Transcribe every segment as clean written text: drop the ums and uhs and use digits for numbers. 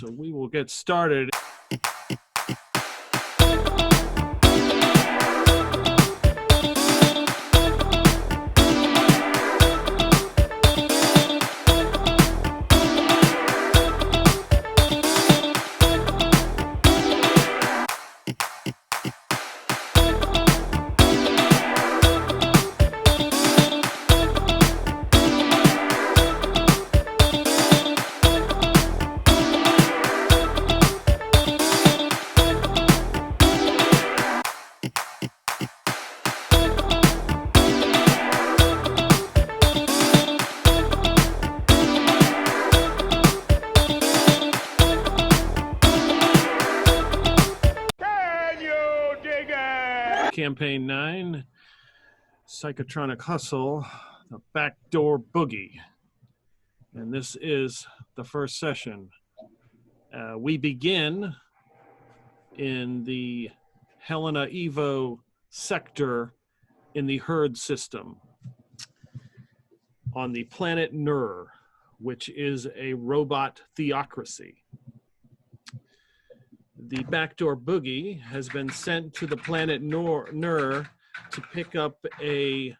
So we will get started. Campaign 9, Psychotronic Hustle, the Backdoor Boogie. And this is the first session. We begin in the Helena Evo sector in the herd system on the planet Nur, which is a robot theocracy. The Backdoor Boogie has been sent to the planet Nur to pick up a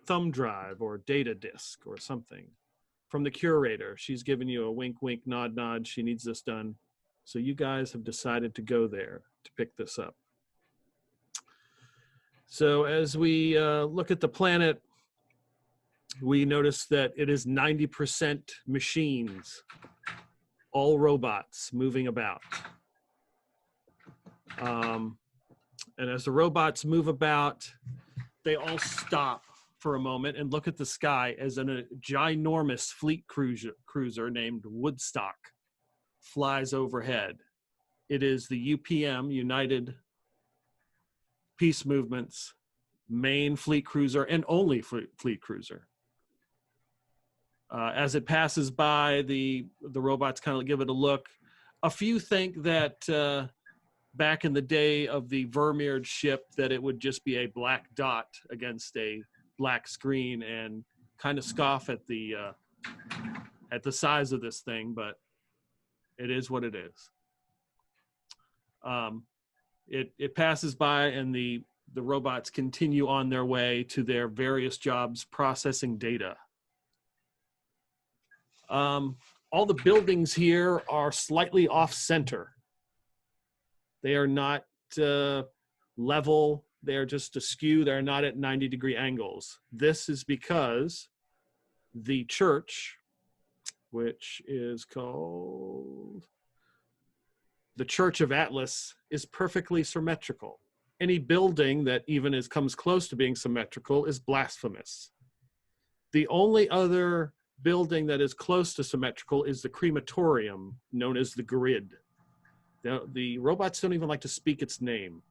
thumb drive or data disk or something from the curator. She's given you a wink, wink, nod, nod. She needs this done. So you guys have decided to go there to pick this up. So as we look at the planet, we notice that it is 90% machines, all robots moving about. And as the robots move about, they all stop for a moment and look at the sky as a ginormous fleet cruiser named Woodstock flies overhead. It is the UPM, United Peace Movement's main fleet cruiser and only fleet cruiser. As it passes by, the robots kind of give it a look. A few think that back in the day of the Vermeer ship, that it would just be a black dot against a black screen and kind of scoff at the size of this thing, but it is what it is. It passes by and the robots continue on their way to their various jobs processing data. All the buildings here are slightly off center. They are not level. They're just askew. They're not at 90-degree angles. This is because the church, which is called the Church of Atlas, is perfectly symmetrical. Any building that even comes close to being symmetrical is blasphemous. The only other building that is close to symmetrical is the crematorium, known as the Grid. The robots don't even like to speak its name.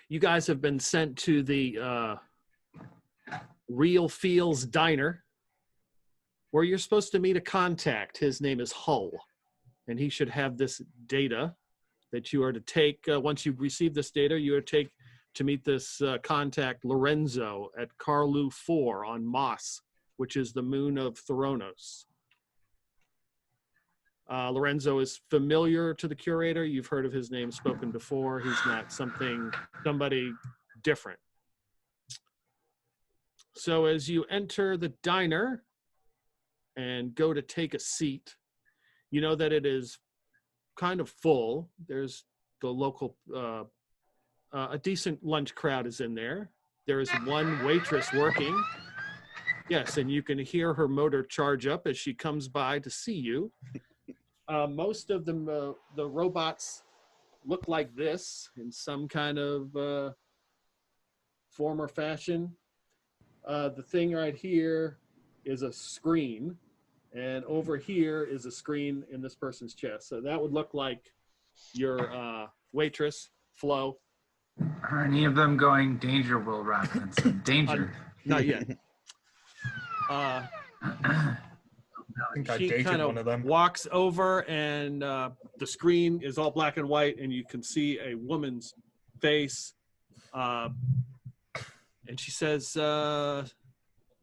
You guys have been sent to the Real Feels Diner, where you're supposed to meet a contact. His name is Hull, and he should have this data that you are to take. Once you've received this data, you are to take to meet this contact, Lorenzo, at Carlu 4 on Moss, which is the moon of Theranos. Lorenzo is familiar to the curator. You've heard of his name spoken before. He's not somebody different. So as you enter the diner and go to take a seat, you know that it is kind of full. There's the local, a decent lunch crowd is in there. There is one waitress working. Yes, and you can hear her motor charge up as she comes by to see you. Most of them, the robots look like this in some kind of form or fashion. The thing right here is a screen, and over here is a screen in this person's chest. So that would look like your waitress, Flo. Are any of them going danger, Will Robinson? Danger. Not yet. She kind of walks over, and the screen is all black and white, and you can see a woman's face. And she says,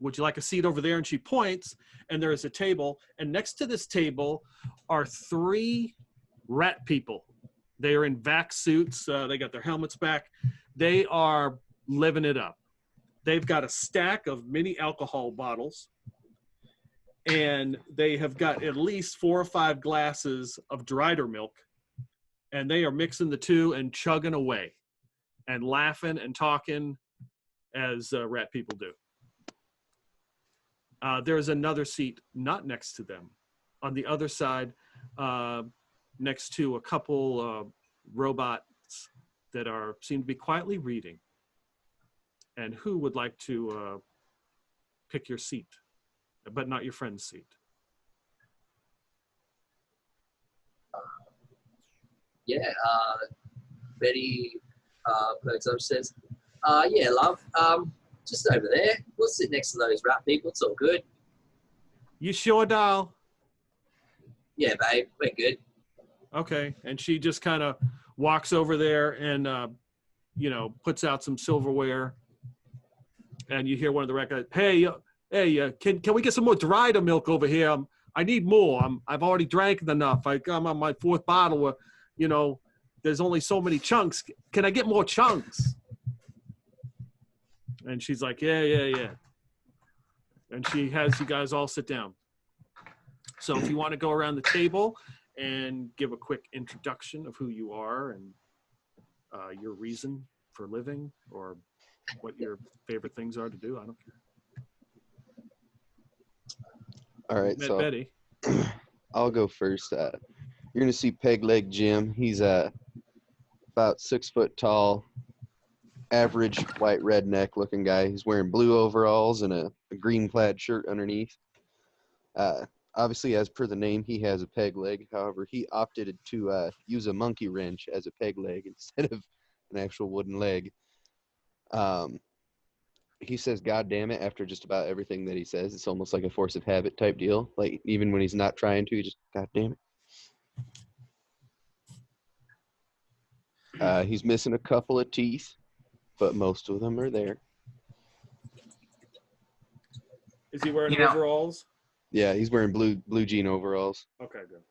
would you like a seat over there? And she points, and there is a table. And next to this table are 3 rat people. They are in vac suits. They got their helmets back. They are living it up. They've got a stack of mini alcohol bottles, and they have got at least 4 or 5 glasses of Drider milk, and they are mixing the two and chugging away and laughing and talking as rat people do. There's another seat not next to them. On the other side, next to a couple robots that seem to be quietly reading. And who would like to pick your seat, but not your friend's seat? Betty perks up, says, yeah, love, just over there. We'll sit next to those rat people. It's all good. You sure, doll? Yeah, babe, we're good. Okay. And she just kind of walks over there and, puts out some silverware. And you hear one of the rat guys, hey, can we get some more Drider milk over here? I need more. I've already drank enough. I'm on my 4th bottle. There's only so many chunks. Can I get more chunks? And she's like, yeah. And she has you guys all sit down. So if you want to go around the table and give a quick introduction of who you are and your reason for living, or what your favorite things are to do, I don't care. All right, so Betty. I'll go first. You're gonna see Peg Leg Jim. He's about 6 foot tall, average white redneck looking guy. He's wearing blue overalls and a green plaid shirt underneath. Obviously, as per the name, he has a peg leg. However, he opted to use a monkey wrench as a peg leg instead of an actual wooden leg. He says, God damn it, after just about everything that he says. It's almost like a force of habit type deal. Like, even when he's not trying to, he just, God damn it. He's missing a couple of teeth, but most of them are there. Is he wearing overalls? Yeah, he's wearing blue jean overalls. Okay, good.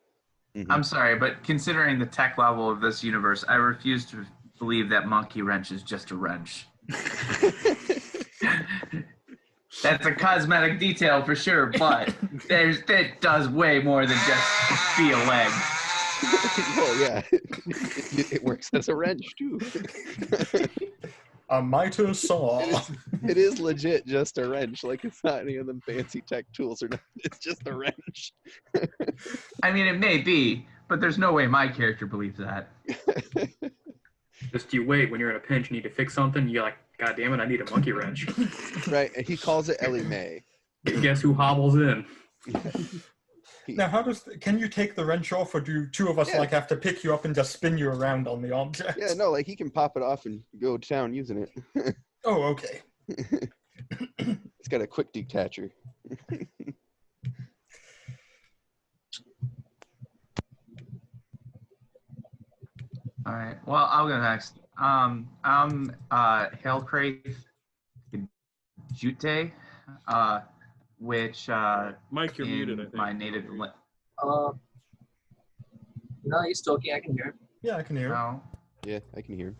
Mm-hmm. I'm sorry, but considering the tech level of this universe, I refuse to believe that monkey wrench is just a wrench. That's a cosmetic detail for sure, but it does way more than just be a leg. Well, yeah, it works as a wrench too. A miter saw. It is legit just a wrench. Like, it's not any of them fancy tech tools or nothing. It's just a wrench. I mean, it may be, but there's no way my character believes that. Just you wait. When you're in a pinch, you need to fix something. You're like, God damn it, I need a monkey wrench. Right, and he calls it Ellie Mae. Guess who hobbles in? Now, can you take the wrench off, or do 2 of us have to pick you up and just spin you around on the object? Yeah, no, like he can pop it off and go to town using it. Oh, okay. It's got a quick detacher. All right. Well, I'll go next. I'm Hailcraith Jute, which Mike, you're muted, I think. My native No, he's talking. I can hear him. Yeah, I can hear him. no. Yeah, I can hear him.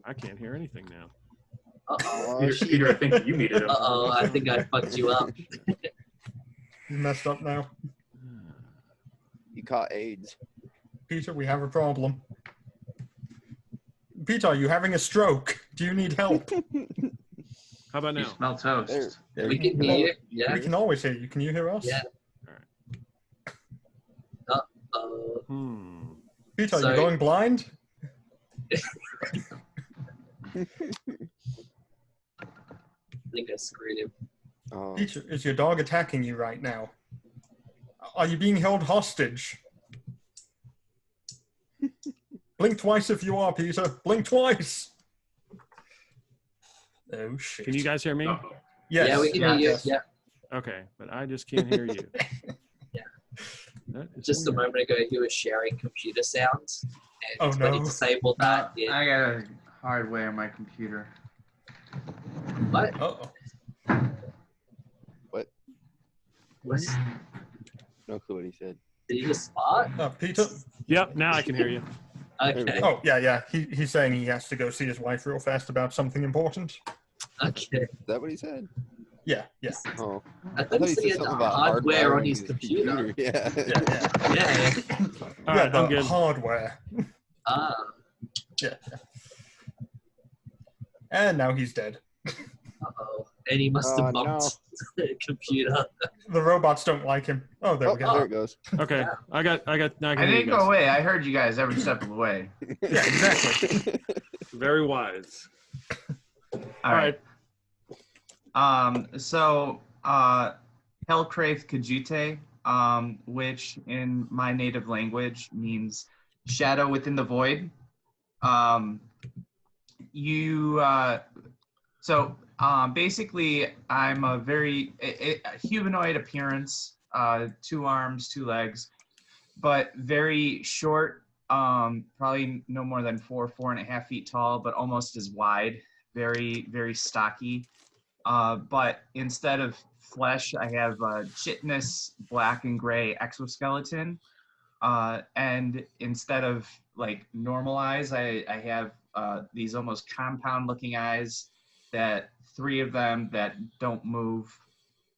I can't hear anything now. Uh-oh. Peter, I think you muted him. Uh-oh, I think I fucked you up. You messed up now. You caught AIDS. Peter, we have a problem. Peter, are you having a stroke? Do you need help? How about You now? smell toast. There We can hear you. Yeah. We can always hear you. Can you hear us? Yeah. All right. Uh-oh. Peter, are So- you going blind? I think I screwed him. Oh. Peter, is your dog attacking you right now? Are you being held hostage? Blink twice if you are, Peter. Blink twice. Oh, shit. Can you guys hear me? Uh-oh. Yes. Yeah, we can hear you. Yes. Yeah. Okay, but I just can't hear you. Yeah. That is Just a weird. moment ago, he was sharing computer sounds. And Oh, when he no. disabled that, I got a hardware on my computer. what? Uh-oh. What? Was, No clue what he said. did you just fart? Peter? Yep, now I can hear you. Okay. Oh, yeah. He's saying he has to go see his wife real fast about something important. Okay. Is that what he said? Yeah. Oh. I I thought thought he he said said something about hardware on hardwiring his computer. Yeah. Yeah. All right, the I'm good. hardware. Ah. Yeah. And now he's dead. Uh-oh. And he must have bumped the computer. The robots don't like him. Oh, there we go. There it goes. Okay, Yeah. I got. Now I can I hear you didn't go guys. away. I heard you guys every step of the way. Yeah, exactly. Very wise. All right. So, Helkraith Kajite, which in my native language means shadow within the void. Basically, I'm a very a humanoid appearance, 2 arms, 2 legs, but very short, probably no more than 4.5 feet tall, but almost as wide, very, very stocky. But instead of flesh, I have a chitinous black and gray exoskeleton. And instead of like normal eyes, I have these almost compound looking eyes, that 3 of them that don't move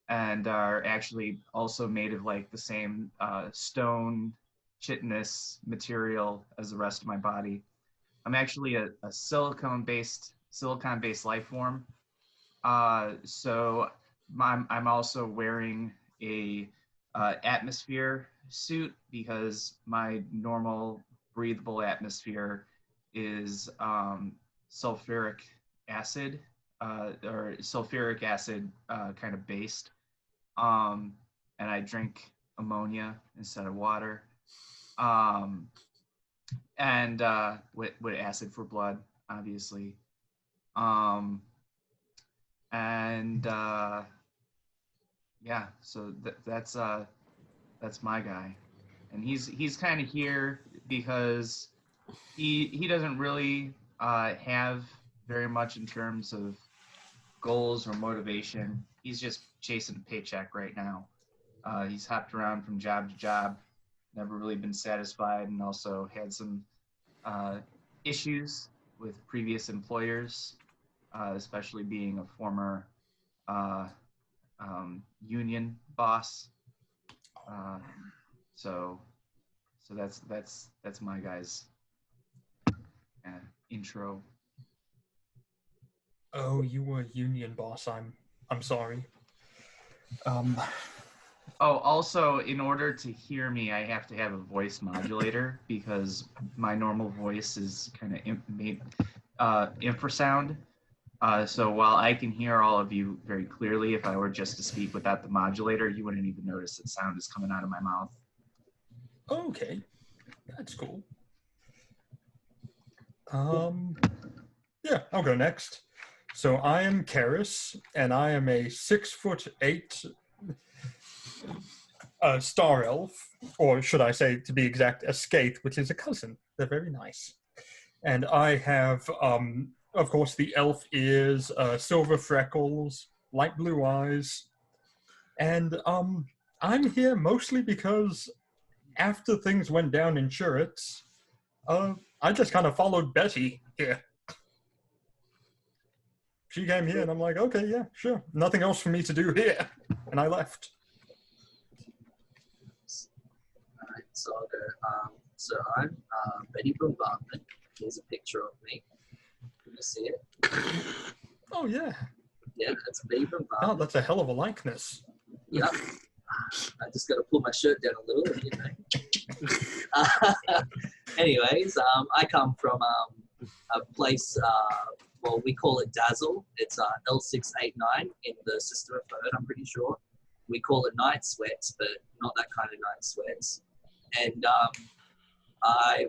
and are actually also made of like the same stone chitinous material as the rest of my body. I'm actually a silicon-based life form. So I'm also wearing a atmosphere suit because my normal breathable atmosphere is sulfuric acid kind of based. And I drink ammonia instead of water. And with acid for blood, obviously. So that's my guy, and he's kind of here because he doesn't really have very much in terms of goals or motivation. He's just chasing a paycheck right now. He's hopped around from job to job, never really been satisfied, and also had some issues with previous employers, especially being a former union boss. So that's my guy's intro. Oh, you were a union boss. I'm sorry. Oh, also, in order to hear me, I have to have a voice modulator because my normal voice is kind of infrasound. So while I can hear all of you very clearly, if I were just to speak without the modulator, you wouldn't even notice that sound is coming out of my mouth. Okay, that's cool. Yeah, I'll go next. So I am Karis, and I am a 6'8" star elf, or should I say, to be exact, a Skaith, which is a cousin. They're very nice. And I have, of course, the elf ears, silver freckles, light blue eyes, and I'm here mostly because after things went down in Shuritz, I just kind of followed Betty here. She came here, and I'm like, okay, yeah, sure. Nothing else for me to do here. And I left. All right, so I'll go. So I'm Betty Bombardment. Here's a picture of me. Can you see it? Oh, yeah. Yeah, that's Betty Oh, Bombardment. that's a hell of a likeness. Yep. I just got to pull my shirt down a little, you know. Anyways, I come from a place, well, we call it Dazzle. It's L689 in the System of Bird, I'm pretty sure. We call it night sweats, but not that kind of night sweats. And I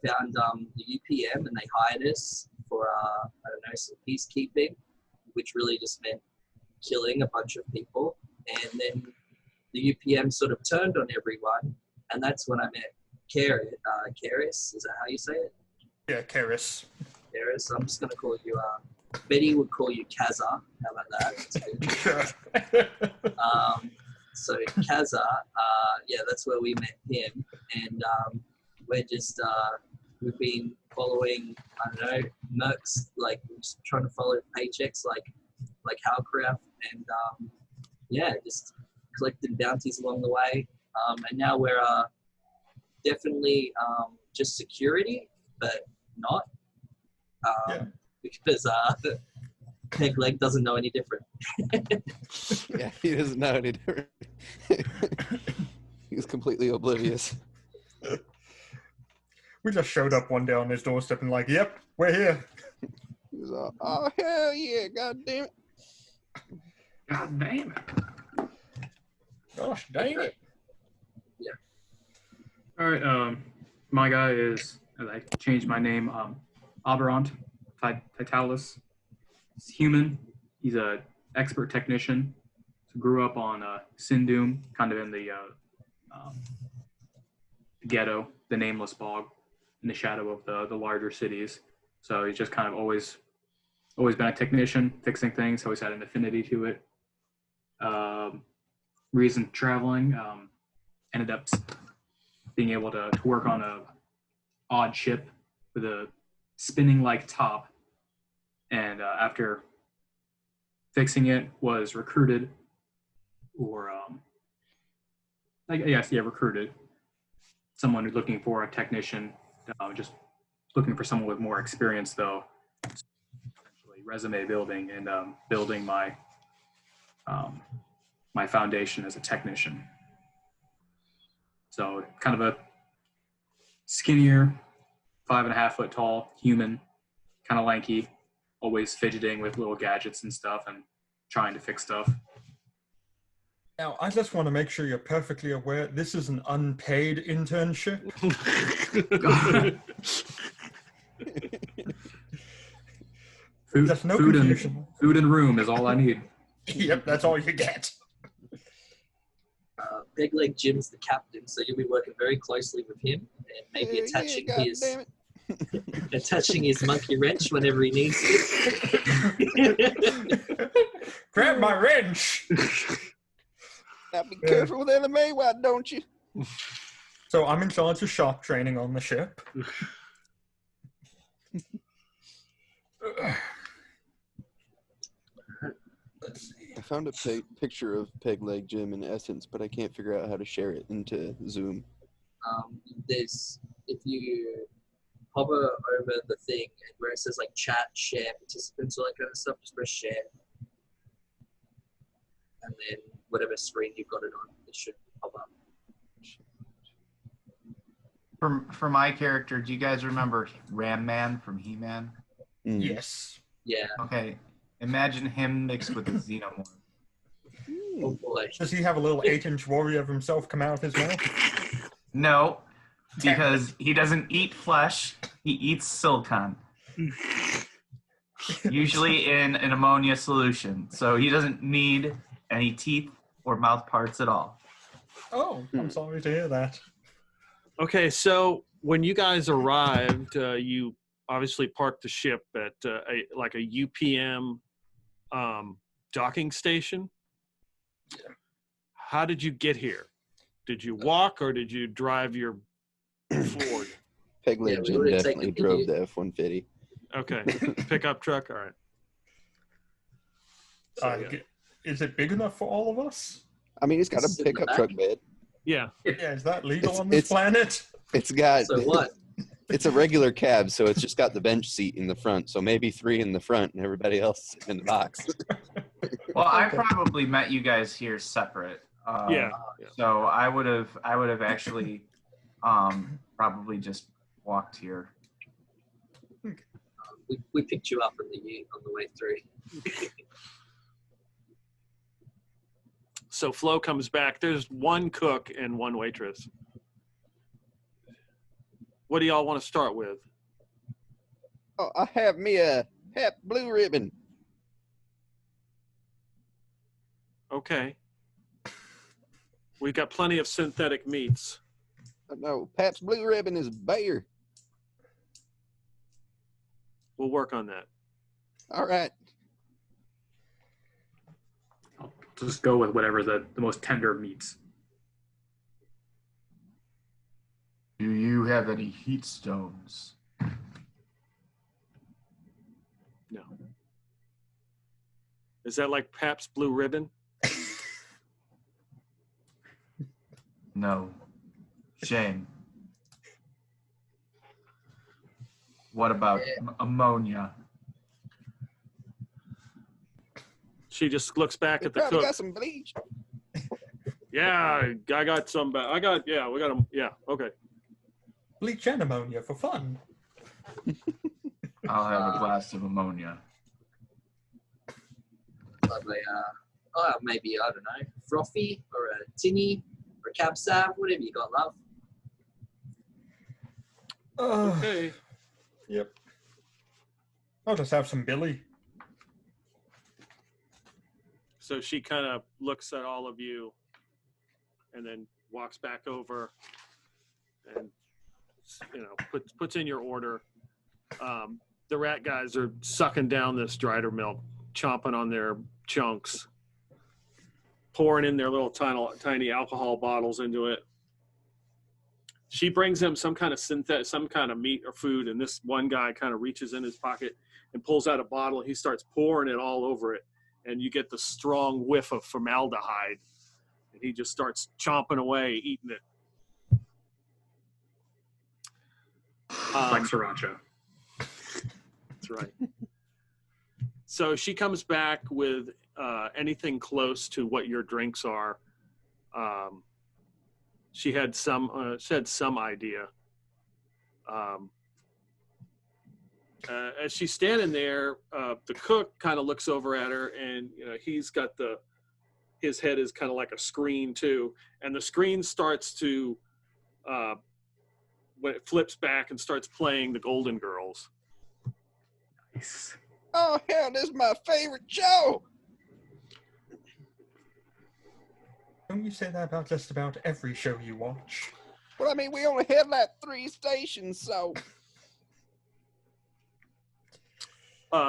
found the UPM, and they hired us for, I don't know, some peacekeeping, which really just meant killing a bunch of people. And then the UPM sort of turned on everyone, and that's when I met Karis. Is that how you say it? Yeah, Karis. Karis. I'm just going to call you Betty would call you Kaza. How about that? So Kaza, yeah, that's where we met him, and we're just we've been following, I don't know, mercs, like just trying to follow paychecks, like Howcraft, and yeah, just collecting bounties along the way, and now we're definitely just security, but not because Peg Leg doesn't know any different. Yeah, he doesn't know any different. He's completely oblivious. We just showed up one day on his doorstep and like, yep, we're here. He's all, oh, hell yeah, god damn it. God damn it. Gosh dang it. Yeah. All right. My guy is, as I changed my name, Aberrant Titalis. He's human. He's a expert technician. So grew up on Sindum, kind of in the ghetto, the nameless bog, in the shadow of the larger cities. So he's just kind of always been a technician, fixing things. Always had an affinity to it. Reason traveling, ended up being able to work on a odd ship with a spinning like top, and after fixing it, was recruited, or recruited. Someone who's looking for a technician, just looking for someone with more experience, though. Essentially, resume building and building my my foundation as a technician. So kind of a skinnier, 5.5 foot tall human, kind of lanky, always fidgeting with little gadgets and stuff and trying to fix stuff. Now, I just want to make sure you're perfectly aware this is an unpaid internship. There's no confusion. Food and room is all I need. Yep, that's all you get. Big Leg Jim's the captain, so you'll be working very closely with him and maybe attaching his monkey wrench whenever he needs it. Grab my wrench. Now be careful with enemy, why don't you? So I'm in charge of sharp training on the ship. Let's see. I found a picture of Peg Leg Jim in Essence, but I can't figure out how to share it into Zoom. If you hover over the thing where it says like chat, share, participants, all that kind of stuff, just press share. And then whatever screen you've got it on, it should pop up. For my character, do you guys remember Ram Man from He-Man? Mm. Yes. Yeah. Okay. Imagine him mixed with a xenomorph. Oh boy. Does he have a little 8-inch warrior of himself come out of his mouth? No, because he doesn't eat flesh. He eats silicon. Usually in an ammonia solution. So he doesn't need any teeth or mouth parts at all. Oh, I'm sorry to hear that. Okay, so when you guys arrived, you obviously parked the ship at a UPM docking station. How did you get here? Did you walk or did you drive your Ford? Peg Leg Jim definitely drove the F-150. Okay, pickup truck. All right. Is it big enough for all of us? I mean, it's got a pickup truck bed. Yeah. Yeah, is that legal on this planet? It's got. So what? It's a regular cab, so it's just got the bench seat in the front. So maybe 3 in the front and everybody else in the box. Well, I probably met you guys here separate. Yeah. So I would have actually probably just walked here. We picked you up on the way through. So Flo comes back. There's one cook and one waitress. What do y'all want to start with? Oh, I have me a Hep Blue Ribbon. Okay. We've got plenty of synthetic meats. No, Pabst Blue Ribbon is beer. We'll work on that. All right. I'll just go with whatever the most tender meats. Do you have any heat stones? No. Is that like Pabst Blue Ribbon? No. Shame. What about ammonia? She just looks back We at the probably cook. got some bleach. Yeah, I got some. We got them. Yeah, okay. Bleach and ammonia for fun. I'll have a glass of ammonia. Lovely. Maybe, I don't know, frothy or a tinny or a cab sav, whatever you got, love. Okay. Yep. I'll just have some Billy. So she kind of looks at all of you and then walks back over and, puts in your order. The rat guys are sucking down this Drider milk, chomping on their chunks, pouring in their little tiny alcohol bottles into it. She brings them some kind of meat or food, and this one guy kind of reaches in his pocket and pulls out a bottle. He starts pouring it all over it, and you get the strong whiff of formaldehyde. And he just starts chomping away, eating it. Like sriracha. That's right. So she comes back with anything close to what your drinks are. She had some idea. As she's standing there, the cook kind of looks over at her, and he's got his head is kind of like a screen too, and the screen starts to when it flips back and starts playing the Golden Girls. Nice. Oh, hell, this is my favorite show. Don't you say that about just about every show you watch? Well, I mean, we only had like 3 stations, so.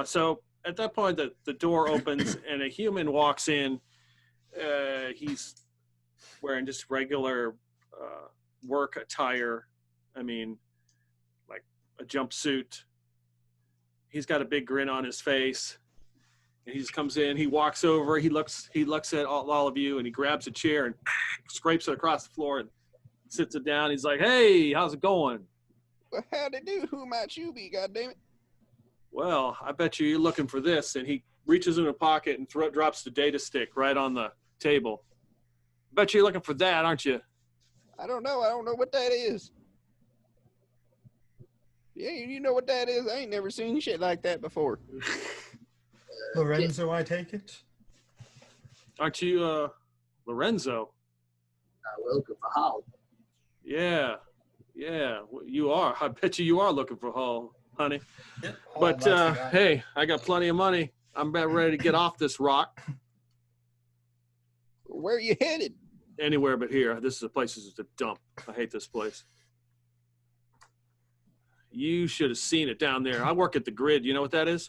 So at that point, the door opens and a human walks in. He's wearing just regular work attire. I mean, like a jumpsuit. He's got a big grin on his face. And he just comes in. He walks over. He looks at all of you, and he grabs a chair and scrapes it across the floor and sits it down. He's like, "Hey, how's it going?" Well, how'd it do? Who might you be, goddammit? Well, I bet you're looking for this. And he reaches in a pocket and drops the data stick right on the table. Bet you're looking for that, aren't you? I don't know. I don't know what that is. Yeah, you know what that is? I ain't never seen shit like that before. Lorenzo, I take it? Aren't you Lorenzo? We're looking for Hull. Yeah, you are. I bet you are looking for Hull, honey. Yep. But hey, I got plenty of money. I'm about ready to get off this rock. Where are you headed? Anywhere but here. This is a place that's a dump. I hate this place. You should have seen it down there. I work at the grid. You know what that is?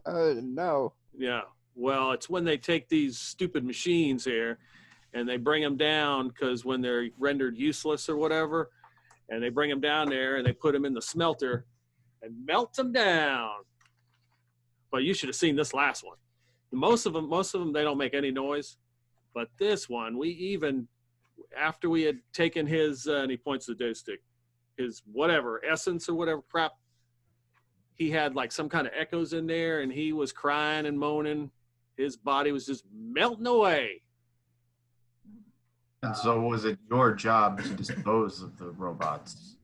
No. Yeah. Well, it's when they take these stupid machines here and they bring them down because when they're rendered useless or whatever, and they bring them down there and they put them in the smelter and melt them down. But you should have seen this last one. Most of them, they don't make any noise. But this one, we even, after we had taken his, and he points to the data stick, his whatever, essence or whatever crap, he had like some kind of echoes in there and he was crying and moaning. His body was just melting away. And so was it your job to dispose of the robots?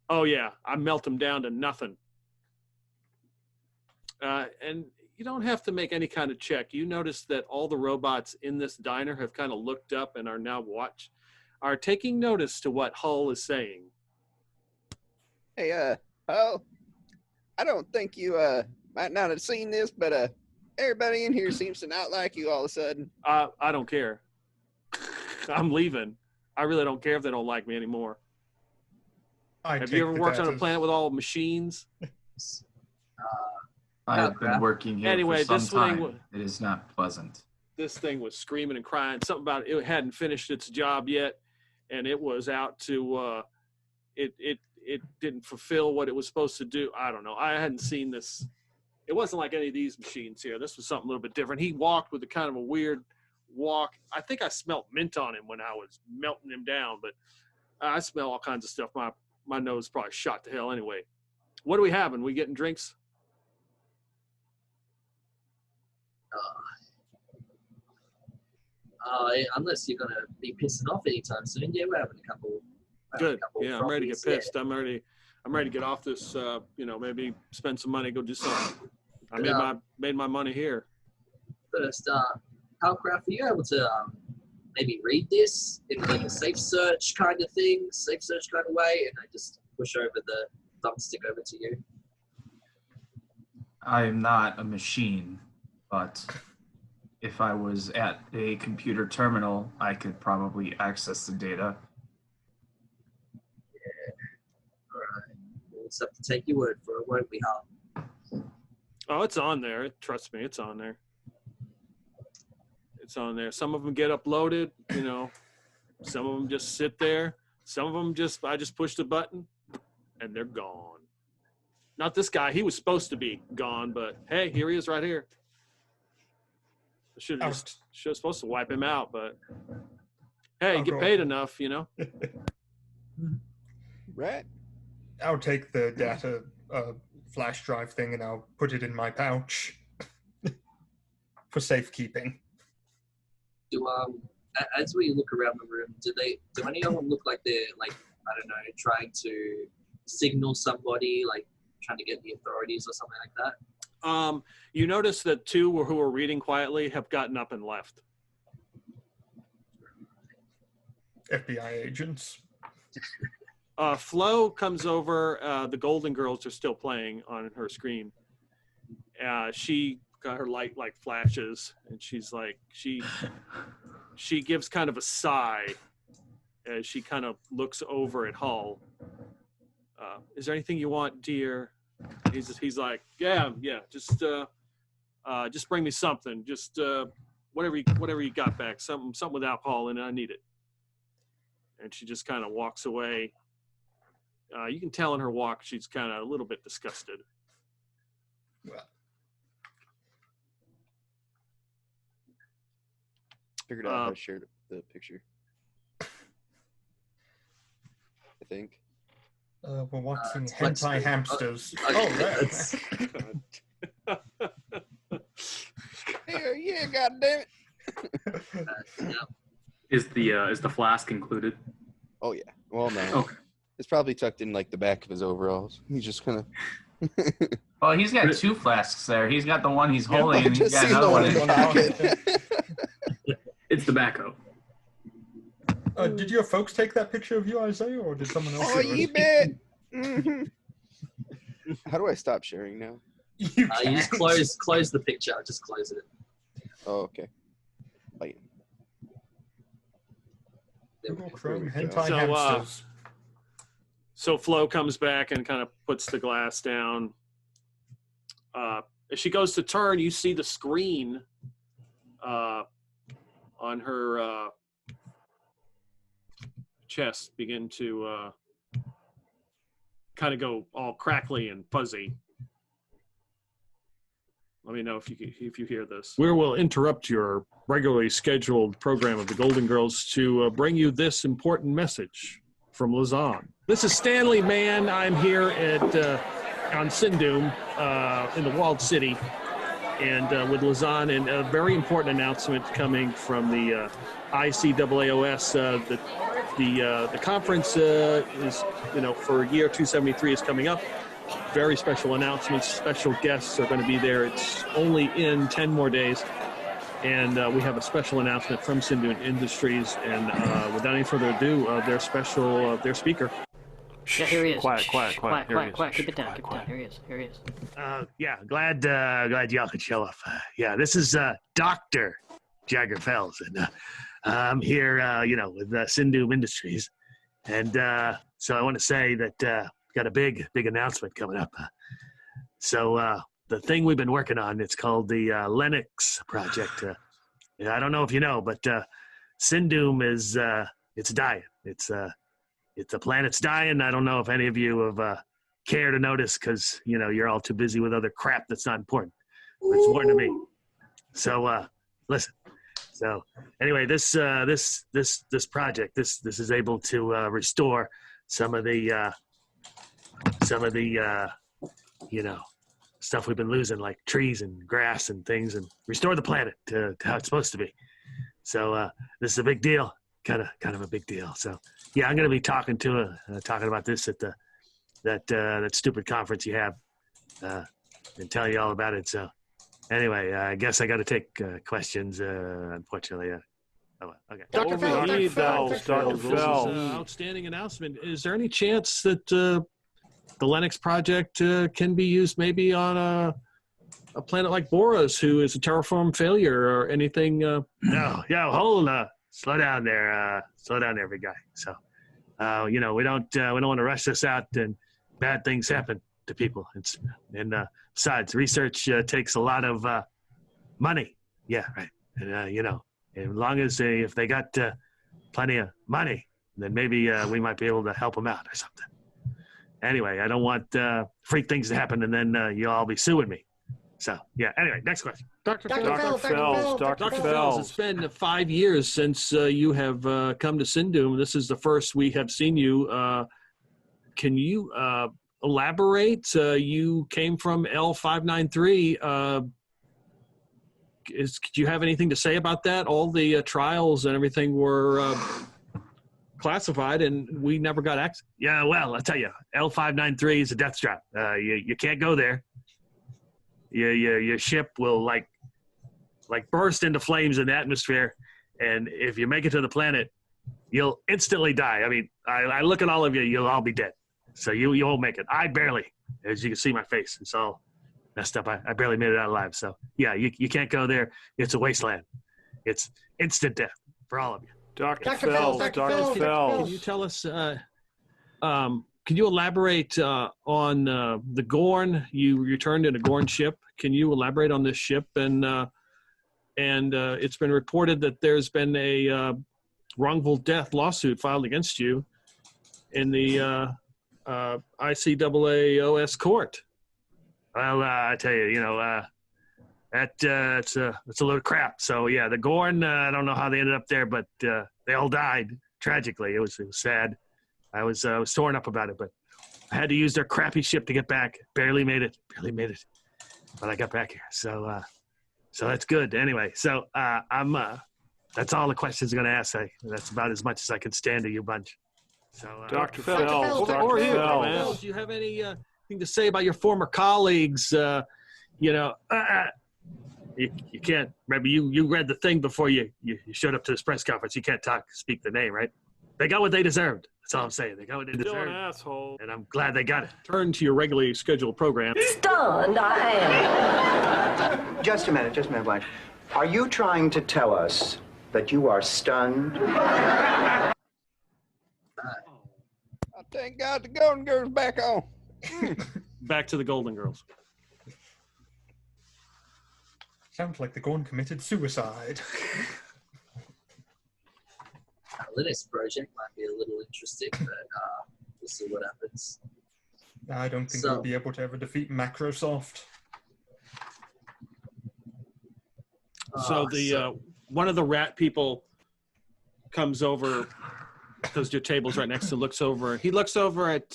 Oh yeah, I melt them down to nothing. And you don't have to make any kind of check. You notice that all the robots in this diner have kind of looked up and are taking notice to what Hull is saying. Hey, Hull, I don't think you might not have seen this, but everybody in here seems to not like you all of a sudden. I don't care. I'm leaving. I really don't care if they don't like me anymore. Have you ever worked on a planet with all machines? I've been working here Anyway, for this some thing time. It is not pleasant. This thing was screaming and crying. Something about it hadn't finished its job yet, and it was out to it didn't fulfill what it was supposed to do. I don't know. I hadn't seen this. It wasn't like any of these machines here. This was something a little bit different. He walked with a kind of a weird walk. I think I smelled mint on him when I was melting him down, but I smell all kinds of stuff. My nose probably shot to hell anyway. What are we having? We getting drinks? Unless you're gonna be pissing off anytime soon, yeah, we're having a couple. Good. Yeah, I'm ready to get pissed. Yeah. I'm ready to get off this. Maybe spend some money, go do something. I made my money here. First, Halcraft, are you able to maybe read this in like a safe search kind of way, and I just push over the thumbstick over to you? I am not a machine, but if I was at a computer terminal, I could probably access the data. Yeah. All right. We'll just have to take your word for it, won't we, Hal? Oh, it's on there. Trust me, it's on there. It's on there. Some of them get uploaded, some of them just sit there. Some of them I just push the button and they're gone. Not this guy. He was supposed to be gone, but hey, here he is right here. I should have supposed to wipe him out, but hey, get paid enough, Right. I'll take the data flash drive thing and I'll put it in my pouch for safekeeping. As we look around the room, do any of them look like they're trying to signal somebody, like trying to get the authorities or something like that? You notice that two who are reading quietly have gotten up and left. FBI agents. Flo comes over. The Golden Girls are still playing on her screen. She got her light like flashes, and she's like, she gives kind of a sigh as she kind of looks over at Hull. Is there anything you want, dear? He's like, yeah, just bring me something, just whatever you got back, something with alcohol in it. I need it. And she just kind of walks away. You can tell in her walk she's kind of a little bit disgusted. Well, figured out how to share the picture. I think. We're watching hentai hamsters. Hell yeah, goddammit. Is the flask included? Oh yeah. Well, no. Okay. It's probably tucked in like the back of his overalls. He's just kind of. Well, he's got two flasks there. He's got the one he's holding, and he's just got seen another the one one in in the pocket. It's tobacco. Did your folks take that picture of you, Isaiah, or did someone else? Oh, you bet. Mm-hmm. How do I stop sharing now? You just close the picture. Just close it. Oh, okay. Bye. Google Chrome hentai hamsters. So Flo comes back and kind of puts the glass down. As she goes to turn, you see the screen on her chest begin to kind of go all crackly and fuzzy. Let me know if you hear this. We will interrupt your regularly scheduled program of the Golden Girls to bring you this important message from Lausanne. This is Stanley Mann. I'm here at on Sindum in the walled city, and with Lausanne, and a very important announcement coming from the ICAAOS. The conference is, for year 273 is coming up. Very special announcements. Special guests are going to be there. It's only in 10 more days. And we have a special announcement from Sindhu Industries. And without any further ado, their speaker. Yeah, here he is. Quiet. Keep it down. Here he is. Yeah, glad y'all could show up. Yeah, this is Dr. Jagger Fells, and I'm here, with Sindhu Industries. And so I want to say that got a big announcement coming up. So the thing we've been working on. It's called the Lennox Project. I don't know if you know, but Sindum is it's dying. It's the planet's dying. I don't know if any of you have care to notice because you're all too busy with other crap that's not important. But it's important to me. So listen. So anyway, this project this is able to restore some of the stuff we've been losing, like trees and grass and things, and restore the planet to how it's supposed to be. So this is a big deal, kind of a big deal. So yeah, I'm going to be talking about this at that stupid conference you have, and tell you all about it. So anyway, I guess I got to take questions. Unfortunately, okay. Dr. Fells, Dr. Fells. Outstanding announcement. Is there any chance that the Lennox Project can be used maybe on a planet like Boris, who is a terraform failure, or anything? No, hold on. Slow down there, big guy. So, we don't want to rush this out, and bad things happen to people. Besides, research takes a lot of money. Yeah, right. And as long as if they got plenty of money, then maybe we might be able to help them out or something. Anyway, I don't want freak things to happen, and then you'll all be suing me. So, yeah. Anyway, next question. Dr. Fells, it's been 5 years since you have come to Sindum. This is the first we have seen you. Can you elaborate? You came from L593. Do you have anything to say about that? All the trials and everything were classified, and we never got access. Yeah, well, I'll tell you, L593 is a death trap. You can't go there. Your ship will like burst into flames in the atmosphere, and if you make it to the planet, you'll instantly die. I mean, I look at all of you, you'll all be dead. So you won't make it. I barely, as you can see my face, it's all messed up. I barely made it out alive. So yeah, you can't go there. It's a wasteland. It's instant death for all of you. Dr. Fells, can you tell us, can you elaborate on the Gorn? You returned in a Gorn ship. Can you elaborate on this ship? And it's been reported that there's been a wrongful death lawsuit filed against you in the ICAAOS court. Well, I tell you, it's a load of crap. So yeah, the Gorn, I don't know how they ended up there, but they all died tragically. It was sad. I was torn up about it, but I had to use their crappy ship to get back. Barely made it, but I got back here. So that's good. Anyway, so that's all the questions I'm going to ask. That's about as much as I can stand to you bunch. So Dr. Fells, do you have anything to say about your former colleagues? You can't. Remember, you read the thing before you showed up to this press conference. You can't speak the name, right? They got what they deserved. That's all I'm saying. They got what they deserved. You're an asshole. And I'm glad they got it. Turn to your regularly scheduled program. Stunned, I am. Just a minute, Blanche. Are you trying to tell us that you are stunned? Thank God the Golden Girls back on. Back to the Golden Girls. Sounds like the Gorn committed suicide. Linux project might be a little interesting, but we'll see what happens. I don't think we'll be able to ever defeat Microsoft. So one of the rat people comes over, because your table's right next to, he looks over at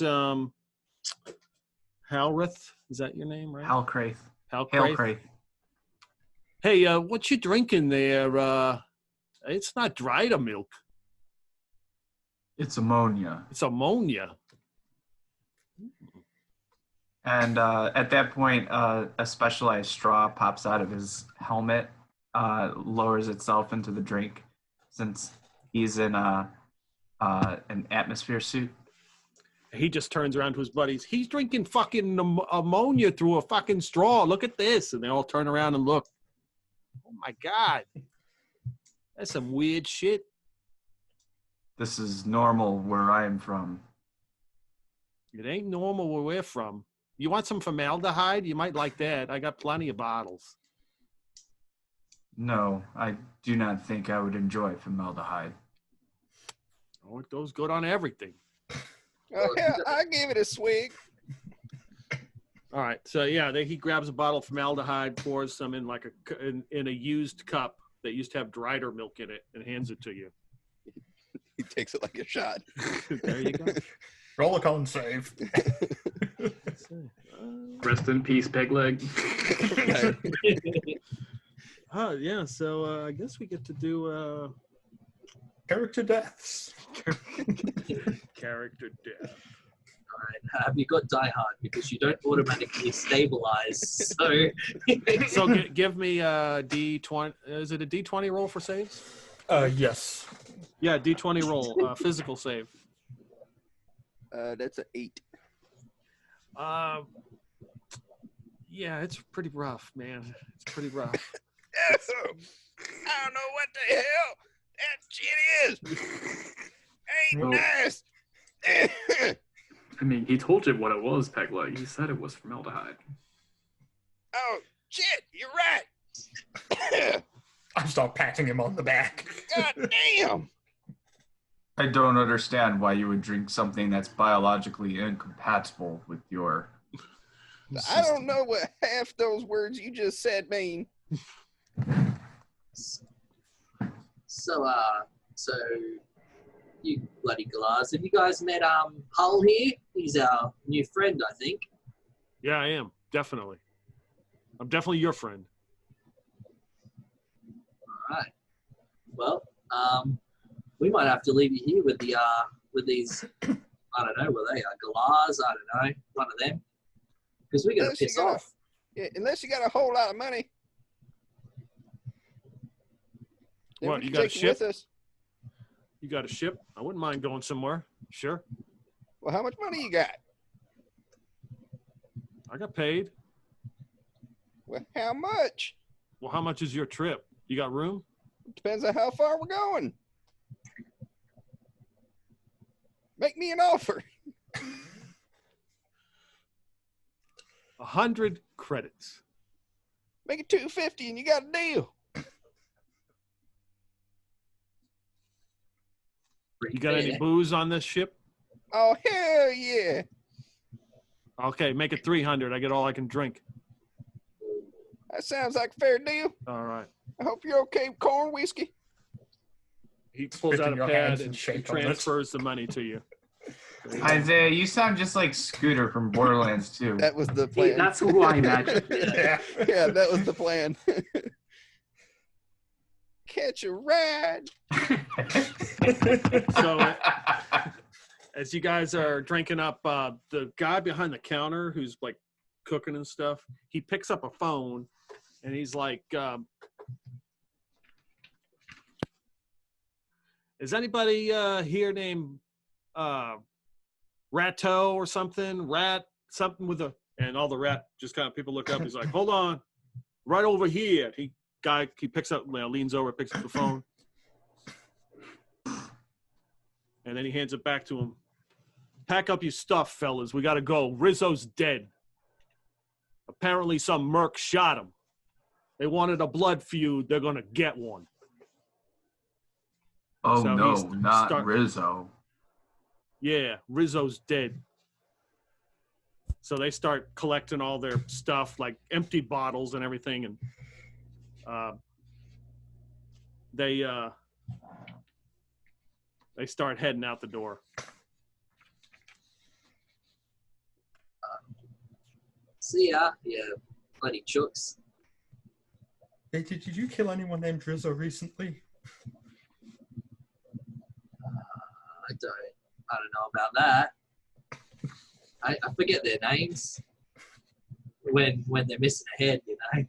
Halrith. Is that your name, right? Halcraith. Hey, what you drinking there? It's not dried milk. It's ammonia. It's ammonia. And at that point, a specialized straw pops out of his helmet, lowers itself into the drink, since he's in an atmosphere suit. He just turns around to his buddies. He's drinking fucking ammonia through a fucking straw. Look at this. And they all turn around and look. Oh, my God. That's some weird shit. This is normal where I'm from. It ain't normal where we're from. You want some formaldehyde? You might like that. I got plenty of bottles. No, I do not think I would enjoy formaldehyde. Oh, it goes good on everything. Oh, hell, I give it a swig. All right, so yeah, he grabs a bottle of formaldehyde, pours some in like in a used cup that used to have Drider milk in it, and hands it to you. He takes it like a shot. There you go. Roll a con save. Rest in peace, peg leg. Oh yeah, so I guess we get to do Character deaths. character death. Alright, have you got Die Hard? Because you don't automatically stabilize. So, So give me a D20. Is it a D20 roll for saves? Yes. Yeah, D20 roll. Physical save. That's an 8. Yeah, it's pretty rough, man. It's pretty rough. I don't know what the hell that shit is. Ain't Well- nice. I mean, he told you what it was, peg leg. He said it was formaldehyde. Oh, shit, you're right. I start patting him on the back. God damn. I don't understand why you would drink something that's biologically incompatible with your... I don't know what half those words you just said mean. so you bloody glass. Have you guys met Hull here? He's our new friend, I think. Yeah, I am. Definitely. I'm definitely your friend. All right. Well, we might have to leave you here with the with these. I don't know. Were they galahs? I don't know. One of them. Because we're gonna piss off. Yeah, unless you got a whole lot of money. Then What, we you can got a take ship? with us. You got a ship? I wouldn't mind going somewhere. Sure. Well, how much money you got? I got paid. Well, how much? Well, how much is your trip? You got room? Depends on how far we're going. Make me an offer. 100 credits. Make it 250 and you got a deal. You got any booze on this ship? Oh, hell yeah. Okay, make it 300. I get all I can drink. That sounds like a fair deal. All right. I hope you're okay with corn whiskey. He pulls Spit out in a your pad hands and and shake on it. transfers the money to you. Isaiah, you sound just like Scooter from Borderlands 2. That was the See, plan. that's who I imagine. Yeah. Yeah, that was the plan. Catch a ride. So as you guys are drinking up, the guy behind the counter who's like cooking and stuff, he picks up a phone and he's like, is anybody here named Ratto or something? Rat something with a, and all the rat just kind of people look up. He's like, hold on, right over here. He picks up, leans over, picks up the phone, and then he hands it back to him. Pack up your stuff, fellas. We got to go. Rizzo's dead. Apparently some merc shot him. They wanted a blood feud. They're going to get one. Oh, So no, he's not Rizzo. Yeah, Rizzo's dead. So they start collecting all their stuff, like empty bottles and everything, and they start heading out the door. See ya, yeah, bloody chooks. Hey, did you kill anyone named Rizzo recently? I don't know about that. I forget their names when they're missing a head, you know.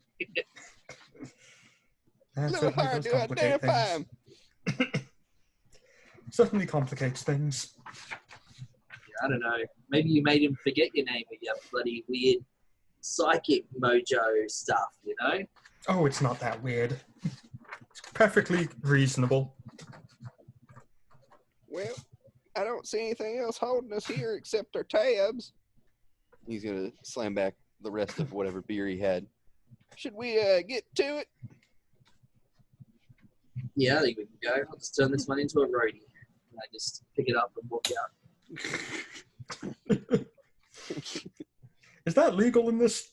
That Little certainly hard does to complicate identify things. him. Certainly complicates things. I don't know. Maybe you made him forget your name with your bloody weird psychic mojo stuff, you know? Oh, it's not that weird. It's perfectly reasonable. Well, I don't see anything else holding us here except our tabs. He's gonna slam back the rest of whatever beer he had. Should we get to it? Yeah, I think we can go. I'll just turn this one into a roadie. And I just pick it up and walk out. Is that legal in this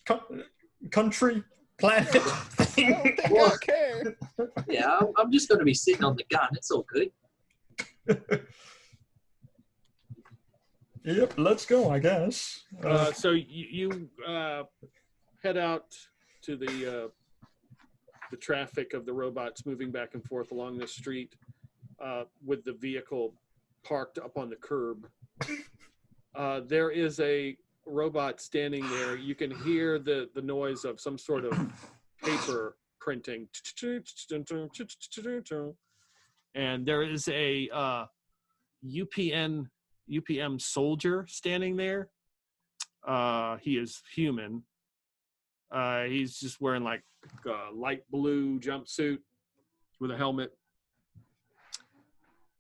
country, planet? I don't think I care. Yeah, I'm just going to be sitting on the gun. It's all good. Yep, let's go, I guess. So you head out to the traffic of the robots moving back and forth along the street with the vehicle parked up on the curb. There is a robot standing there. You can hear the noise of some sort of paper printing. And there is a UPM soldier standing there. He is human. He's just wearing like a light blue jumpsuit with a helmet.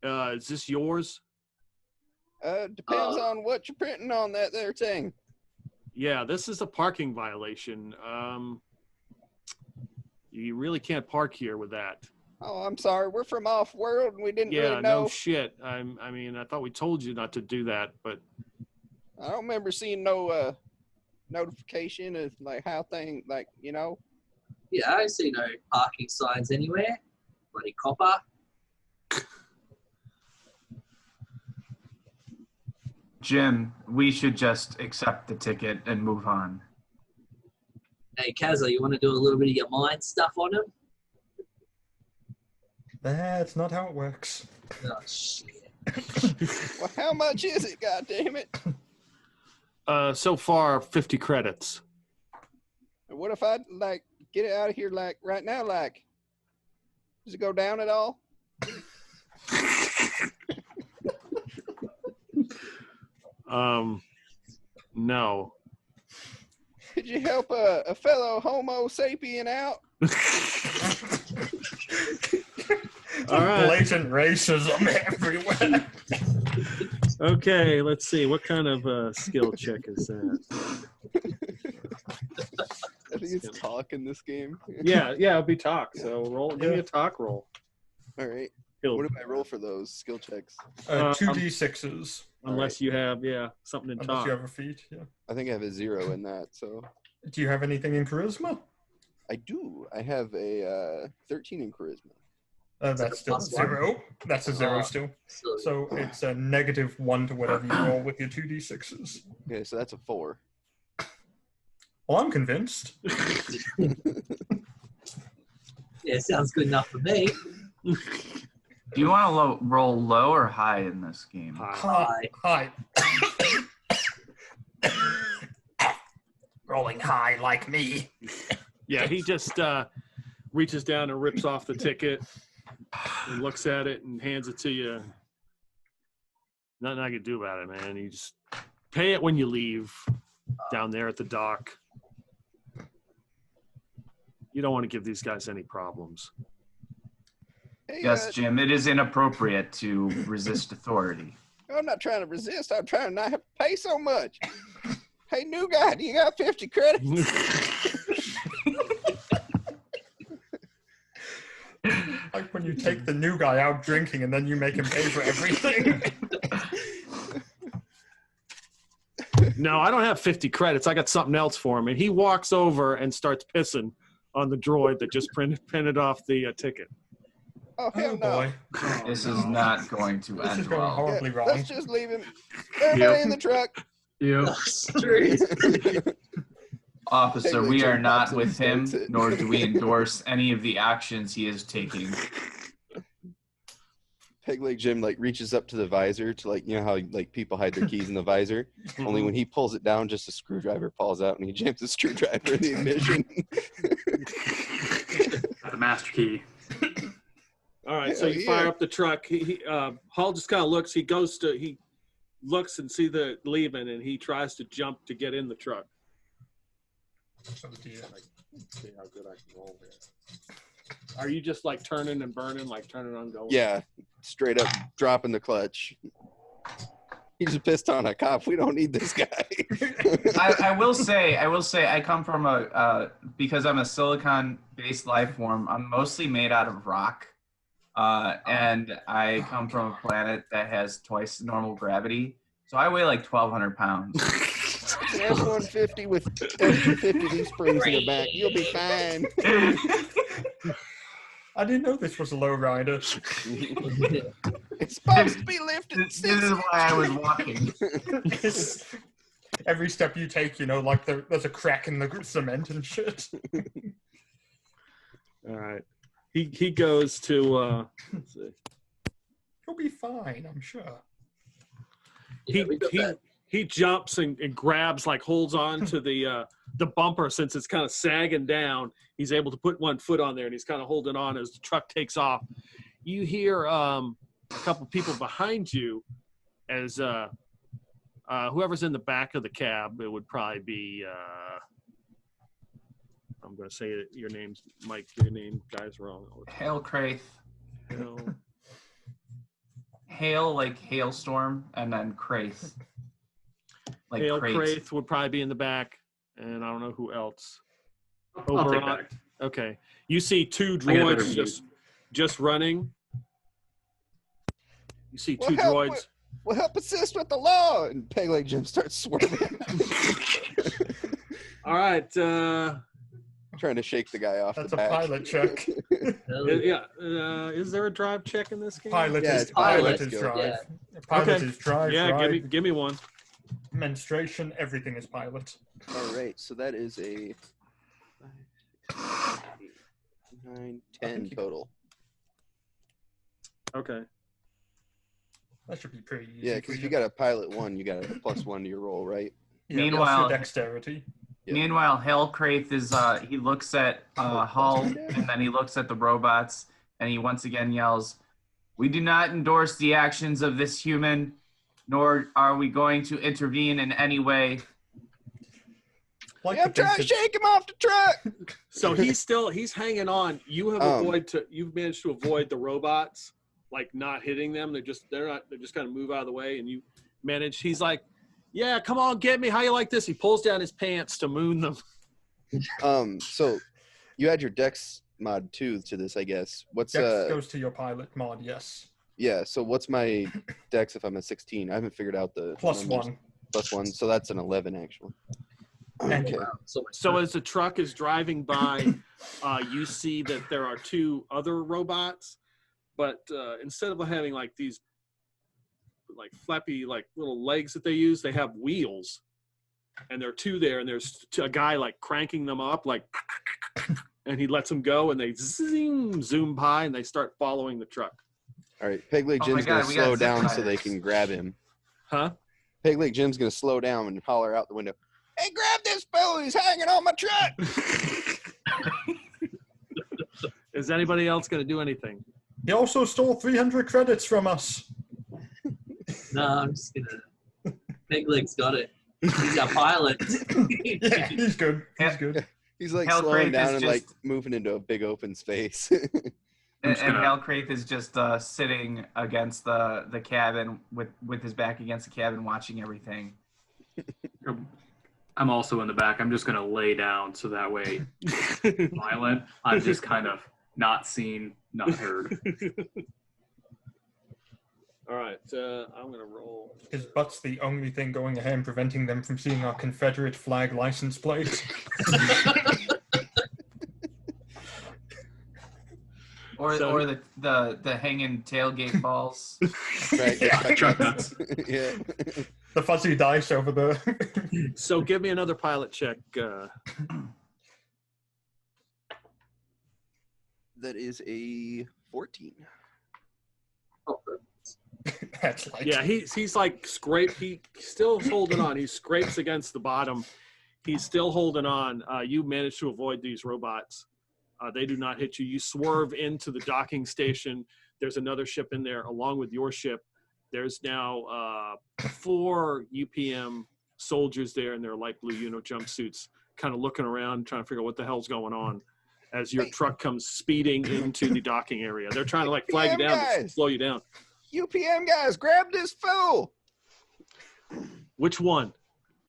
Is this yours? Depends on what you're printing on that there thing. Yeah, this is a parking violation. You really can't park here with that. Oh, I'm sorry. We're from off-world, and we didn't really Yeah, know. no shit. I mean, I thought we told you not to do that, but I don't remember seeing no notification of like how things like Yeah, I see no parking signs anywhere. Bloody copper. Jim, we should just accept the ticket and move on. Hey, Kazza, you want to do a little bit of your mind stuff on him? That's not how it works. Oh, shit. Well, how much is it? God damn it! So far 50 credits. What if I like get it out of here like right now? Like, does it go down at all? No. Could you help a fellow Homo sapien out? All right. Blatant racism everywhere. Okay, let's see. What kind of skill check is that? I think it's talk in this game. Yeah, it'll be talk. So give me a talk roll. All right. He'll- What do I roll for those skill checks? 2d6s. Unless you have, something in Unless talk. you have a feat, yeah. I think I have a 0 in that. So Do you have anything in charisma? I do. I have a 13 in charisma. That's still a plus one? 0. That's a 0 still. So it's a -1 to whatever you roll with your 2d6s. Okay, so that's a 4. Well, I'm convinced. Yeah, sounds good enough for me. Do you want to roll low or high in this game? High. Rolling high like me. Yeah, he just reaches down and rips off the ticket and looks at it and hands it to you. Nothing I can do about it, man. You just pay it when you leave down there at the dock. You don't want to give these guys any problems. Hey, Yes, Jim, it is inappropriate to resist authority. I'm not trying to resist. I'm trying to not have to pay so much. Hey, new guy, do you got 50 credits? Like when you take the new guy out drinking and then you make him pay for everything. No, I don't have 50 credits. I got something else for him. And he walks over and starts pissing on the droid that just printed off the ticket. Oh, hell Oh no. boy. This is not going to This is end going well. horribly wrong. Let's just leave him. Everybody in the truck. Yep. Officer, Hey, we Jim are not Thompson with him, starts it. nor do we endorse any of the actions he is taking. Peg Leg Jim like reaches up to the visor to like, you know how like people hide their keys in the visor? Only when he pulls it down, just a screwdriver falls out and he jams the screwdriver in the ignition. Got the master key. All right, so Hell you yeah. fire up the truck. Hall just kind of looks. He looks and see the leaving, and he tries to jump to get in the truck. Oh dear. See how good I can roll here. Are you just like turning and burning, like turning on going? Yeah, straight up dropping the clutch. He just pissed on a cop. We don't need this guy. I will say, I come from because I'm a silicon-based life form. I'm mostly made out of rock, and I come from a planet that has twice normal gravity. So I weigh like 1,200 pounds. An F-150 with F-250 springs in the back. You'll be fine. I didn't know this was a lowrider. It's supposed to be lifted. This is why I was walking. Every step you take, like there's a crack in the cement and shit. All right. He goes to. Let's see. He'll be fine, I'm sure. He jumps and grabs, like holds on to the bumper since it's kind of sagging down. He's able to put one foot on there, and he's kind of holding on as the truck takes off. You hear a couple people behind you as whoever's in the back of the cab. It would probably be I'm going to say it, your name's Mike. Your name, guy's wrong. Hail Craith. No. Hail like hailstorm, and then Craith. Like Hail crate. Craith would probably be in the back, and I don't know who else. I'll take back. Okay. You see two I get a better droids just running. You see two Well, droids. Well, help assist with the law. And Peg Leg Jim starts swerving. All right. Trying to shake the guy off That's the a back. pilot check. Is there a drive check in this game? Pilot Yeah, is it's pilot pilot is skill, drive. yeah. Pilot Okay. is drive. Yeah, drive. give me one. Menstruation, everything is pilot. All right, so that is a 9, 10 total. Okay. That should be pretty easy. Yeah, because if you got a pilot 1, you got a +1 to your roll, right? Yeah, Meanwhile- plus your dexterity. Yeah. Meanwhile, Hail Craith is he looks at Hull, and then he looks at the robots, and he once again yells, "We do not endorse the actions of this human, nor are we going to intervene in any way." Like Yeah, I'm trying to shake him off the truck. So he's hanging on. You have you've managed to avoid the robots, like not hitting them. They just kind of move out of the way, and you manage. He's like, "Yeah, come on, get me. How you like this?" He pulls down his pants to moon them. So you add your Dex mod 2 to this, I guess. What's Dex goes to your pilot mod, yes. Yeah, so what's my Dex if I'm a 16? I haven't figured out the Plus numbers. 1. +1, so that's an 11 actually. And Okay. So as the truck is driving by, you see that there are two other robots, but instead of having like these like flappy like little legs that they use, they have wheels, and there are two there, and there's a guy like cranking them up like, and he lets them go, and they zoom by, and they start following the truck. All right, Peg Leg Oh my Jim's God, gonna we got slow zip down so they riders. can grab him. Huh? Peg Leg Jim's gonna slow down and holler out the window, "Hey, grab this fool! He's hanging on my truck!" Is anybody else going to do anything? he also stole 300 credits from us. No, I'm just gonna. Big Leg's got it. He's our pilot. Yeah, he's good. He's good. He's like Hell slowing Craith down is and just- like moving into a big open space. And just gonna- Hail Craith is just sitting against the cabin with his back against the cabin, watching everything. I'm also in the back. I'm just going to lay down so that way, violent, I'm just kind of not seen, not heard. All right, I'm going to roll. His butt's the only thing going ahead and preventing them from seeing our Confederate flag license plate. Or the hanging tailgate balls. Right. Truck nuts. Yeah. The fuzzy dice over the... So give me another pilot check. That is a 14. That's like... Yeah, he's like he's still holding on. He scrapes against the bottom. He's still holding on. You manage to avoid these robots. They do not hit you. You swerve into the docking station. There's another ship in there along with your ship. There's now 4 UPM soldiers there in their light blue jumpsuits, kind of looking around, trying to figure out what the hell's going on as your truck comes speeding into the docking area. They're trying to like flag you down, to slow you down. UPM guys, grab this fool! Which one?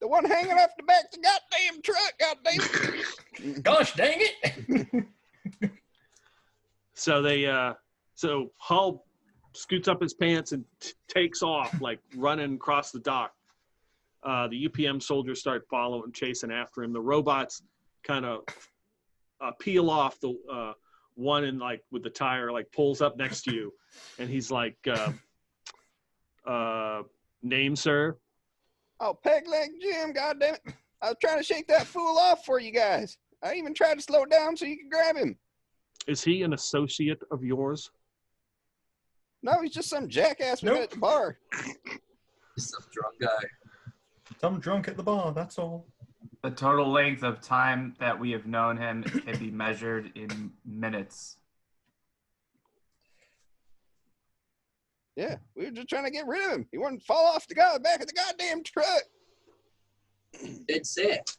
The one hanging off the back of the goddamn truck, goddamn. Gosh dang it! So so Hull scoots up his pants and takes off, like running across the dock. The UPM soldiers start following, chasing after him. The robots kind of peel off the one and like with the tire, like pulls up next to you, and he's like, "Name, sir?" Oh, Peg Leg Jim, goddamn it! I was trying to shake that fool off for you guys. I even tried to slow it down so you could grab him. Is he an associate of yours? No, he's just some jackass we met at the bar. Some drunk guy. Some drunk at the bar, that's all. The total length of time that we have known him can be measured in minutes. Yeah, we were just trying to get rid of him. He wouldn't fall off the back of the goddamn truck. Dead set.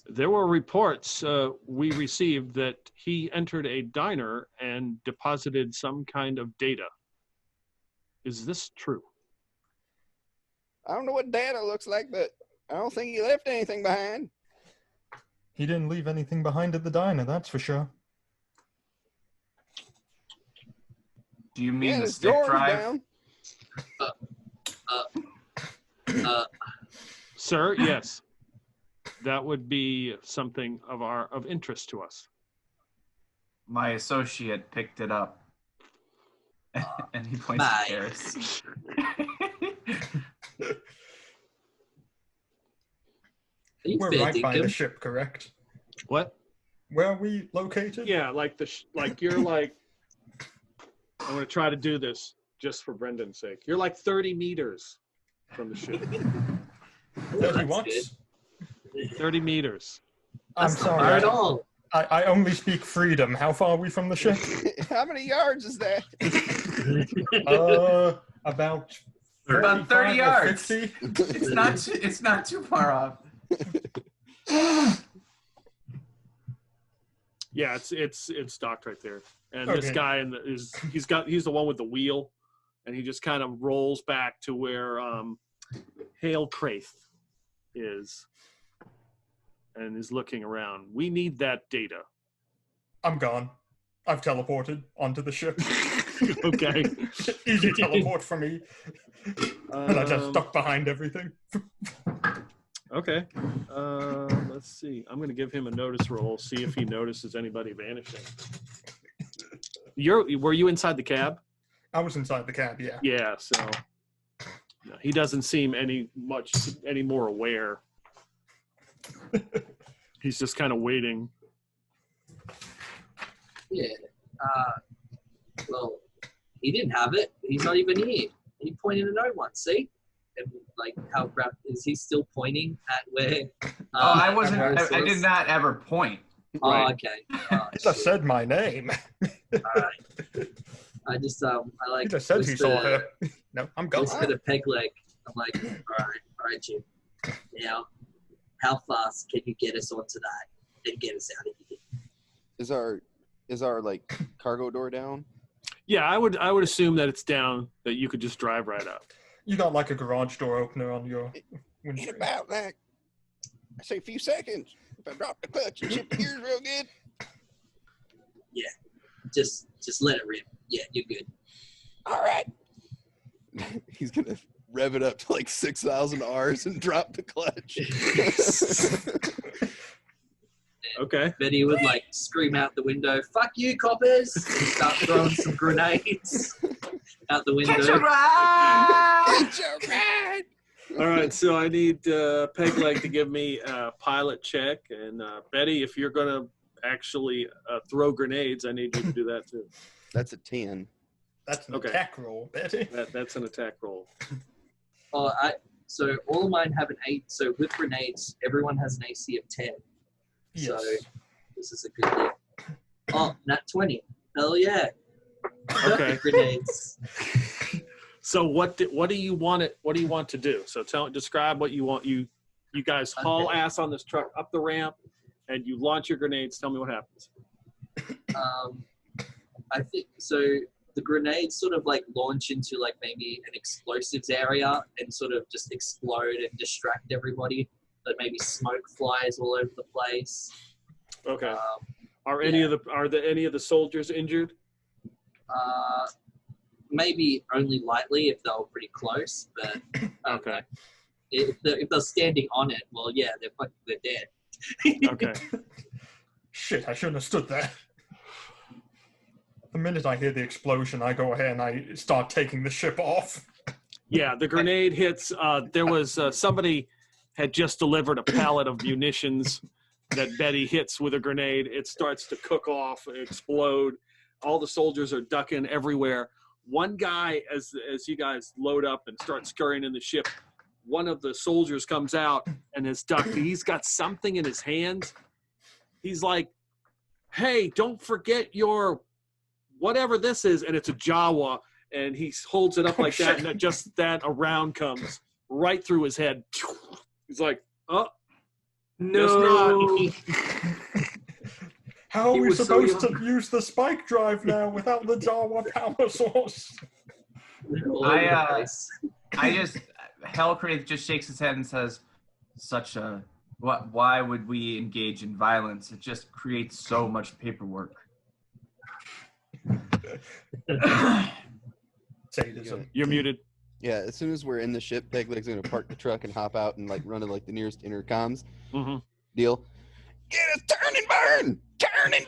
There were reports we received that he entered a diner and deposited some kind of data. Is this true? I don't know what data looks like, but I don't think he left anything behind. He didn't leave anything behind at the diner, that's for sure. Do you mean the his stick drawers drive? down. Sir, yes. That would be something of interest to us. My associate picked it up. And he points to Paris. We're right by the ship, correct? What? Where are we located? Yeah, like you're like. I'm going to try to do this just for Brendan's sake. You're like 30 meters from the ship. 30 what? 30 meters. I'm sorry. Not at all. I only speak freedom. How far are we from the ship? How many yards is that? About 30 yards. 50. It's not too far off. Yeah, it's docked right there. And Okay. this guy he's the one with the wheel, and he just kind of rolls back to where Hale Craith is, and is looking around. We need that data. I'm gone. I've teleported onto the ship. Okay. Easy teleport for me. And I just stuck behind everything. Okay. Let's see. I'm going to give him a notice roll, see if he notices anybody vanishing. Were you inside the cab? I was inside the cab, yeah. Yeah, so no, he doesn't seem any more aware. He's just kind of waiting. Yeah. Well, he didn't have it. He's not even here. He pointed at no one. See? And like, how is he still pointing at where? I wasn't. I did not ever point. Oh, Right. okay. He just said my name. All right. I just I like. He just said he saw her. No, I'm gone. Whisper the peg leg. I'm like, all right, Jim. Now, how fast can you get us onto that and get us out of here? Is our like cargo door down? Yeah, I would assume that it's down, that you could just drive right up. You got like a garage door opener on your In windscreen. about like, I say a few seconds. If I drop the clutch and shift the gears real good. Yeah. Just let it rip. Yeah, you're good. All right. He's gonna rev it up to like 6,000 Rs and drop the clutch. Okay. Betty would like scream out the window, "Fuck you, coppers!" and start throwing some grenades out the window. Catch a ride! It's a ride. All right, so I need Pegleg to give me a pilot check, and Betty, if you're going to actually throw grenades, I need you to do that too. That's a 10. That's an Okay. attack roll, Betty. That's an attack roll. So all of mine have an 8. So with grenades, everyone has an AC of 10. Yes. So this is a good deal. Oh, nat 20. Hell yeah. Okay. Grenades. So what do you want to do? So describe what you want. You guys haul ass on this truck up the ramp, and you launch your grenades. Tell me what happens. I think so. the grenades sort of like launch into like maybe an explosives area and sort of just explode and distract everybody. But maybe smoke flies all over the place. Okay. Are any of the soldiers injured? Maybe only lightly if they were pretty close, but okay. If they're standing on it, well, yeah, they're dead. Okay. Shit, I shouldn't have stood there. The minute I hear the explosion, I go ahead and I start taking the ship off. Yeah, the grenade hits. There was somebody had just delivered a pallet of munitions that Betty hits with a grenade. It starts to cook off and explode. All the soldiers are ducking everywhere. One guy, as you guys load up and start scurrying in the ship, one of the soldiers comes out and is ducked. He's got something in his hands. He's like, hey, don't forget your whatever this is. And it's a Jawa. And he holds it up like that. And just that a round comes right through his head. He's like, oh, no. How are we supposed to use the spike drive now without the Jawa power source? Hellcrave just shakes his head and says, why would we engage in violence? It just creates so much paperwork. Sadism. You're muted. Yeah, as soon as we're in the ship, Pegleg's going to park the truck and hop out and like run to like the nearest intercoms. Mm-hmm. Deal. Get us, turn and burn! Turn and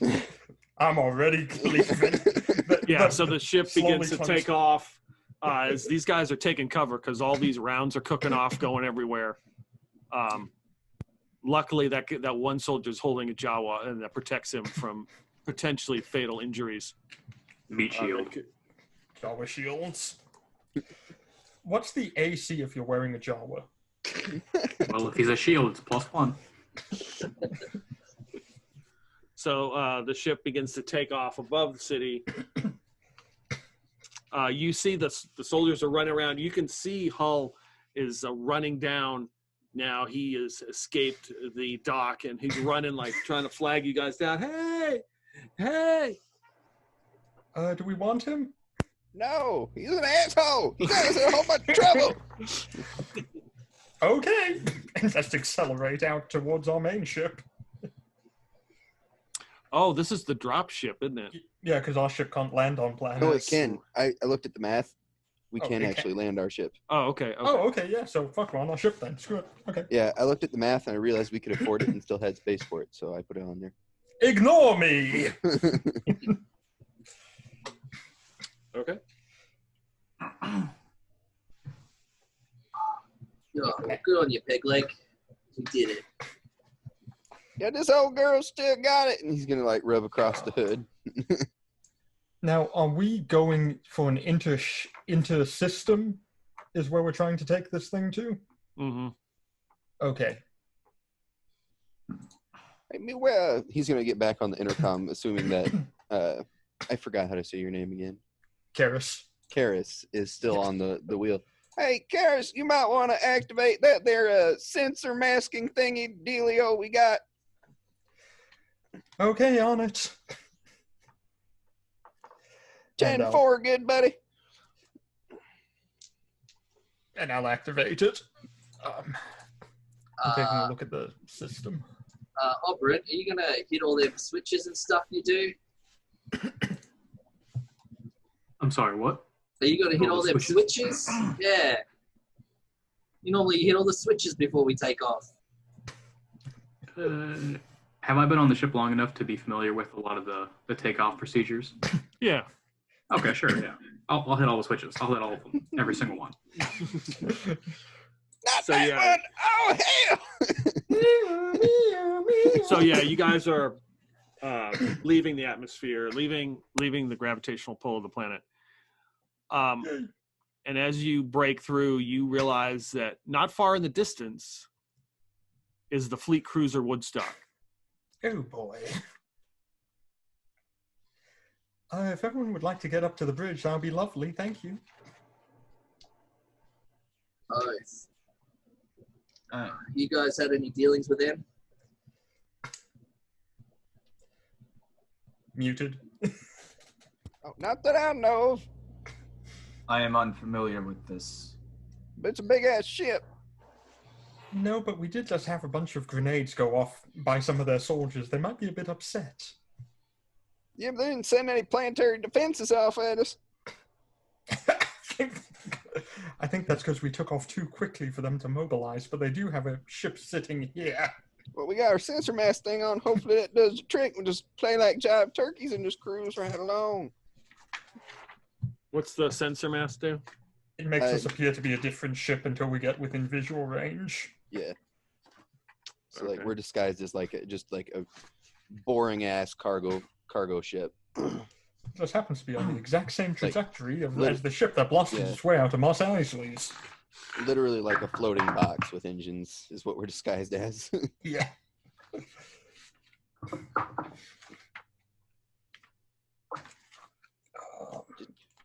burn! I'm already leaving. Yeah, so the ship begins to take off as these guys are taking cover because all these rounds are cooking off, going everywhere. Luckily, that one soldier's holding a Jawa, and that protects him from potentially fatal injuries. Meat shield. Jawa shields. What's the AC if you're wearing a Jawa? Well, if he's a shield, it's +1. So the ship begins to take off above the city. You see the soldiers are running around. You can see Hull is running down now. He has escaped the dock, and he's running like trying to flag you guys down. Hey! Hey! Do we want him? No, he's an asshole. He got us in a whole bunch of trouble. Okay, let's accelerate out towards our main ship. Oh, this is the drop ship, isn't it? Yeah, because our ship can't land on planets. No, it can. I looked at the math. We Oh, can it actually land our ship. Oh, okay. Oh, okay, yeah, so fuck, we're on our ship then. Screw it. Okay. Yeah, I looked at the math and I realized we could afford it and still had space for it, so I put it on there. Ignore me! Okay. Oh, good on you, Pegleg. You did it. Yeah, this old girl still got it. And he's going to like rub across the hood. Now, are we going for an inter-system is where we're trying to take this thing to? Mm-hmm. Okay. I mean, well, he's going to get back on the intercom, assuming that, I forgot how to say your name again. Karis. Karis is still on the wheel. Hey, Karis, you might want to activate that there sensor masking thingy dealio we got. Okay, on it. 10-4, good buddy. And I'll activate it. I'm taking a look at the system. Oberyn, are you going to hit all them switches and stuff you do? I'm sorry, what? Are you going to hit all them switches? Yeah. You normally hit all the switches before we take off. Have I been on the ship long enough to be familiar with a lot of the takeoff procedures? Yeah. Okay, sure, yeah. I'll hit all the switches. I'll hit all of them. Every single one. Not So, that yeah. one. Oh, hell. So yeah, you guys are leaving the atmosphere, leaving the gravitational pull of the planet. And as you break through, you realize that not far in the distance is the fleet cruiser Woodstock. Oh boy. If everyone would like to get up to the bridge, that would be lovely. Thank you. Nice. You guys had any dealings with them? Muted. Oh, not that I know of. I am unfamiliar with this. But it's a big-ass ship. No, but we did just have a bunch of grenades go off by some of their soldiers. They might be a bit upset. Yeah, but they didn't send any planetary defenses off at us. I think that's because we took off too quickly for them to mobilize, but they do have a ship sitting here. Well, we got our sensor mask thing on. Hopefully that does the trick. We'll just play like jive turkeys and just cruise right along. What's the sensor mask do? It makes us appear to be a different ship until we get within visual range. Yeah. So Okay. like we're disguised as like just like a boring ass cargo ship. Just happens to be on the exact same trajectory as the ship that blasted Yeah. its way out of Mos Eisley's. Literally like a floating box with engines is what we're disguised as. Yeah.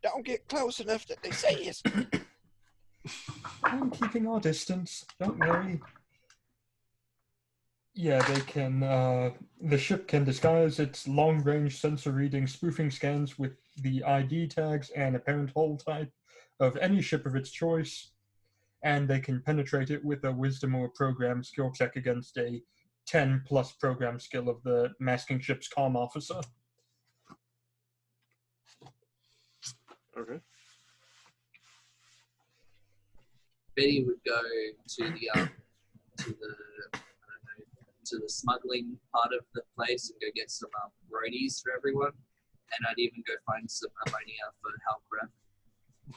Don't get close enough that they see us. I'm keeping our distance. Don't worry. Yeah, they can. The ship can disguise its long-range sensor reading spoofing scans with the ID tags and apparent hull type of any ship of its choice, and they can penetrate it with a wisdom or program skill check against a 10+ program skill of the masking ship's comm officer. Okay. Betty would go to the to the smuggling part of the place and go get some roadies for everyone, and I'd even go find some ammonia for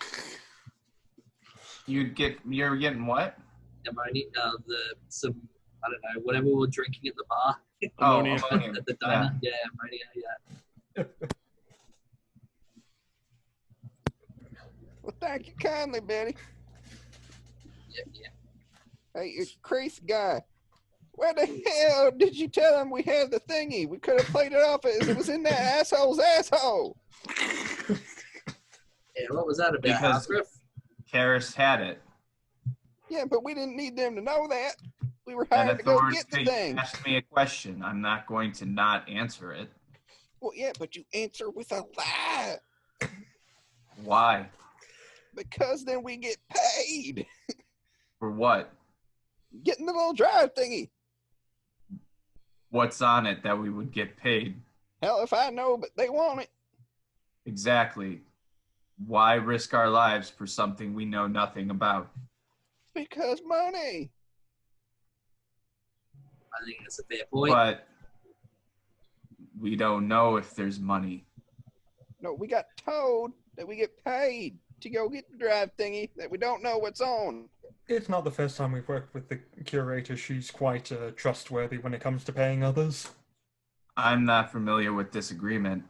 Halcraft. You're getting what? Ammonia, some I don't know, whatever we were drinking at the bar. Ammonia. At the diner. Yeah, ammonia. Yeah. Well, thank you kindly, Betty. Yeah. Hey, you crazy guy. Where the hell did you tell him we had the thingy? We could have played it off as it was in that asshole's asshole. Yeah, what was that about, Because Halcraft? Karis had it. Yeah, but we didn't need them to know that. We were An hired to go authority get the figure thing. asked me a question. I'm not going to not answer it. Well, yeah, but you answer with a lie. Why? Because then we get paid. For what? Getting the little drive thingy. What's on it that we would get paid? Hell if I know, but they want it. Exactly. Why risk our lives for something we know nothing about? Because money. I think that's a fair point. But we don't know if there's money. No, we got told that we get paid to go get the drive thingy that we don't know what's on. It's not the first time we've worked with the curator. She's quite trustworthy when it comes to paying others. I'm not familiar with this agreement.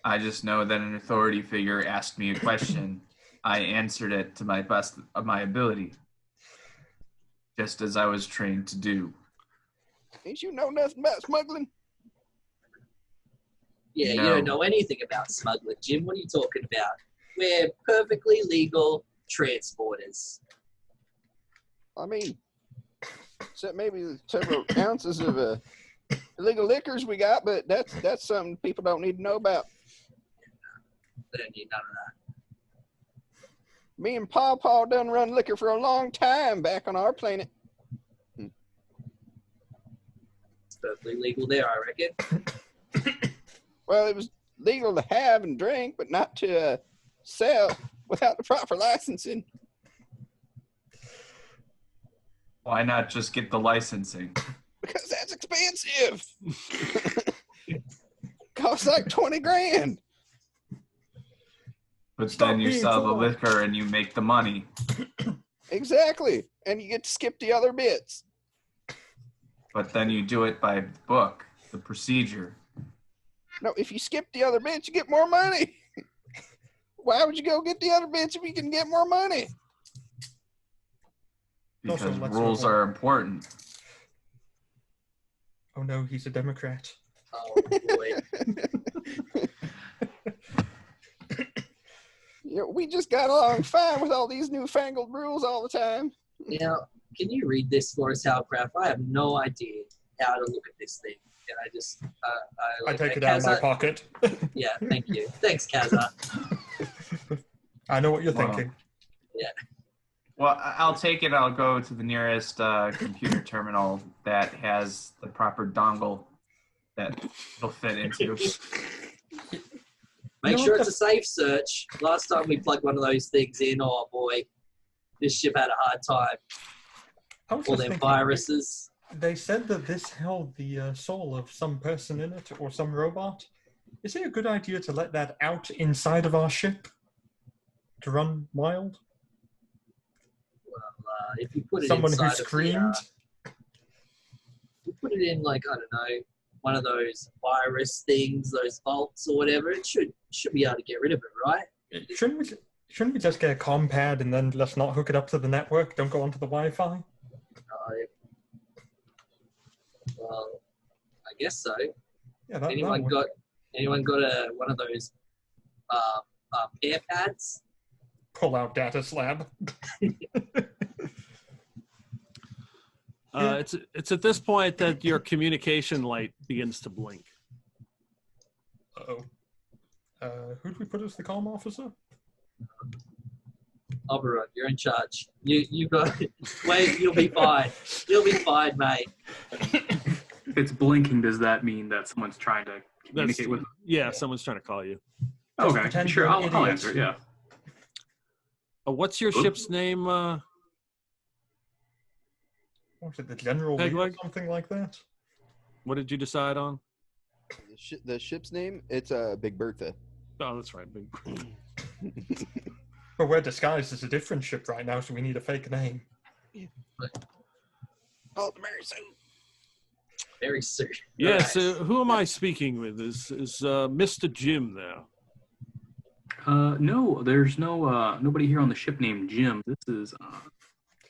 I just know that an authority figure asked me a question. I answered it to my best of my ability, just as I was trained to do. Ain't you know nothing about smuggling? Yeah, No. you don't know anything about smuggling, Jim. What are you talking about? We're perfectly legal transporters. I mean, except maybe several ounces of illegal liquors we got, but that's something people don't need to know about. They don't need none of that. Me and Paw done run liquor for a long time back on our planet. It's perfectly legal there, I reckon. Well, it was legal to have and drink, but not to sell without the proper licensing. Why not just get the licensing? Because that's expensive. Costs like 20 grand. But Stop then you being sell the full. liquor and you make the money. Exactly. And you get to skip the other bits. But then you do it by book, the procedure. No, if you skip the other bits, you get more money. Why would you go get the other bits if you can get more money? Because Also, let's rules not- are important. Oh no, he's a Democrat. Oh, boy. You know, we just got along fine with all these newfangled rules all the time. Now, can you read this for us, Halcraft? I have no idea. how to look at this thing. And I just, I take it out of my Kazza, pocket. Yeah, thank you. Thanks, Kazza. I know what you're thinking. Yeah. Well, I'll take it. I'll go to the nearest computer terminal that has the proper dongle that it'll fit into. Make sure it's a safe search. Last time we plugged one of those things in, oh boy, this ship had a hard time. All them viruses. They said that this held the soul of some person in it or some robot. Is it a good idea to let that out inside of our ship to run wild? Well, if you put it someone inside who screamed. You put it in like, I don't know, one of those virus things, those vaults or whatever. It should be able to get rid of it, right? Shouldn't we just get a comm pad and then let's not hook it up to the network? Don't go onto the Wi-Fi. Well, I guess so. Yeah, anyone got one of those air pads? Pull out data slab. It's at this point that your communication light begins to blink. Uh-oh. Who do we put as the comm officer? Oberon, you're in charge. You got it. Wait, you'll be fine. You'll be fine, mate. If it's blinking, does that mean that someone's trying to communicate with? Yeah, someone's trying to call you. Okay, sure. I'll answer. Yeah. What's your ship's name? What was it, the General Lee or something like that? What did you decide on? The ship's name? It's Big Bertha. Oh, that's right, Big Bertha. But we're disguised as a different ship right now, so we need a fake name. Oh, the Mary Sue. Very soon. Yes. Who am I speaking with? Is Mr. Jim there? No, there's nobody here on the ship named Jim. This is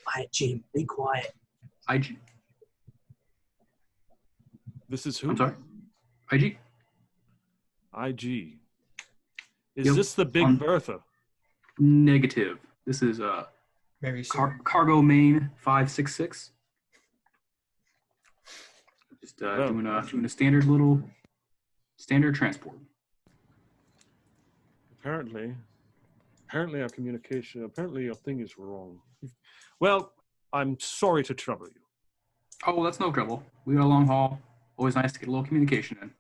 Quiet, Jim. Be quiet. IG. This is who? I'm sorry. IG. IG. Is this the Big Bertha? Negative. This is Mary Cargo Main 566. Just doing a standard transport. Apparently our communication. Apparently your thing is wrong. Well, I'm sorry to trouble you. Oh, that's no trouble. We got a long haul. Always nice to get a little communication in.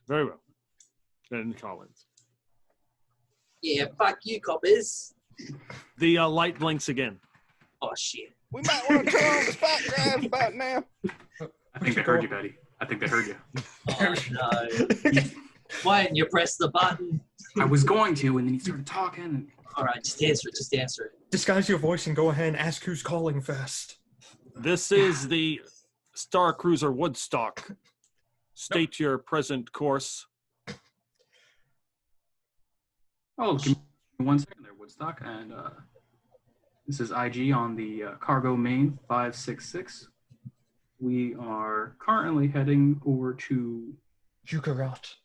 Very well. Then Collins. Yeah, fuck you, coppers. The light blinks again. Oh, shit. We might want to turn on the spot drive about now. I think they heard you, Betty. I think they heard you. Oh, no. Why didn't you press the button? I was going to, and then he started talking. All right, just answer it. Just answer it. Disguise your voice and go ahead and ask who's calling first. This is the Star Cruiser Woodstock. State your present course. Oh, give me 1 second there, Woodstock. And this is IG on the Cargo Main 566. We are currently heading over to Jukarata.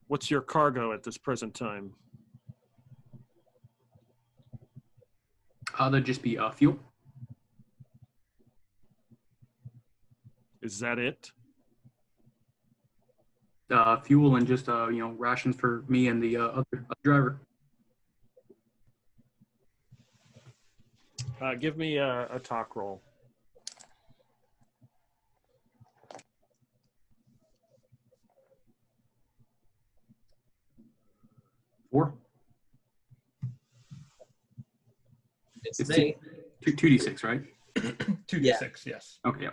What's your cargo at this present time? That'd just be fuel. Is that it? Fuel and just rations for me and the other driver. Give me a talk roll. Four. It's me. 2d6, right? 2d6, yes. Okay, yeah.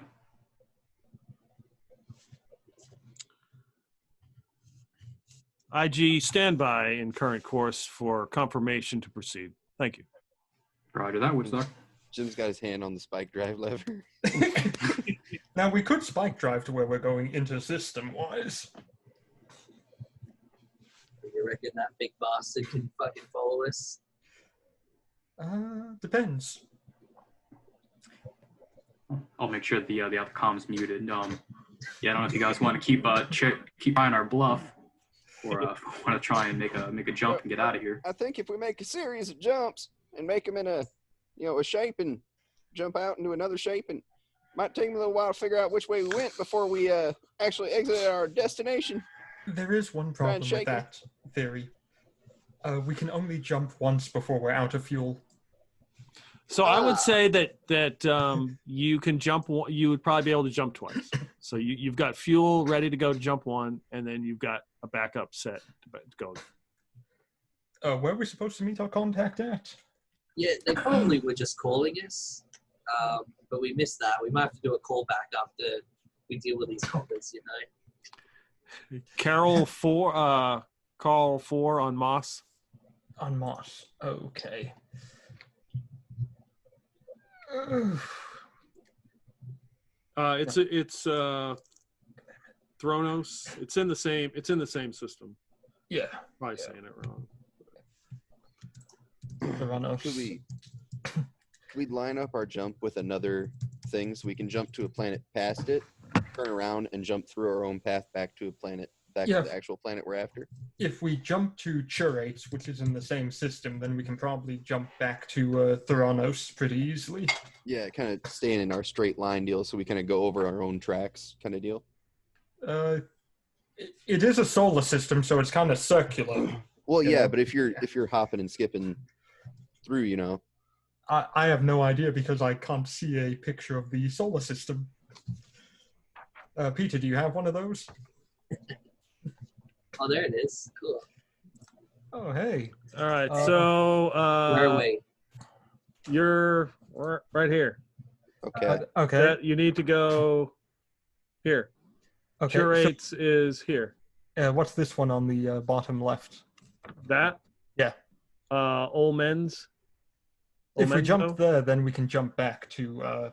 IG, standby in current course for confirmation to proceed. Thank you. Roger that, Woodstock. Jim's got his hand on the spike drive lever. Now, we could spike drive to where we're going inter-system-wise. You reckon that big bastard can fucking follow us? Depends. I'll make sure the other comm's muted. Yeah, I don't know if you guys want to keep eyeing our bluff, or want to try and make a jump and get out of here. I think if we make a series of jumps, and make them in a shape and jump out into another shape. And might take me a little while to figure out which way we went before we actually exited our destination. There is one problem with that theory. We can only jump once before we're out of fuel. So I would say that you can jump. You would probably be able to jump twice. So you've got fuel ready to go to jump one, and then you've got a backup set to go. Where are we supposed to meet our contact at? Yeah, they probably were just calling us, but we missed that. We might have to do a call back after we deal with these callers, Carol 4, Carl 4 on Moss. On Moss. Okay. It's Thronos. It's in the same system. Yeah. Probably saying it wrong. Thronos. Could we line up our jump with another thing so we can jump to a planet past it, turn around, and jump through our own path back to a planet, to the actual planet we're after? If we jump to Churates, which is in the same system, then we can probably jump back to Theranos pretty easily. Yeah, kind of staying in our straight line deal, so we kind of go over our own tracks kind of deal. It is a solar system, so it's kind of circular. Well, yeah, but if you're hopping and skipping through, I have no idea because I can't see a picture of the solar system. Peter, do you have one of those? Oh, there it is. Cool. Oh, hey. All right. So where are we? You're right here. Okay. Okay. You need to go here. Okay. Curates is here. What's this one on the bottom left? That? Yeah. Old Men's. If we jump there, then we can jump back to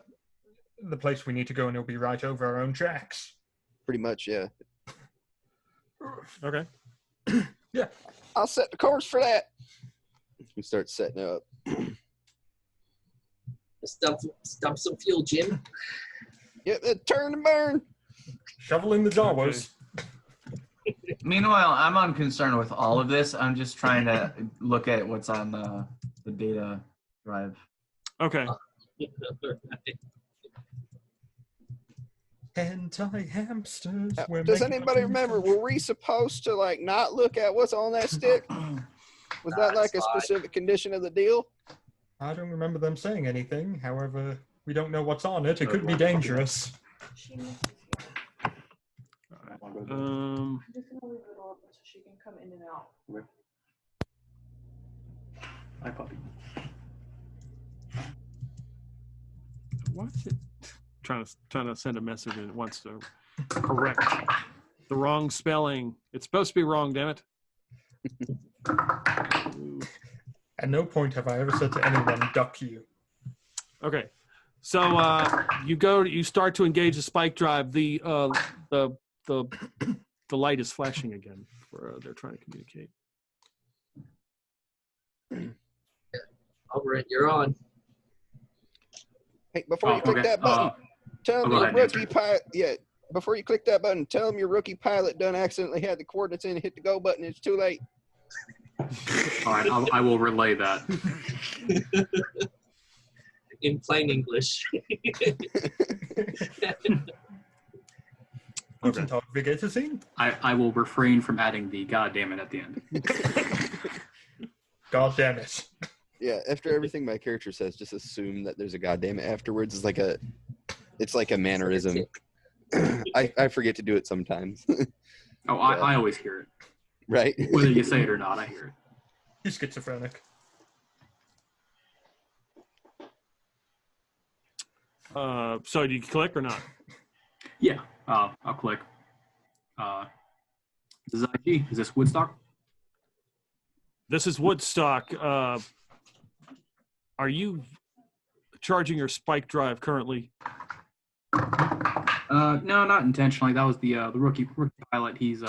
the place we need to go, and it'll be right over our own tracks. Pretty much, yeah. Okay. Yeah. I'll set the course for that. We start setting up. Dump some fuel, Jim. Get the turn and burn. Shovel in the Jawas. Meanwhile, I'm unconcerned with all of this. I'm just trying to look at what's on the data drive. Okay. Anti-hamsters. Does anybody remember, were we supposed to not look at what's on that stick? Was that a specific condition of the deal? I don't remember them saying anything. However, we don't know what's on it. It could be dangerous. I'm just gonna leave it open so she can come in and out. Hi, puppy. What's it? Trying to send a message and it wants to correct the wrong spelling. It's supposed to be wrong, damn it. At no point have I ever said to anyone, duck you. Okay. So you start to engage the spike drive. The light is flashing again. They're trying to communicate. Over it, you're on. Hey, before you click that button, tell them your rookie pilot. Yeah, before you click that button, tell them your rookie pilot done accidentally had the coordinates in and hit the go button. It's too late. All right, I will relay that. In plain English. I will refrain from adding the goddamn it at the end. God damn it. Yeah, after everything my character says, just assume that there's a goddamn it afterwards. It's like a mannerism. I forget to do it sometimes. Oh, I always hear it. Right? Whether you say it or not, I hear it. He's schizophrenic. So do you click or not? Yeah, I'll click. This is IG. Is this Woodstock? This is Woodstock. Are you charging your spike drive currently? No, not intentionally. That was the rookie pilot. He's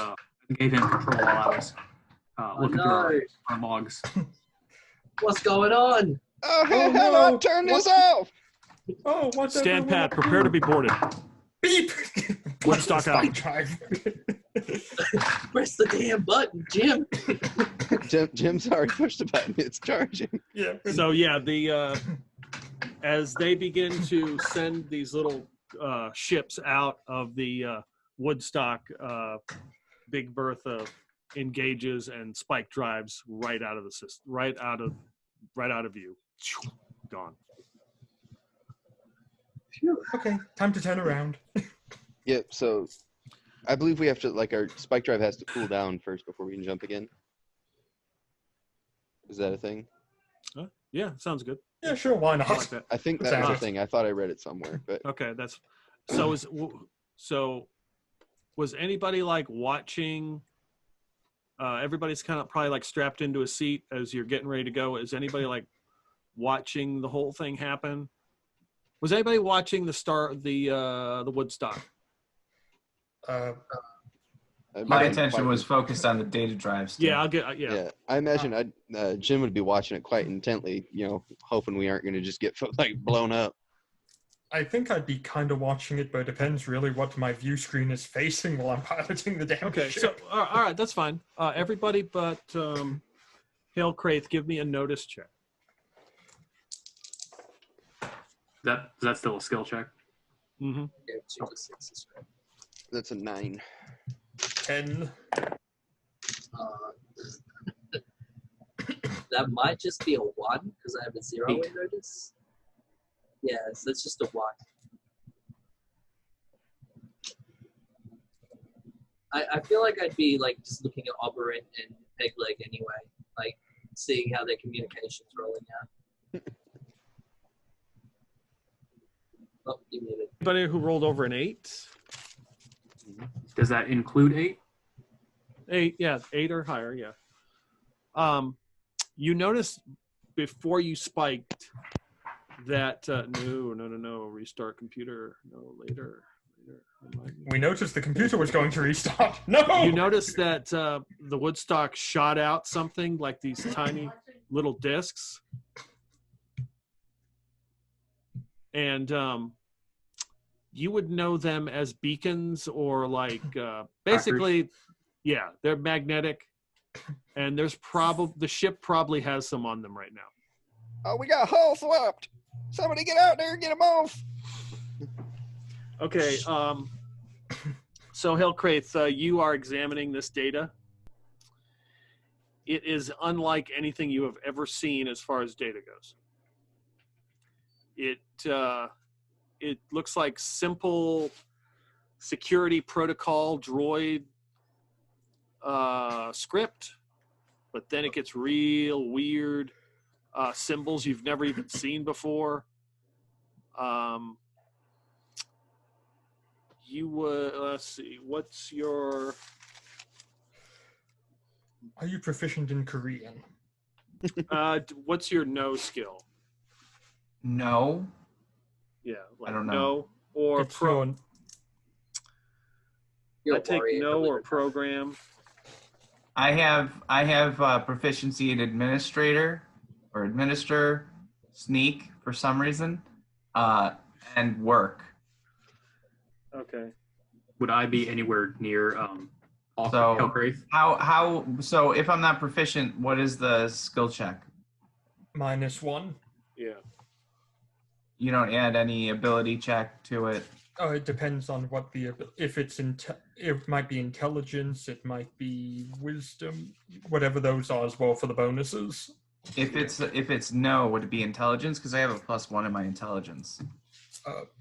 gave him control while I was looking through our logs. What's going on? Oh, hell, no. Turn this off. Oh, what's Stand pat. Prepare to be boarded. Beep! Woodstock out. Drive. Press the damn button, Jim. Jim's already pushed the button. It's charging. Yeah. So yeah, as they begin to send these little ships out of the Woodstock, Big Bertha engages and Spike drives right out of the system, right out of view. Gone. Okay, time to turn around. Yep. So, I believe we have to our spike drive has to cool down first before we can jump again. Is that a thing? Yeah, sounds good. Yeah, sure. Why I not? like that. I think that was a thing. I thought I read it somewhere, but Okay, that's so. Was anybody watching? Everybody's kind of probably strapped into a seat as you're getting ready to go. Is anybody watching the whole thing happen? Was anybody watching the Woodstock? My attention was focused on the data drives. Yeah, I'll get. yeah. I imagine Jim would be watching it quite intently. Hoping we aren't going to just get blown up. I think I'd be kind of watching it, but it depends really what my view screen is facing while I'm piloting the damn Okay, so ship. all right, that's fine. Everybody but Hale Craith, give me a notice check. Is that still a skill check? Mm-hmm. Yeah, 2d6 is right. That's a 9. 10. That might just be a 1 because I have a 0 in notice. Yeah, so it's just a 1. I feel like I'd be just looking at Oberyn and Pegleg anyway, seeing how their communication's rolling out. Oh, you muted. Anybody who rolled over an 8? Does that include 8? 8, yeah, 8 or higher, yeah. You noticed before you spiked that no, restart computer, no, later. We noticed the computer was going to restart. No! You noticed that the Woodstock shot out something like these tiny little discs. And you would know them as beacons or basically, yeah, they're magnetic. And there's the ship probably has some on them right now. Oh, we got hull swapped. Somebody get out there and get them off. Okay, so Hale Craith, you are examining this data. It is unlike anything you have ever seen as far as data goes. It looks like simple security protocol droid script, but then it gets real weird symbols you've never even seen before. You would, let's see, what's your... Are you proficient in Korean? What's your no skill? No. Yeah, I don't know. No or It's your- I take no or program. I have proficiency in administrator or administer, sneak for some reason, and work. Okay. Would I be anywhere near So Hellcraith? So if I'm not proficient, what is the skill check? -1. Yeah. You don't add any ability check to it. Oh, it depends on what if it's it might be intelligence, it might be wisdom, whatever those are as well for the bonuses. If it's no, would it be intelligence? Because I have a +1 in my intelligence.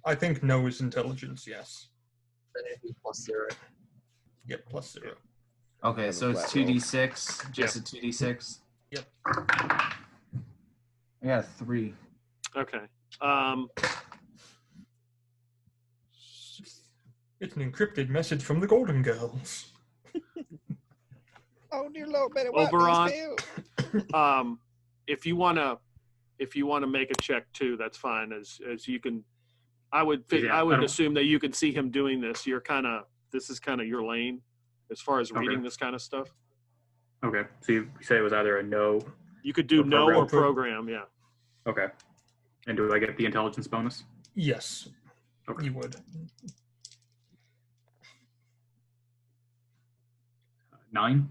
I think no is intelligence, yes. Then it'd be +0. Yep, +0. Okay, so it's 2d6, just a 2d6. Yep. Yeah, 3. Okay. It's an encrypted message from the Golden Girls. Oh dear Lord, better Oberon, if you wanna make a check too, that's fine. As you can, I would assume that you can see him doing this. This is kind of your lane as far as reading this kind of stuff. Okay, so you say it was either a no. You could do no or program, yeah. Okay, and do I get the intelligence bonus? Yes, okay. you would. 9.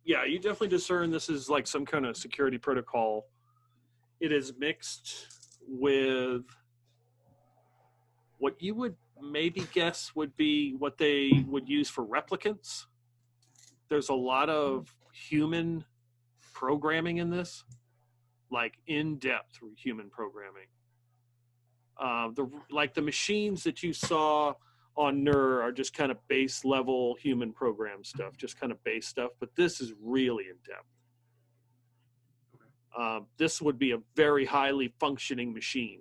Yeah, you definitely discern this is like some kind of security protocol. It is mixed with what you would maybe guess would be what they would use for replicants. There's a lot of human programming in this, like in-depth human programming. The machines that you saw on NER are just kind of base level human program stuff, just kind of base stuff, but this is really in depth. This would be a very highly functioning machine.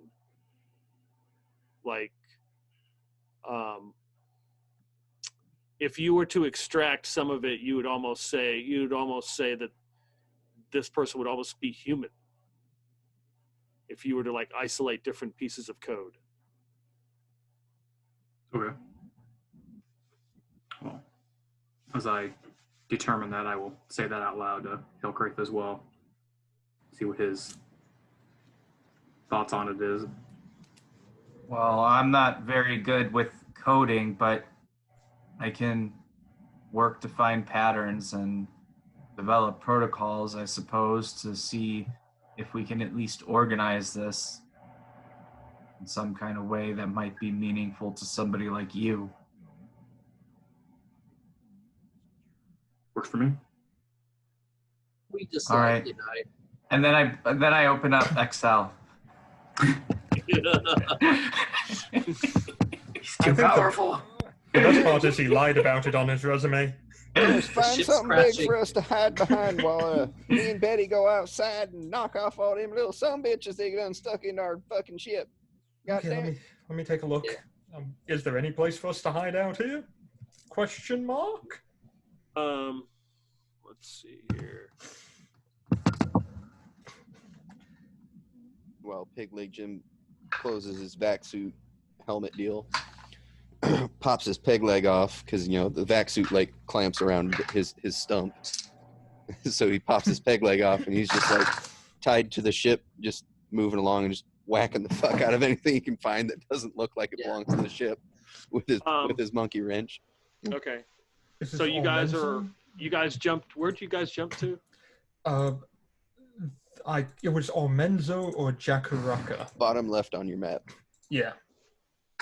Like, if you were to extract some of it, you'd almost say that this person would almost be human. If you were to like isolate different pieces of code. Okay. Well, as I determine that, I will say that out loud to Hillcraft as well. See what his thoughts on it is. Well, I'm not very good with coding, but I can work to find patterns and develop protocols, I suppose, to see if we can at least organize this in some kind of way that might be meaningful to somebody like you. Works for me. We just All right. And then I open up Excel. He's too powerful. The best part is he lied about it on his resume. Let's find ship's something crashing. big for us to hide behind while me and Betty go outside and knock off all them little sumbitches they done stuck in our fucking ship. Okay, Goddamn. let me take a look. Yeah. Is there any place for us to hide out here? Question mark? Let's see here. Well, Pig Leg Jim closes his vac suit helmet deal, pops his peg leg off because the vac suit like clamps around his stump. So he pops his peg leg off and he's just like tied to the ship, just moving along and just whacking the fuck out of anything he can find that doesn't look like it belongs to the ship with his monkey wrench. Okay. Is this So you all guys Menzo? jumped. Where'd you guys jump to? It was or Menzo or Jacaraka. Bottom left on your map. Yeah.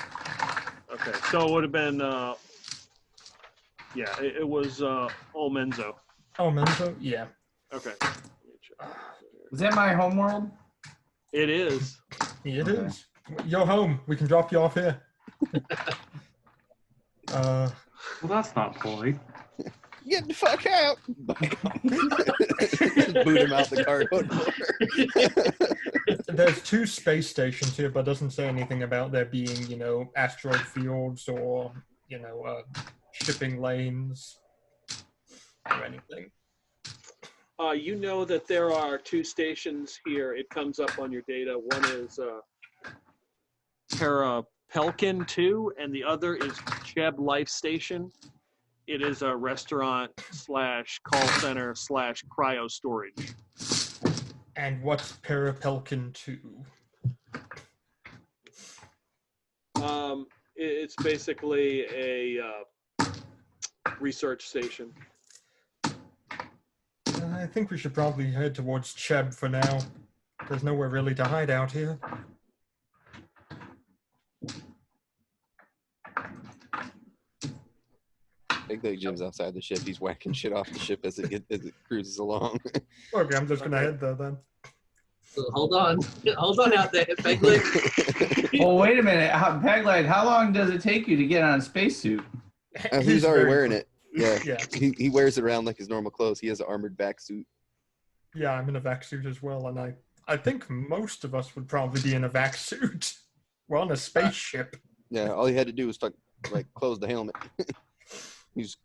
Okay, so it would have been, it was Olmenzo. Oh, Menzo? Yeah. Okay. Is that my homeworld? It is. It is. You're home. We can drop you off here. Well, that's not polite. Get the fuck out! Just boot him out the cargo door. There's 2 space stations here, but it doesn't say anything about there being, asteroid fields or, shipping lanes or anything. You know that there are 2 stations here. It comes up on your data. One is Pelkin 2, and the other is Cheb Life Station. It is a restaurant / call center / cryo storage. And what's Parapelkin 2? It's basically a research station. I think we should probably head towards Cheb for now. There's nowhere really to hide out here. Big Leg Jim's outside the ship. He's whacking shit off the ship as it cruises along. Okay, I'm just gonna head there then. So hold on out there, Peg Leg. Oh, wait a minute. Peg Leg, how long does it take you to get on a spacesuit? He's already wearing it. Yeah. Yeah. He wears it around like his normal clothes. He has an armored vac suit. Yeah, I'm in a vac suit as well, and I think most of us would probably be in a vac suit. We're on a spaceship. Yeah, all he had to do was close the helmet. He's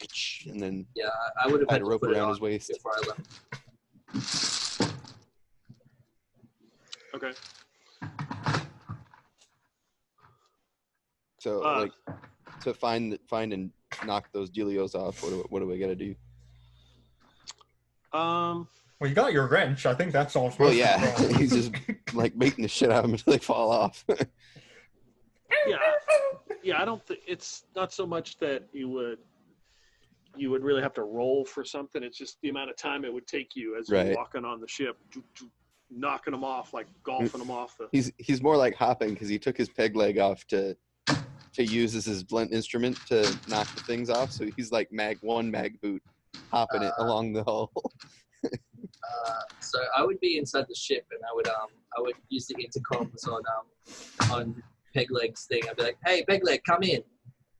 and then I would have had had a to rope put it around on his waist. before I left. Okay. So to find and knock those dealios off, what do we gotta do? Well, you got your wrench. I think that's all. Well, yeah, he's just beating the shit out of them until they fall off. Yeah. I don't think it's not so much that you would really have to roll for something. It's just the amount of time it would take you as you're walking on the ship, knocking them off, like golfing them off. He's more like hopping because he took his peg leg off to use as his blunt instrument to knock the things off. So he's like mag boot hopping it along the hull. So I would be inside the ship, and I would use the intercoms on Pegleg's thing. I'd be like, "Hey, Pegleg, come in.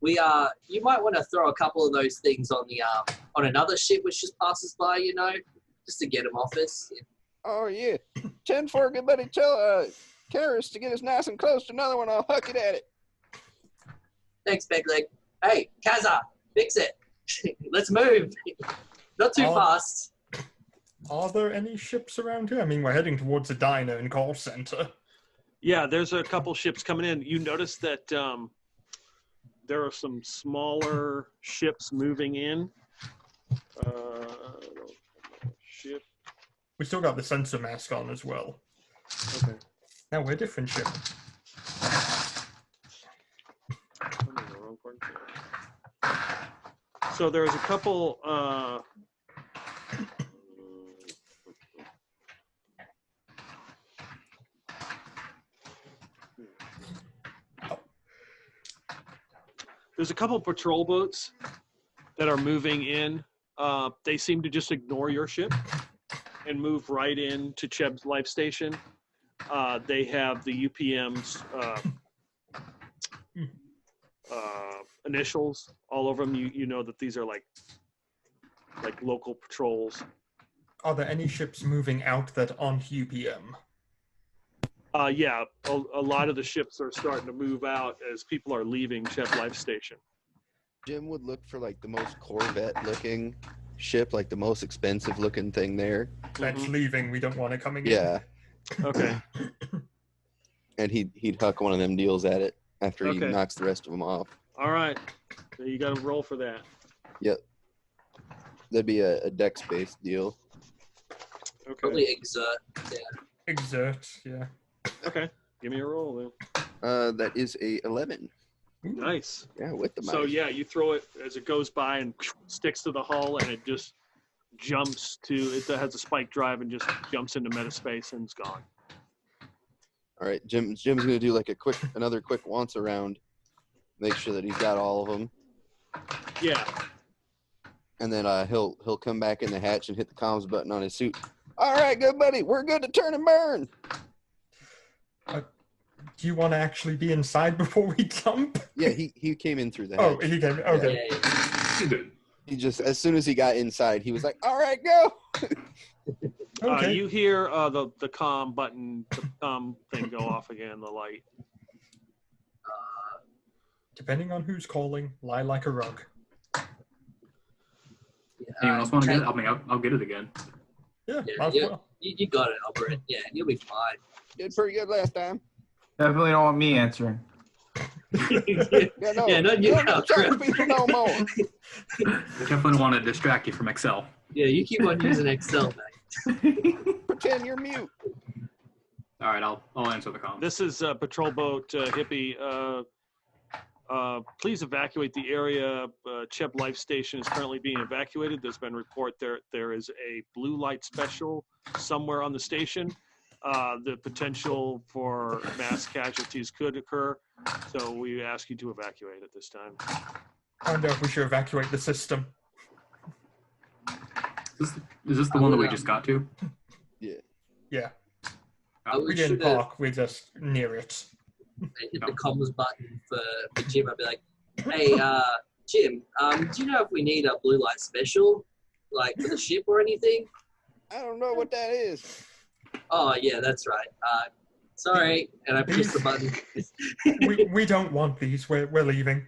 You might want to throw a couple of those things on the on another ship which just passes by, you know, just to get him off us." Oh yeah, 10-4, good buddy. Tell Karis to get us nice and close to another one. I'll huck it at it. Thanks, Pegleg. Hey, Kaza, fix it. Let's move. Not too fast. Are there any ships around here? I mean, we're heading towards a diner and call center. Yeah, there's a couple ships coming in. You notice that there are some smaller ships moving in. Ship. We still got the sensor mask on as well. Okay. Now we're a different ship. So there's a couple. There's a couple patrol boats that are moving in. They seem to just ignore your ship and move right into Cheb's life station. They have the UPM's initials all over them. You know that these are like local patrols. Are there any ships moving out that aren't UPM? Yeah, a lot of the ships are starting to move out as people are leaving Cheb Life Station. Jim would look for like the most Corvette-looking ship, like the most expensive-looking thing there. That's leaving. We don't want it coming in. Yeah. Okay. And he'd huck one of them deals at it after he knocks the rest of them off. All right. So you got to roll for that. Yep. That'd be a dex-based deal. Okay. Probably exert. Yeah. Exert. Yeah. Okay. Give me a roll then. That is a 11. Nice. Yeah, with the mouse. So yeah, you throw it as it goes by and sticks to the hull, and it just jumps to. It has a spike drive and just jumps into metaspace and it's gone. All right, Jim's gonna do like another quick once around, make sure that he's got all of them. Yeah. And then he'll come back in the hatch and hit the comms button on his suit. All right, good buddy, we're good to turn and burn. Do you want to actually be inside before we jump? Yeah, he came in through the hatch. Oh, he came. Okay. Yeah. He just, as soon as he got inside, he was like, "All right, go." Okay. You hear the comm button, the comm thing go off again, the light. Depending on who's calling, lie like a rug. Anyone else want to get it? I'll get it again. Yeah, you got it, Albert. Yeah, you'll be fine. Did pretty good last time. Definitely don't want me answering. Yeah, no, not you. Don't charge people no more. Definitely want to distract you from Excel. Yeah, you keep on using Excel, mate. Pretend you're mute. All right, I'll answer the call. This is Patrol Boat Hippie. Please evacuate the area. Cheb Life Station is currently being evacuated. There's been report there is a blue light special somewhere on the station. The potential for mass casualties could occur, so we ask you to evacuate at this time. I wonder if we should evacuate the system. Is this the one that we just got to? Yeah. Yeah. Oh, We didn't park, we're just near it. I hit the comms button for Jim. I'd be like, "Hey, Jim, do you know if we need a blue light special, like for the ship or anything?" I don't know what that is. Oh yeah, that's right. Sorry, and I press the button. we don't want these. We're leaving.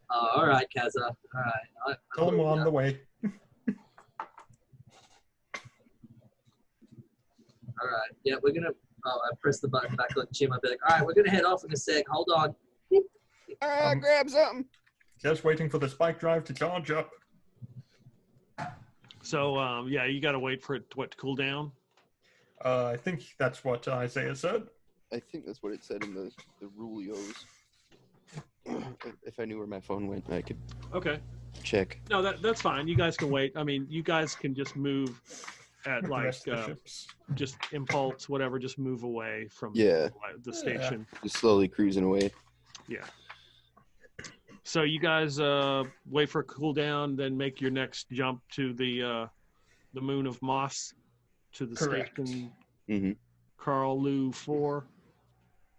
All right, Kaza. All right. Tell them we're on the way. All right. Yeah, we're gonna. Oh, I press the button back on Jim. I'd be like, "All right, we're gonna head off in a sec. Hold on." All right, grab something. Just waiting for the spike drive to charge up. So yeah, you got to wait for it to cool down. I think that's what Isaiah said. I think that's what it said in the rulios. If I knew where my phone went, I could Okay. check. No, that's fine. You guys can wait. I mean, you guys can just move at With the like rest of the ships. just impulse, whatever. Just move away from Yeah. the station. Just slowly cruising away. Yeah. So you guys wait for a cooldown, then make your next jump to the moon of Moss, to the Correct. station. Mm-hmm. Carl Lou 4.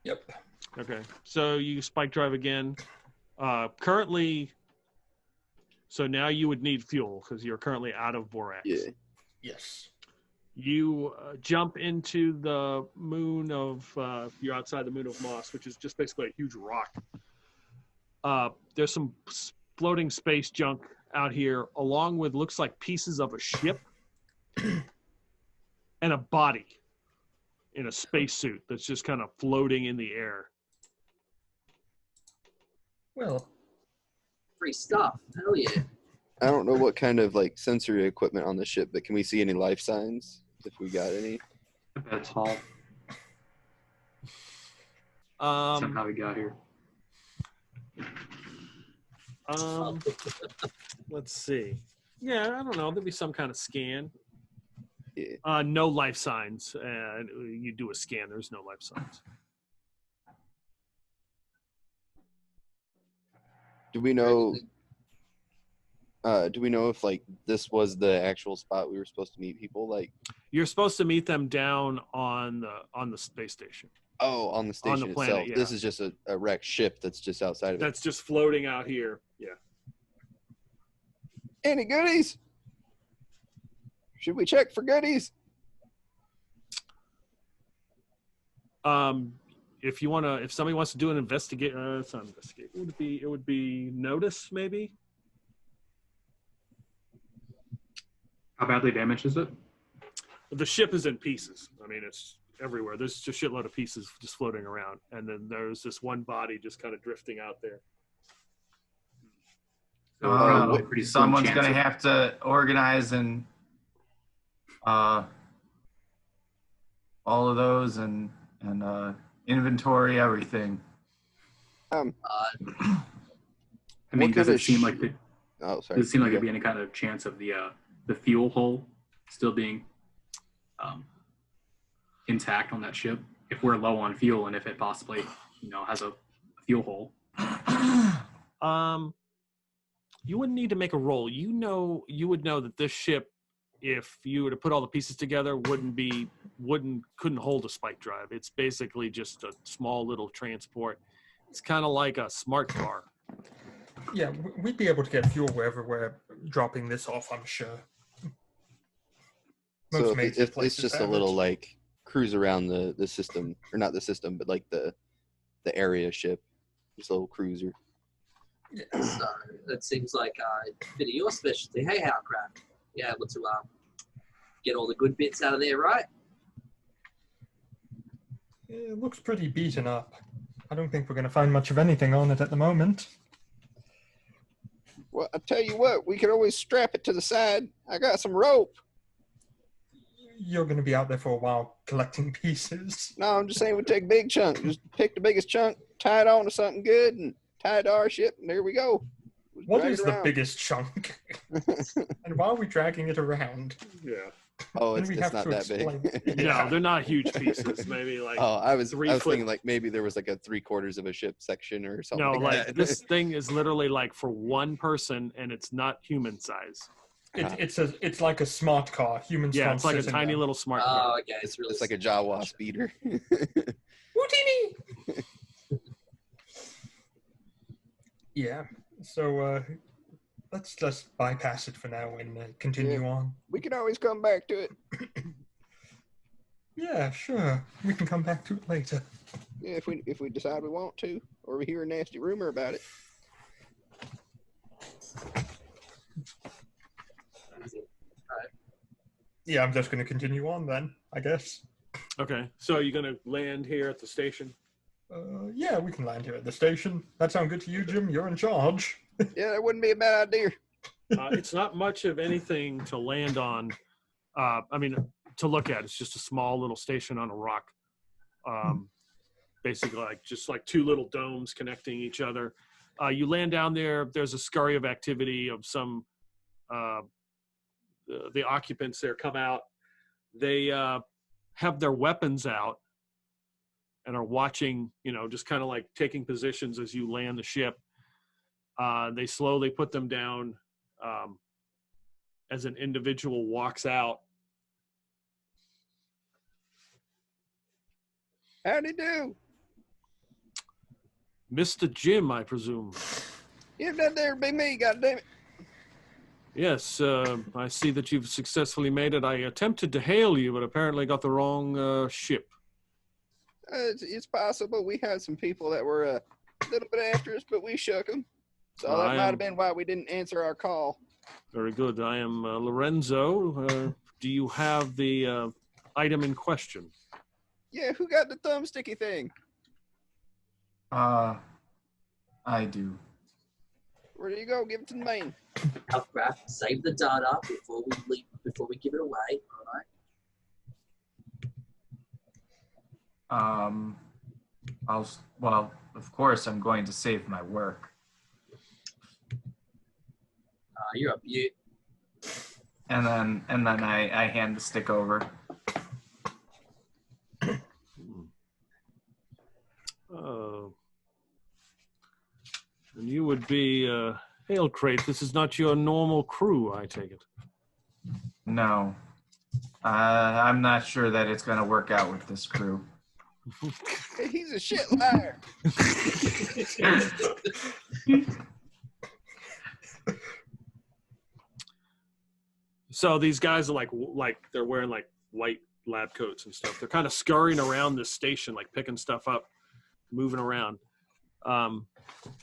Yep. Okay. So you spike drive again. Currently, so now you would need fuel because you're currently out of borax. Yeah. Yes. You jump into the moon of, you're outside the moon of Moss, which is just basically a huge rock. There's some floating space junk out here, along with looks like pieces of a ship and a body in a spacesuit that's just kind of floating in the air. Well, Free stuff. Hell yeah. I don't know what kind of like sensory equipment on the ship, but can we see any life signs if we got any? That's all. Somehow we got here. Let's see. Yeah, I don't know. There'd be some kind of scan. Yeah. No life signs. You do a scan. There's no life signs. Do we know? Do we know if like this was the actual spot we were supposed to meet people? Like, You're supposed to meet them down on the space station. oh, on the station planet, itself. yeah. This is just a wrecked ship that's just outside of it. That's just floating out here. Yeah. Any goodies? Should we check for goodies? If you want to, if somebody wants to do an investigate, it's not investigate. It would be notice maybe. How badly damaged is it? The ship is in pieces. I mean, it's everywhere. There's just a shitload of pieces just floating around, and then there's this one body just kind of drifting out there. Probably pretty slim Someone's chance gonna of- have to organize and all of those and inventory everything. I mean, What does kind it of seem sh- like Oh, sorry. does it seem like there'd be any kind of chance of the fuel hull still being intact on that ship if we're low on fuel and if it possibly has a fuel hole? You wouldn't need to make a roll. You would know that this ship, if you were to put all the pieces together, couldn't hold a spike drive. It's basically just a small little transport. It's kind of like a smart car. yeah, we'd be able to get fuel wherever we're dropping this off, I'm sure. So if major it's places just a have little it. like cruise around the system, or not the system, but like the area ship, just a little cruiser. So that seems like a bit of your specialty. Hey, Howcraft. Yeah, able to get all the good bits out of there, right? It looks pretty beaten up. I don't think we're going to find much of anything on it at the moment. Well, I tell you what, we could always strap it to the side. I got some rope. You're going to be out there for a while collecting pieces. No, I'm just saying we take a big chunk. Just pick the biggest chunk, tie it on to something good, and tie it to our ship, and there we go. Just What drag is it the around. biggest chunk? And why are we dragging it around? Yeah. Oh, Then it's we have not to that big. explain. No, they're not huge pieces. Maybe like Oh, I was 3 foot. thinking like maybe there was like a 3/4 of a ship section or something. No, like like that. this thing is literally like for one person, and it's not human size. It's like a smart car. Humans Yeah, can't it's like a sit in tiny them. little smart Oh, car. okay. It's really It's like a Jawa speeder. Houdini! Yeah. So let's just bypass it for now and continue on. We can always come back to it. Yeah, sure. We can come back to it later. Yeah, if we decide we want to, or we hear a nasty rumor about it. Yeah, I'm just going to continue on then, I guess. Okay, so you're gonna land here at the station. Yeah, we can land here at the station. That sound good to you, Jim? You're in charge. Yeah, that wouldn't be a bad idea. It's not much of anything to land on. I mean, to look at. It's just a small little station on a rock. Basically, just like 2 little domes connecting each other. You land down there. There's a scurry of activity of some the occupants there come out. They have their weapons out and are watching, just kind of like taking positions as you land the ship. They slowly put them down as an individual walks out. How'd he do? Mr. Jim, I presume. If that there be me, goddammit. Yes, I see that you've successfully made it. I attempted to hail you, but apparently got the wrong ship. It's possible. We had some people that were a little bit after us, but we shook them. So that might have been why we didn't answer our call. Very good. I am Lorenzo. Do you have the item in question? Yeah, who got the thumbsticky thing? I do. Where do you go? Give it to the main. Outcraft, save the data before we leave, before we give it away. All right. Well, of course, I'm going to save my work. You're up, you. And then I hand the stick over. And you would be Hail Crate. This is not your normal crew, I take it. No. I'm not sure that it's going to work out with this crew. He's a shit liar. So these guys are like they're wearing like white lab coats and stuff. They're kind of scurrying around this station, like picking stuff up, moving around.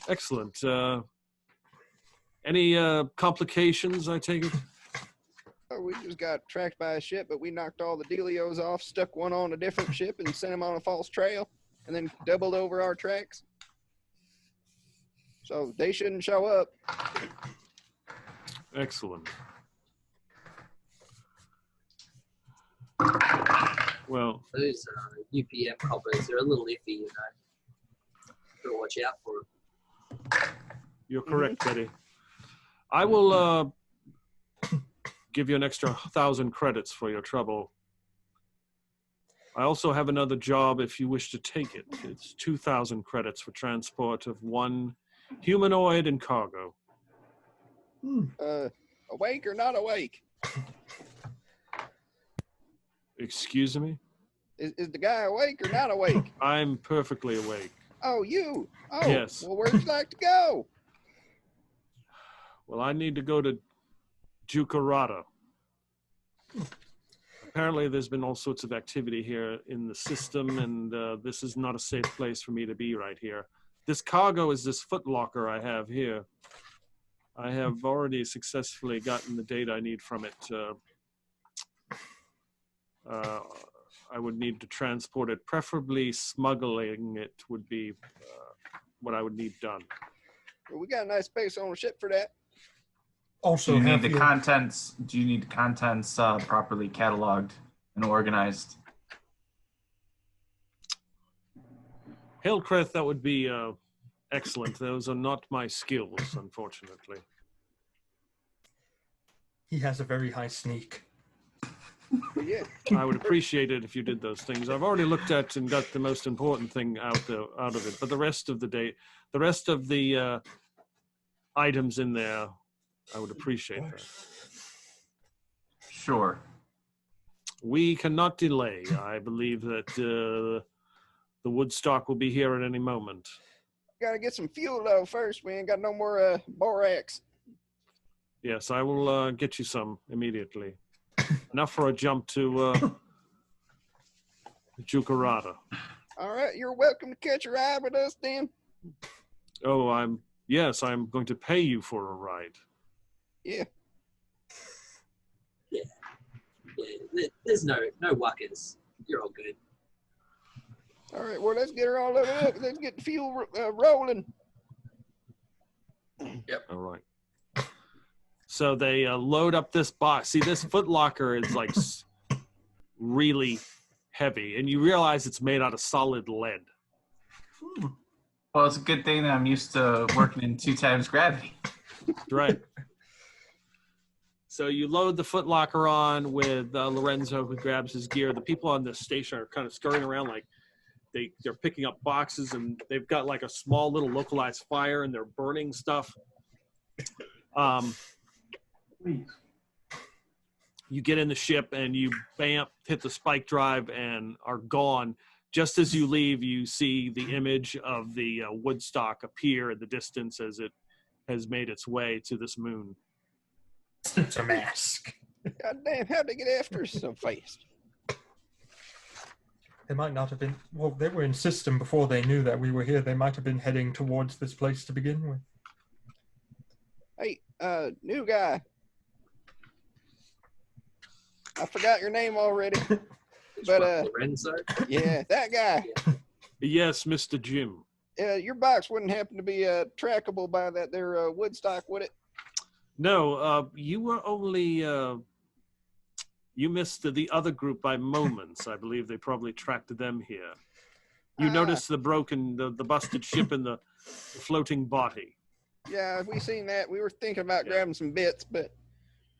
Excellent. Any complications, I take it? Oh, we just got tracked by a ship, but we knocked all the dealios off, stuck one on a different ship, and sent them on a false trail, and then doubled over our tracks. So they shouldn't show up. Excellent. Well, those UPM coppers are a little iffy, Gotta watch out for them. You're correct, Betty. I will give you an extra 1,000 credits for your trouble. I also have another job if you wish to take it. It's 2,000 credits for transport of one humanoid and cargo. Awake or not awake? Excuse me? Is the guy awake or not awake? I'm perfectly awake. Oh, you? Oh, yes. Well, where'd you like to go? Well, I need to go to Jukarata. Apparently, there's been all sorts of activity here in the system, and this is not a safe place for me to be right here. This cargo is this footlocker I have here. I have already successfully gotten the data I need from it. I would need to transport it. Preferably smuggling it would be what I would need done. Well, we got a nice space on the ship for that. Also, do you need the contents? Do you need the contents properly cataloged and organized? Hailcrest, that would be excellent. Those are not my skills, unfortunately. He has a very high sneak. Yeah. I would appreciate it if you did those things. I've already looked at and got the most important thing out of it, but the rest of the items in there, I would appreciate that. Sure. We cannot delay. I believe that the Woodstock will be here at any moment. Gotta get some fuel though first. We ain't got no more borax. Yes, I will get you some immediately. Enough for a jump to Jukarata. All right, you're welcome to catch a ride with us then. Oh, I'm going to pay you for a ride. Yeah. Yeah. There's no wuckers. You're all good. All right, well, let's get her all loaded up. Let's get the fuel rolling. Yep. All right. So they load up this box. See, this footlocker is like really heavy, and you realize it's made out of solid lead. Well, it's a good thing that I'm used to working in 2 times gravity. Right. So you load the footlocker on with Lorenzo, who grabs his gear. The people on the station are kind of scurrying around like they're picking up boxes, and they've got like a small little localized fire, and they're burning stuff. You get in the ship, and you bam, hit the spike drive, and are gone. Just as you leave, you see the image of the Woodstock appear in the distance as it has made its way to this moon. It's a mask. God damn, how'd they get after us so fast? They might not have been. Well, they were in system before they knew that we were here. They might have been heading towards this place to begin with. Hey, new guy. I forgot your name already. But Lorenzo? yeah, that guy. Yes, Mr. Jim. Your box wouldn't happen to be trackable by that there Woodstock, would it? No, you were only you missed the other group by moments. I believe they probably tracked them here. You noticed the busted ship and the floating body. Yeah, we seen that. We were thinking about grabbing some bits, but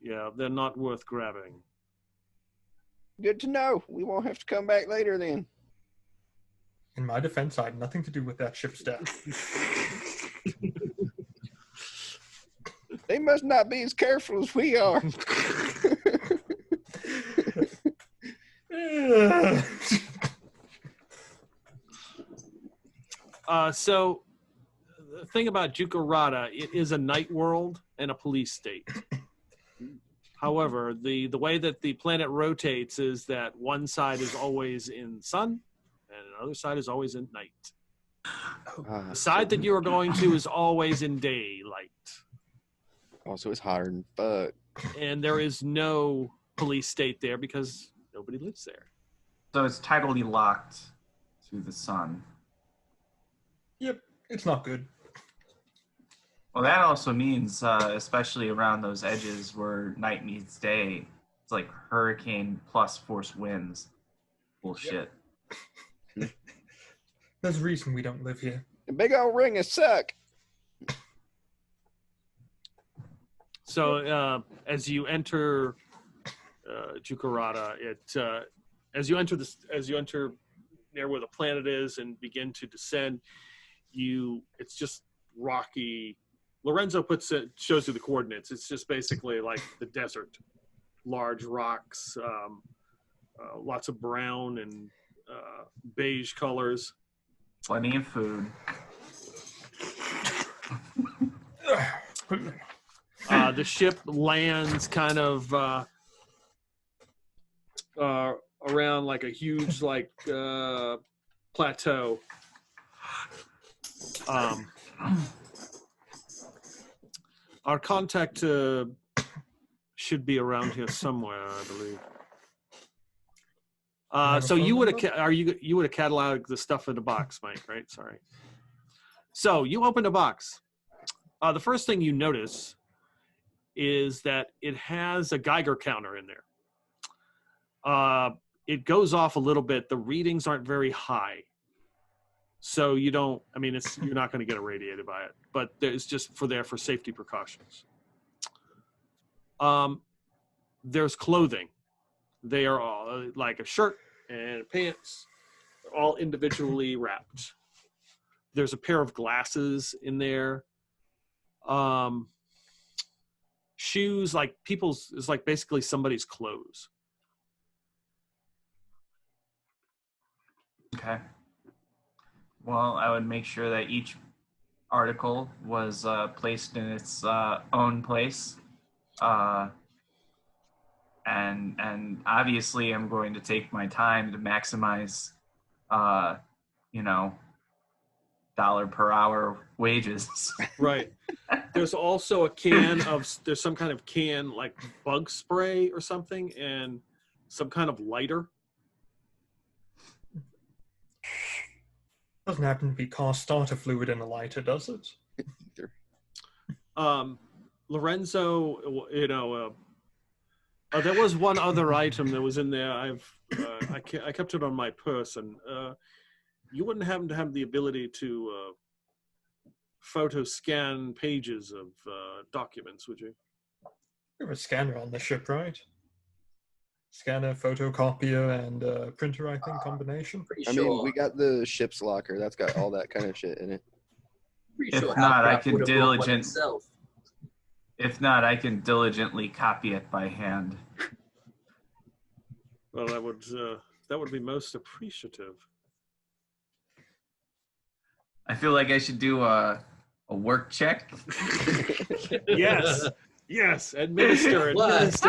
yeah, they're not worth grabbing. Good to know. We won't have to come back later then. In my defense, I had nothing to do with that ship's death. They must not be as careful as we are. So the thing about Jukarata, it is a night world and a police state. However, the way that the planet rotates is that one side is always in sun and another side is always in night. The side that you are going to is always in daylight. Also, it's hotter than fuck. And there is no police state there because nobody lives there. So it's tidally locked to the sun. Yep, it's not good. Well, that also means, especially around those edges where night meets day, it's like hurricane plus force winds. Bullshit. Yep. There's a reason we don't live here. The big old ring is suck. So as you enter Jukarata, as you enter near where the planet is and begin to descend, it's just rocky. Lorenzo shows you the coordinates. It's just basically like the desert, large rocks, lots of brown and beige colors. Plenty of food. The ship lands kind of around like a huge plateau. Our contact should be around here somewhere, I believe. So you would have cataloged the stuff in the box, Mike, right? Sorry. So you open the box. The first thing you notice is that it has a Geiger counter in there. It goes off a little bit. The readings aren't very high. So you're not going to get irradiated by it, but it's just for safety precautions. There's clothing. They are all like a shirt and pants, all individually wrapped. There's a pair of glasses in there. Shoes, like people's, is like basically somebody's clothes. Okay. Well, I would make sure that each article was placed in its own place. And obviously I'm going to take my time to maximize, dollar per hour wages. Right. There's also there's some kind of can like bug spray or something and some kind of lighter. Doesn't happen to be car starter fluid in a lighter, does it? Lorenzo, there was one other item that was in there. I kept it on my person. You wouldn't happen to have the ability to photo scan pages of documents, would you? You have a scanner on the ship, right? Scanner, photocopier, and printer, I think, combination. Pretty I sure. mean, we got the ship's locker. That's got all that kind of shit in it. Pretty If sure not, I Halcraft can would have brought one diligent- himself. If not, I can diligently copy it by hand. Well, that would be most appreciative. I feel like I should do a work check. Yes, yes, administer. What?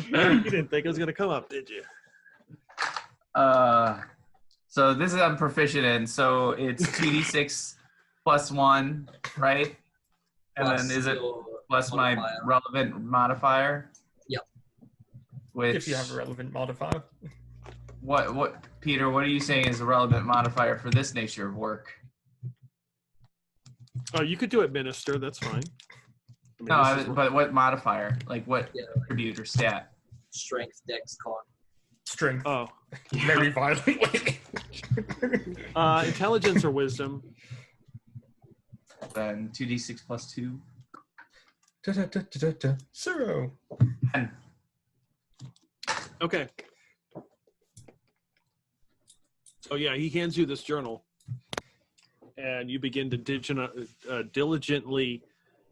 You didn't think it was gonna come up, did you? So this is I'm proficient in. So it's 2d6 plus 1, right? And Plus then is it your plus my modifier. relevant modifier? Yep. Which If you have a relevant modifier. what Peter? What are you saying is a relevant modifier for this nature of work? Oh, you could do administer. That's fine. I mean, No, this is but what modifier? Like what Yeah, attribute or stat? strength, dex, con. Strength. Oh, Very violently. intelligence or wisdom. Then 2d6 plus 2. Da-da-da-da-da. 0. 10. Okay. So yeah, he hands you this journal, and you begin to diligently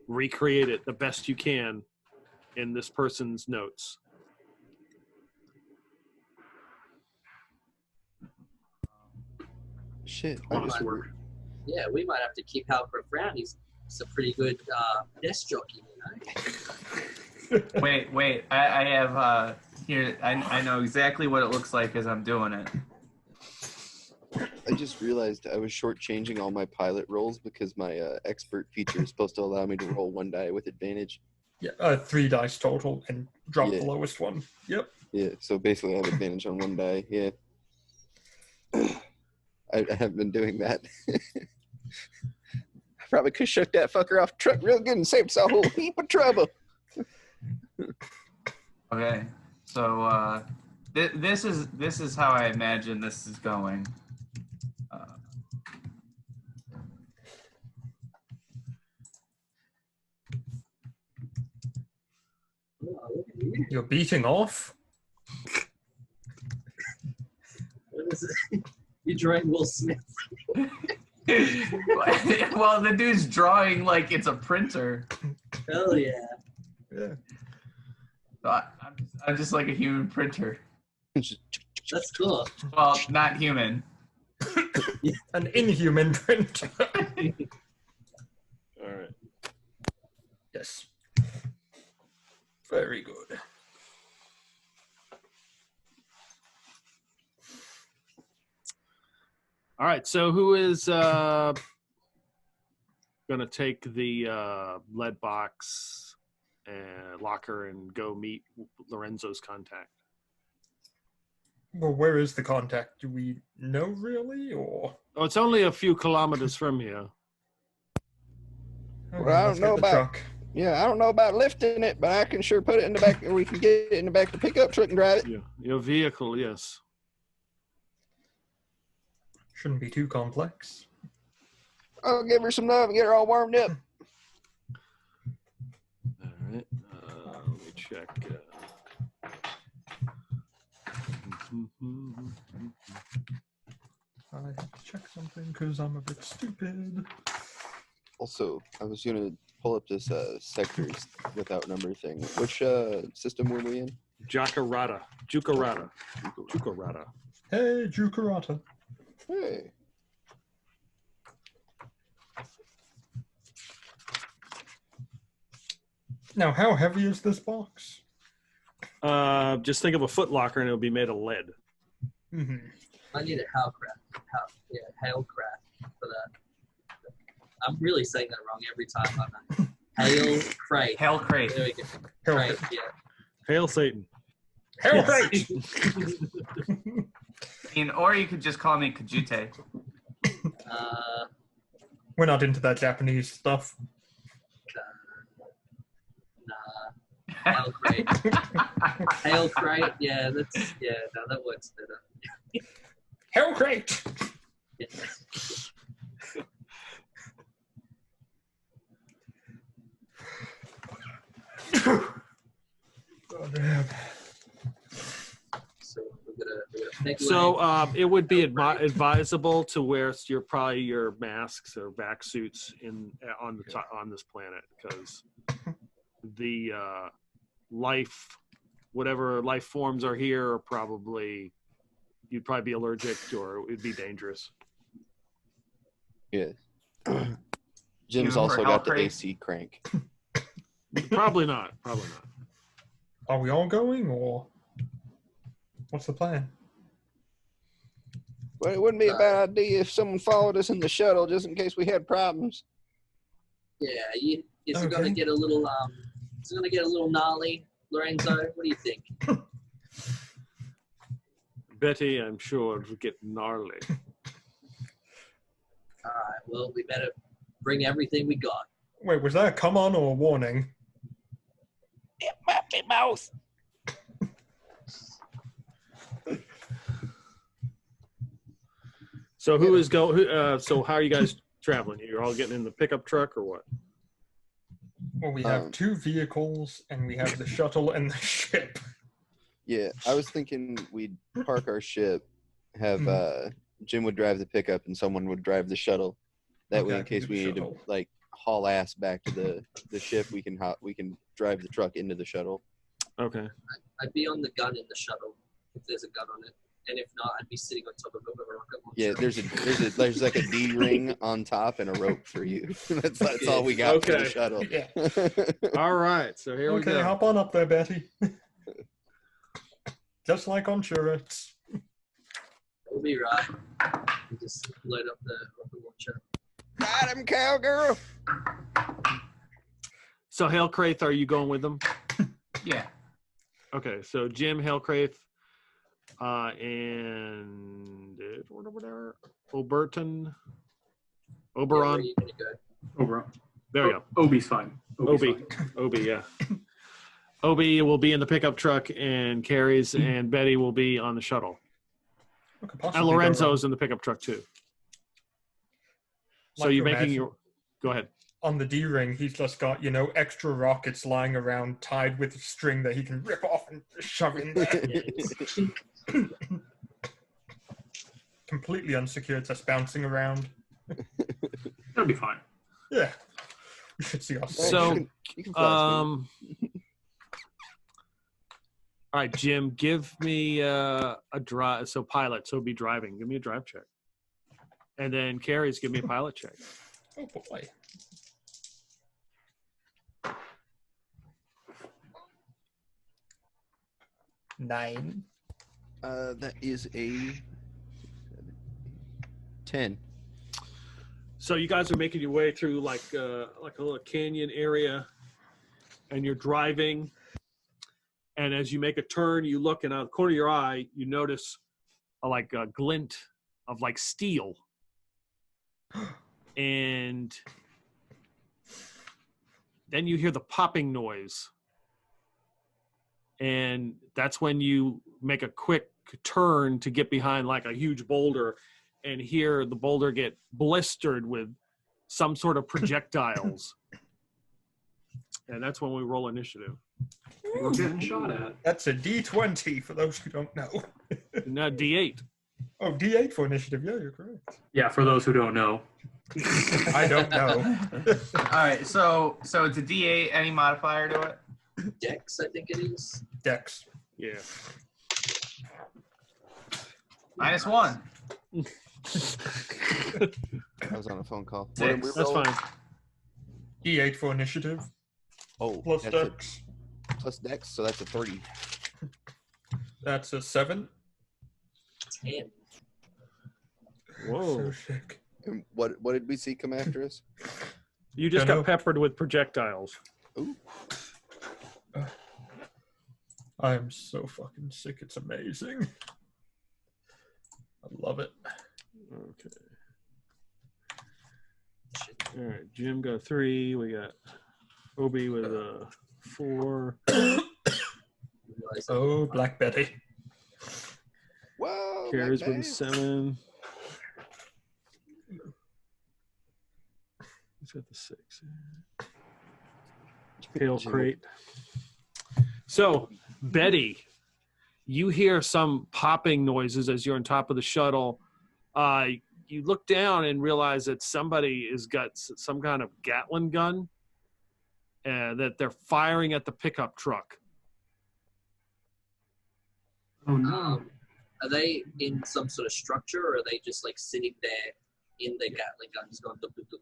recreate it the best you can in this person's notes. Shit. Honest work. Yeah, we might have to keep Halcraft around. He's a pretty good desk jockey, you know. Wait. I have here. I know exactly what it looks like as I'm doing it. I just realized I was shortchanging all my pilot rolls because my expert feature is supposed to allow me to roll 1 die with advantage. Yeah, 3 dice total and drop Yeah. the lowest one. Yep. Yeah, so basically I have advantage on 1 die. Yeah. I haven't been doing that. I probably could have shook that fucker off the truck real good and saved us a whole heap of trouble. Okay. So this is how I imagine this is going. Oh, look at you. You're beating off. What is it? You're drawing Will Smith. Well, the dude's drawing like it's a printer. Hell yeah. Yeah. So I'm just like a human printer. That's cool. Well, not human. An inhuman printer. All right. Yes. Very good. All right. So who is going to take the lead box and locker and go meet Lorenzo's contact? Well, where is the contact? Do we know really, or? Oh, it's only a few kilometers from here. Okay, Well, I let's don't know get the about- truck. Yeah, I don't know about lifting it, but I can sure put it in the back, or we can get it in the back of the pickup truck and drive it. Yeah, your vehicle, yes. Shouldn't be too complex. I'll give her some love and get her all warmed up. All right. Let me check. I have to check something because I'm a bit stupid. Also, I was going to pull up this sectors without number thing. Which system were we in? Jukarata. Hey, Jukarata. Hey. Now, how heavy is this box? Just think of a foot locker and it'll be made of lead. Mm-hmm. I need a Halcraft. Hailcraft for that. I'm really saying that wrong every time. Hail crate. Hail crate. There we go. Hail Crate, crate. yeah. Hail Satan. Hail Yes. crate! Or you could just call me Kajute. We're not into that Japanese stuff. Nah. Hail crate. Hail crate. Yeah, no, that works better. Hail crate! Yes. Oh, damn. So we're gonna peg So leg. it would be advisable to wear your masks or vac suits on this planet, because the whatever life forms are here are probably, you'd probably be allergic or it would be dangerous. Yeah. Jim's Even also for got health the rate? AC crank. Probably not. Are we all going, or what's the plan? Well, it wouldn't be a bad idea if someone followed us in the shuttle just in case we had problems. Yeah, is it gonna Okay. get a little gnarly, Lorenzo? What do you think? Betty, I'm sure it'll get gnarly. All right, well, we better bring everything we got. Wait, was that a come on or a warning? It might be both. So so how are you guys traveling? You're all getting in the pickup truck or what? Well, we have 2 vehicles, and we have the shuttle and the ship. Yeah, I was thinking we'd park our ship, have Jim would drive the pickup, and someone would drive the shuttle. That way, in Okay, case the we need to shuttle. like haul ass back to the ship, we can drive the truck into the shuttle. Okay. I'd be on the gun in the shuttle if there's a gun on it, and if not, I'd be sitting on top of a rocket launcher. Yeah, there's like a D ring on top and a rope for you. that's all we got for the Okay. shuttle. Yeah. All right. So here we Okay, go. hop on up there, Betty. Just like on Shurits. We'll be right. We just load up the rocket launcher. Got him, cowgirl. So Hailcrath, are you going with them? Yeah. Okay. So Jim, Hailcrath, and over there, Oberon. Yeah, where are you gonna go? Over. There we go. Obi's fine. Obi, yeah. Obi will be in the pickup truck, and Carrie's and Betty will be on the shuttle. Could possibly And go Lorenzo's in the pickup truck too. So Like you're to making imagine- your. Go ahead. On the D-ring, he's just got, extra rockets lying around tied with a string that he can rip off and shove in there. Completely unsecured, just bouncing around. That'll be fine. Yeah. We should see us. So, you can fly all right, Jim, give me a drive. So pilot, so be driving. Give me a drive check. And then Carrie's give me a pilot check. Oh boy. Nine. That is a 10. So you guys are making your way through like a little canyon area, and you're driving. And as you make a turn, you look, and out of the corner of your eye, you notice a glint of like steel. And then you hear the popping noise. And that's when you make a quick turn to get behind like a huge boulder and hear the boulder get blistered with some sort of projectiles. And that's when we roll initiative. We're getting shot at. That's a D20 for those who don't know. Now D8. Oh, D8 for initiative. Yeah, you're correct. Yeah, for those who don't know. I don't know. All right, so it's a D8. Any modifier to it? Dex, I think it is. Dex. Yeah. -1. I was on a phone call. Six. What did we That's roll? fine. D8 for initiative. Oh, Plus that's Dex. plus Dex, so that's a 3. That's a 7. 10. Whoa. So sick. And what did we see come after us? You just Dunno. got peppered with projectiles. Ooh. I am so fucking sick. It's amazing. I love it. Okay. All right. Jim got 3. We got Obi with a 4. Oh, Black Betty. Whoa. Carrie's Black with Betty. 7. He's got the 6. Hail crate. So, Betty, you hear some popping noises as you're on top of the shuttle. You look down and realize that somebody has got some kind of Gatling gun that they're firing at the pickup truck. Oh no. Are they in some sort of structure, or are they just like sitting there in their Gatling guns going duk, duk, duk?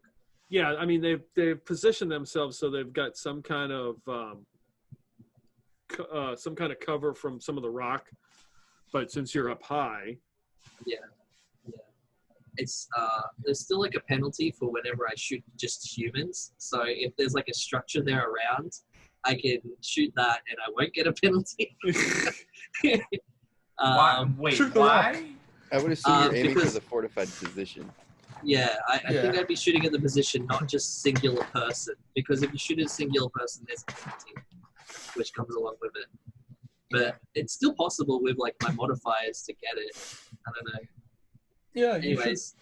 Yeah, I mean they've positioned themselves so they've got some kind of cover from some of the rock, but since you're up high, yeah, it's there's still like a penalty for whenever I shoot just humans. So if there's like a structure there around, I can shoot that and I won't get a penalty. Wait, why? I would assume you're aiming for because- the fortified position. Yeah, I think I'd be shooting at the position, not just singular person. Because if you shoot at a singular person, there's a penalty, which comes along with it. But it's still possible with like my modifiers to get it. I don't know. Yeah. Anyways,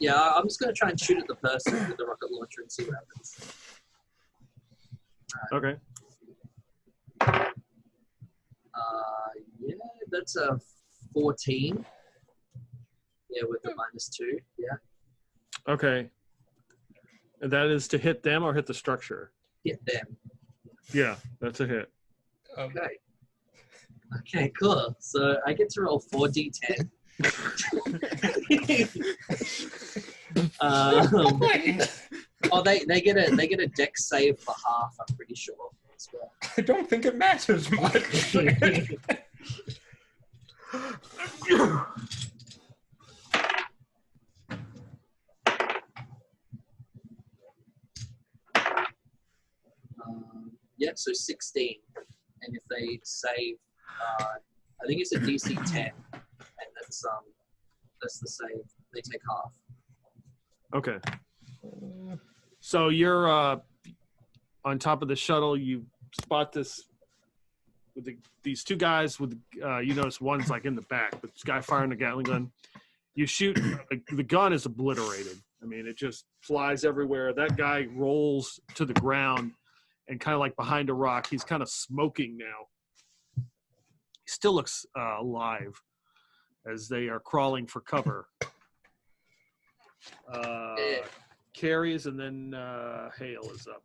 yeah, I'm just gonna try and shoot at the person with the rocket launcher and see what happens. okay. Yeah, that's a 14. Yeah, with the -2. Yeah, Okay. And that is to hit them or hit the structure? hit them. Yeah, that's a hit. Okay. Okay, cool. So I get to roll 4d10. They get a dex save for half. I'm pretty sure as well. I don't think it matters much. Yeah, so 16. And if they save, I think it's a DC 10, and that's the save. They take half. Okay. So you're on top of the shuttle. You spot this with these two guys. With you notice one's like in the back, but this guy firing a Gatling gun. You shoot. The gun is obliterated. I mean, it just flies everywhere. That guy rolls to the ground and kind of like behind a rock. He's kind of smoking now. He still looks alive as they are crawling for cover. Carries and then Hale is up.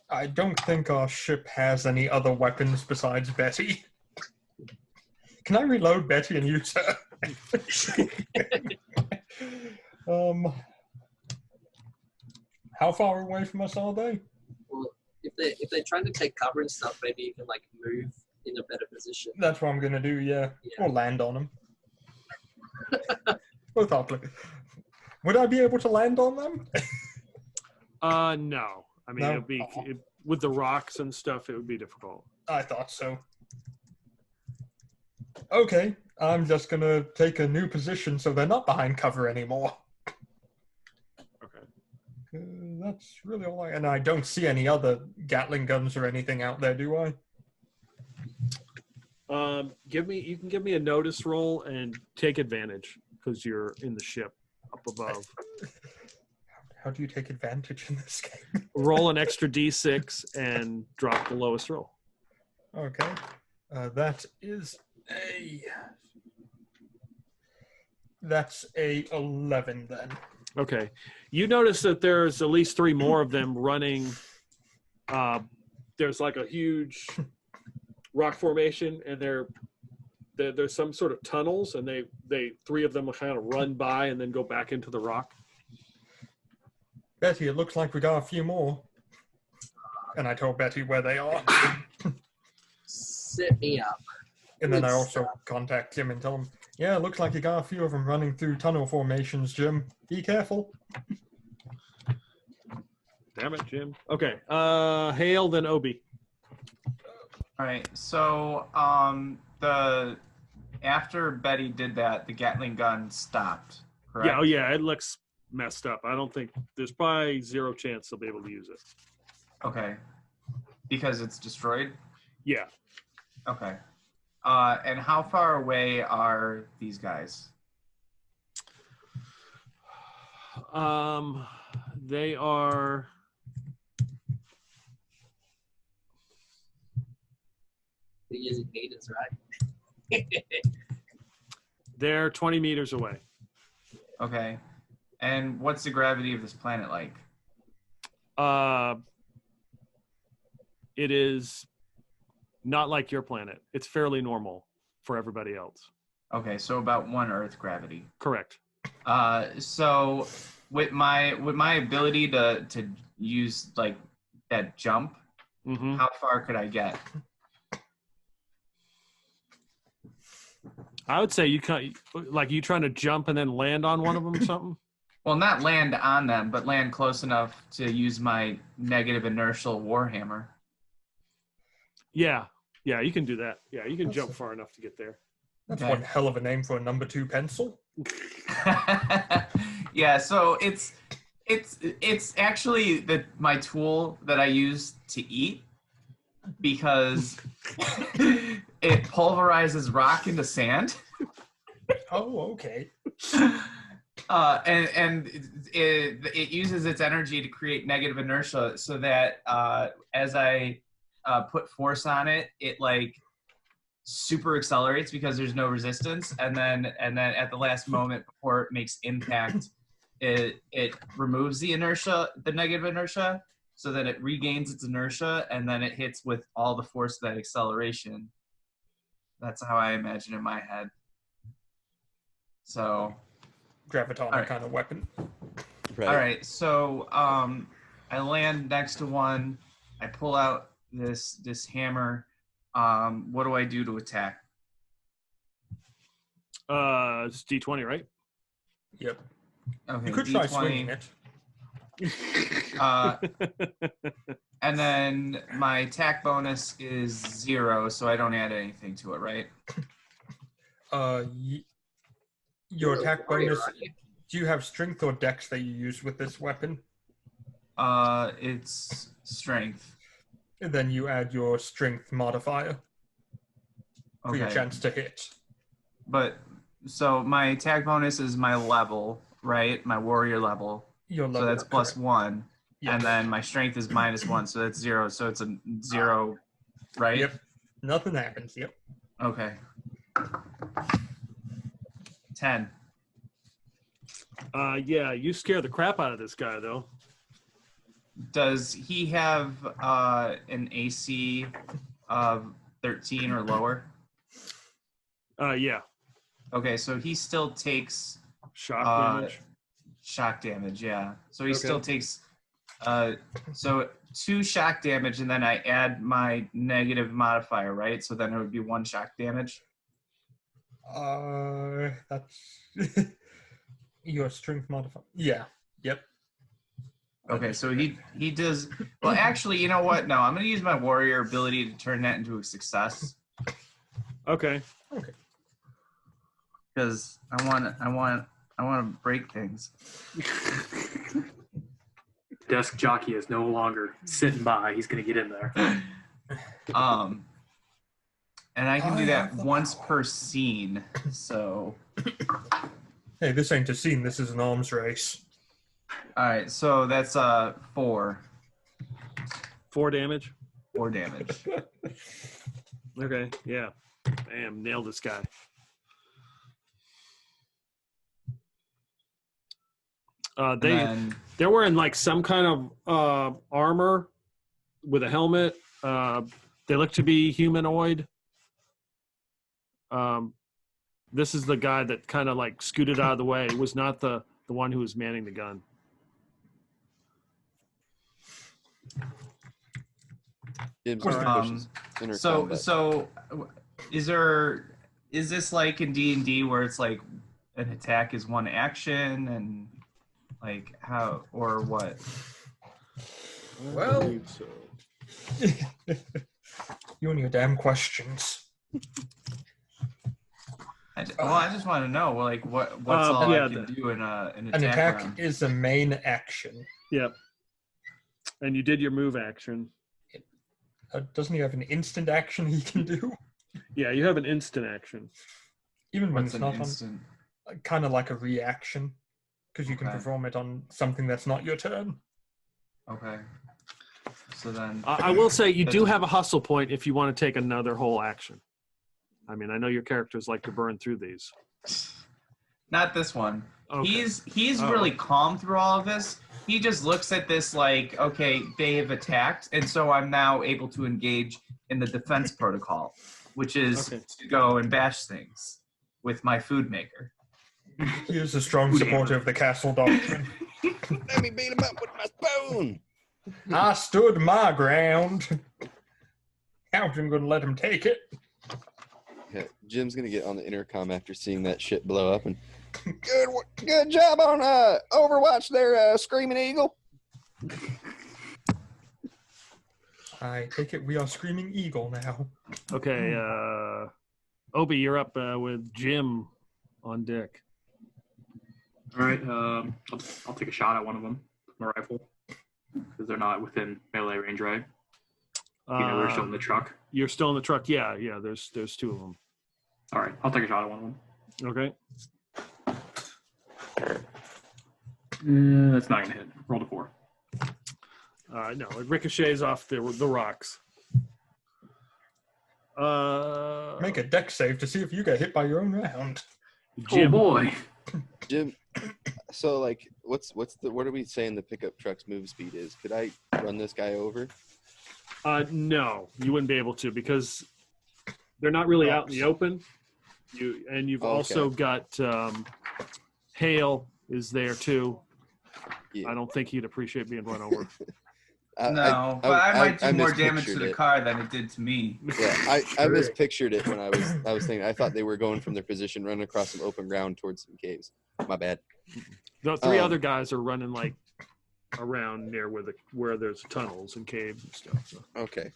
I don't think our ship has any other weapons besides Betty. Can I reload Betty and use her? How far away from us are they? Well, if they're trying to take cover and stuff, maybe you can like move in a better position. That's what I'm gonna do. Yeah. Or land on them. Both ugly. Would I be able to land on them? No. I mean, No? it'd be with the rocks and stuff. It would be difficult. I thought so. Okay, I'm just gonna take a new position so they're not behind cover anymore. Okay. That's really all and I don't see any other Gatling guns or anything out there, do I? You can give me a notice roll and take advantage because you're in the ship up above. How do you take advantage in this game? Roll an extra d6 and drop the lowest roll. Okay. That's a 11 then. Okay. You notice that there's at least 3 more of them running. There's like a huge rock formation, and there's some sort of tunnels, and they 3 of them will kind of run by and then go back into the rock. Betty, it looks like we got a few more. And I told Betty where they are. Set me up. And then I also contact Jim and tell him, yeah, it looks like you got a few of them running through tunnel formations, Jim. Be careful. Damn it, Jim. Okay. Hale, then Obi. All right. So after Betty did that, the Gatling gun stopped. Correct? Yeah. Oh, yeah. It looks messed up. I don't think there's probably 0 chance they'll be able to use it. Okay. Because it's destroyed? Yeah. Okay. And how far away are these guys? They are They're using meters, right? They're 20 meters away. Okay. And what's the gravity of this planet like? It is not like your planet. It's fairly normal for everybody else. Okay, so about 1 Earth gravity. Correct. So with my ability to use like that jump, how far could I get? I would say you trying to jump and then land on one of them or something. Well, not land on them, but land close enough to use my negative inertial warhammer. Yeah, you can do that. Yeah, you can jump far enough to get there. That's one hell of a name for a number 2 pencil. Yeah, so it's actually my tool that I use to eat because it pulverizes rock into sand. Oh, okay. And it uses its energy to create negative inertia, so that as I put force on it, it like super accelerates because there's no resistance, and then at the last moment before it makes impact, it removes the negative inertia, so that it regains its inertia, and then it hits with all the force of that acceleration. That's how I imagine in my head. So Gravitonic kind of weapon. Right. All right, so I land next to one. I pull out this hammer. What do I do to attack? It's D20, right? Yep. Okay. You could D20. try swinging it. And then my attack bonus is 0, so I don't add anything to it, right? Your attack bonus. Do you have strength or dex that you use with this weapon? It's strength. And then you add your strength modifier for your chance to hit. But so my attack bonus is my level, right? My warrior level. Your level, so that's plus correct. 1. Yep. And then my strength is -1, so that's 0. So it's a 0, right? Yep. Nothing happens. Yep. Okay. 10. Yeah, you scare the crap out of this guy, though. Does he have an AC of 13 or lower? Yeah. Okay, so he still takes shock damage. Shock damage, yeah. So he still takes so 2 shock damage, and then I add my negative modifier, right? So then it would be 1 shock damage. That's your strength modifier. Yeah. Yep. Okay, so he does well. Actually, you know what? No, I'm going to use my warrior ability to turn that into a success. Okay. Because I want to break things. Desk jockey is no longer sitting by. He's going to get in there. And I can do that once per scene. So. Hey, this ain't a scene. This is an arms race. All right, so that's 4. 4 damage. 4 damage. Okay. Yeah. Bam! Nailed this guy. They're wearing like some kind of armor with a helmet. They look to be humanoid. This is the guy that kind of like scooted out of the way. It was not the one who was manning the gun. So is this like in D&D where it's like an attack is 1 action, and like how or what? Well, you and your damn questions. I just want to know, like, what's all I can do in an attack An attack round? is the main action. Yep. And you did your move action. Doesn't he have an instant action he can do? Yeah, you have an instant action. Even when What's it's an not instant? on, kind of like a reaction, because you can perform it on something that's not your turn. Okay. So then I will say you do have a hustle point if you want to take another whole action. I mean, I know your characters like to burn through these. Not this one. Okay. He's really calm through all of this. He just looks at this like, okay, they have attacked, and so I'm now able to engage in the defense protocol, which is to go and bash things with my food maker. He is a strong supporter of the castle doctrine. Let me beat him up with my spoon. I stood my ground. Captain gonna let him take it. Yeah, Jim's gonna get on the intercom after seeing that shit blow up and Good job on Overwatch there, Screaming Eagle. I take it we are Screaming Eagle now. Okay, Obi, you're up with Jim on deck. All right, I'll take a shot at one of them with my rifle because they're not within melee range, right? We're still in the truck. You're still in the truck. Yeah. There's two of them. All right, I'll take a shot at one of them. Okay. That's not gonna hit. Roll to 4. No, it ricochets off the rocks. Make a deck save to see if you get hit by your own round. Jim. Oh boy. Jim. So like, what are we saying the pickup truck's move speed is? Could I run this guy over? No, you wouldn't be able to because they're not really out in the open. You've also got Hale is there too. Yeah. I don't think he'd appreciate being run over. I might do more damage to the car than it did to me. Yeah, I mispictured it when I was thinking. I thought they were going from their position, running across some open ground towards some caves. My bad. The 3 other guys are running like around near where there's tunnels and caves and stuff. So. Okay.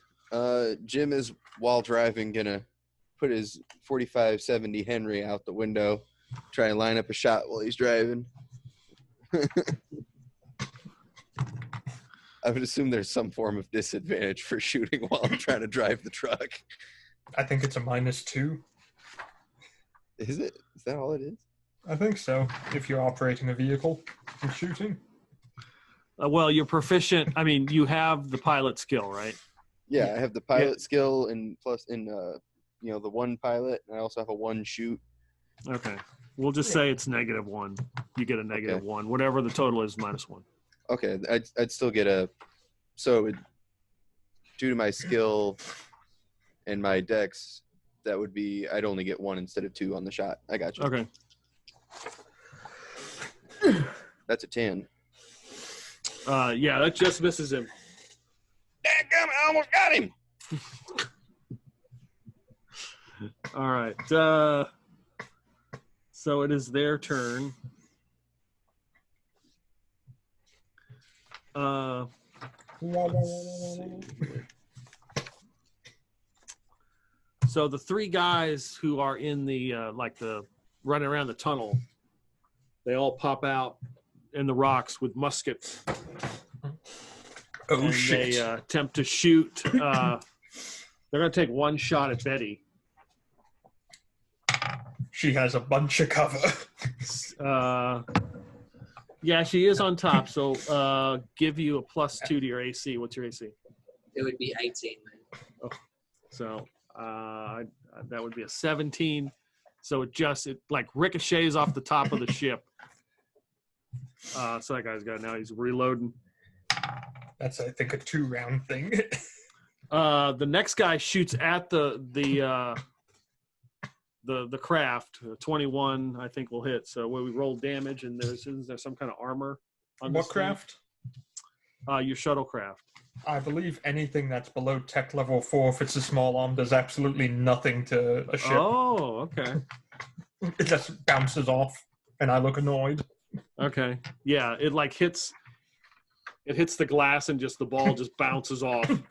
Jim is, while driving, gonna put his 45-70 Henry out the window, try and line up a shot while he's driving. I would assume there's some form of disadvantage for shooting while I'm trying to drive the truck. I think it's a -2. Is it? Is that all it is? I think so. If you're operating a vehicle and shooting. Well, you're proficient. I mean, you have the pilot skill, right? Yeah, I have the pilot skill and plus in the 1 pilot, and I also have a 1 shoot. Okay. We'll just say it's -1. You get a -1. Whatever the total is, -1. Okay, I'd still get due to my skill and my dex, that would be, I'd only get 1 instead of 2 on the shot. I got you. Okay. That's a 10. Yeah, that just misses him. Dadgummit, I almost got him. All right. So it is their turn. So the 3 guys who are in the running around the tunnel, they all pop out in the rocks with muskets. Oh shit! They attempt to shoot. They're gonna take 1 shot at Betty. She has a bunch of cover. Yeah, she is on top, so give you a +2 to your AC. What's your AC? It would be 18, man. Oh, so that would be a 17. So it like ricochets off the top of the ship. So that guy's got now. He's reloading. That's, I think, a 2-round thing. The next guy shoots at the craft. 21, I think, will hit. So when we roll damage, and there's some kind of armor on what craft? Your shuttlecraft. I believe anything that's below tech level 4, if it's a small arm, does absolutely nothing to a ship. Oh, okay. It just bounces off, and I look annoyed. Okay. Yeah, it like hits the glass, and just the ball just bounces off, and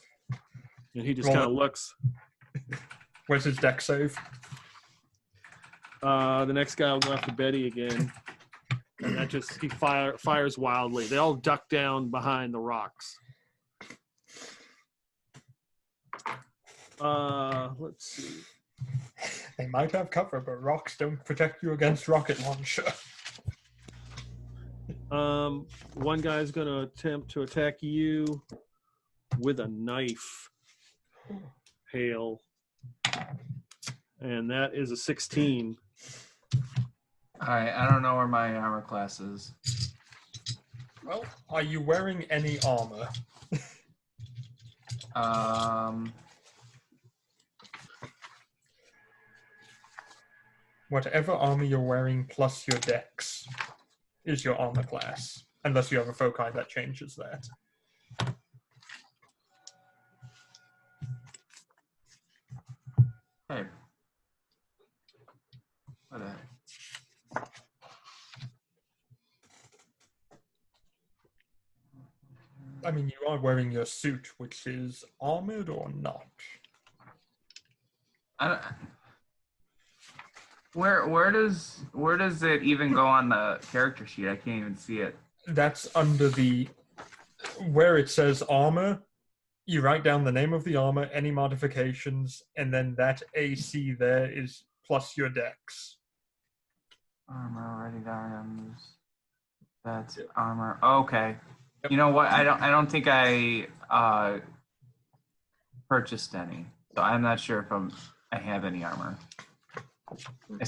he just kind of looks. Where's his deck save? The next guy will go after Betty again, and that he fires wildly. They all duck down behind the rocks. Let's see. They might have cover, but rocks don't protect you against rocket launcher. One guy's going to attempt to attack you with a knife. Hale. And that is a 16. All right, I don't know where my armor class is. Well, are you wearing any armor? Whatever armor you're wearing plus your dex is your armor class, unless you have a foci that changes that. Hey. What the heck? I mean, you are wearing your suit, which is armored or not? I don't, where does it even go on the character sheet? I can't even see it. That's under the where it says armor. You write down the name of the armor, any modifications, and then that AC there is plus your dex. Armor, ready items. That's armor. Okay. Yep. You know what? I don't think I purchased any, so I'm not sure if I have any armor.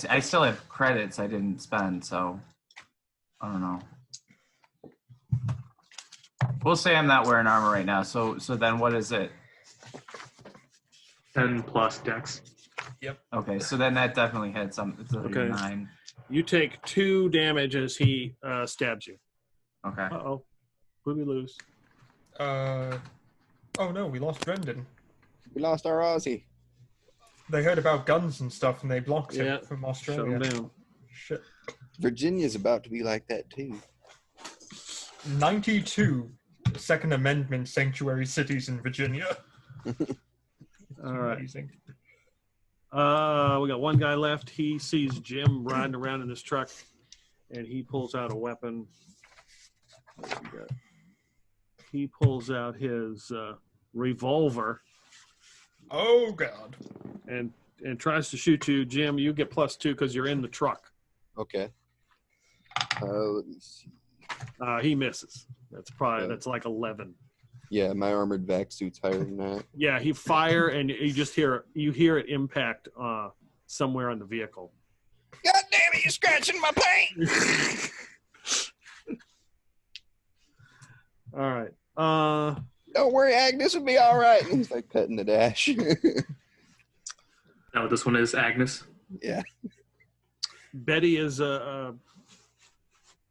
I still have credits I didn't spend, so I don't know. We'll say I'm not wearing armor right now. So then what is it? 10 plus dex. Yep. Okay, so then that definitely had some. It's a 9. You take 2 damage as he stabs you. Okay. Uh-oh. Who did we lose? Oh no, we lost Brendan. We lost our Aussie. They heard about guns and stuff, and they blocked him from Australia. Shut him down. Shit. Virginia's about to be like that too. 92 Second Amendment sanctuary cities in Virginia. All right. Amazing. We got one guy left. He sees Jim riding around in his truck, and he pulls out a weapon. He pulls out his revolver. Oh God! And tries to shoot you, Jim. You get +2 because you're in the truck. Okay. Let me see. He misses. That's like 11. Yeah, my armored vac suit's higher than that. Yeah, he fire and you just hear it impact somewhere on the vehicle. God damn it! You're scratching my paint. All right. Don't worry, Agnes will be all right. And he's like cutting the dash. No, this one is Agnes. Yeah. Betty is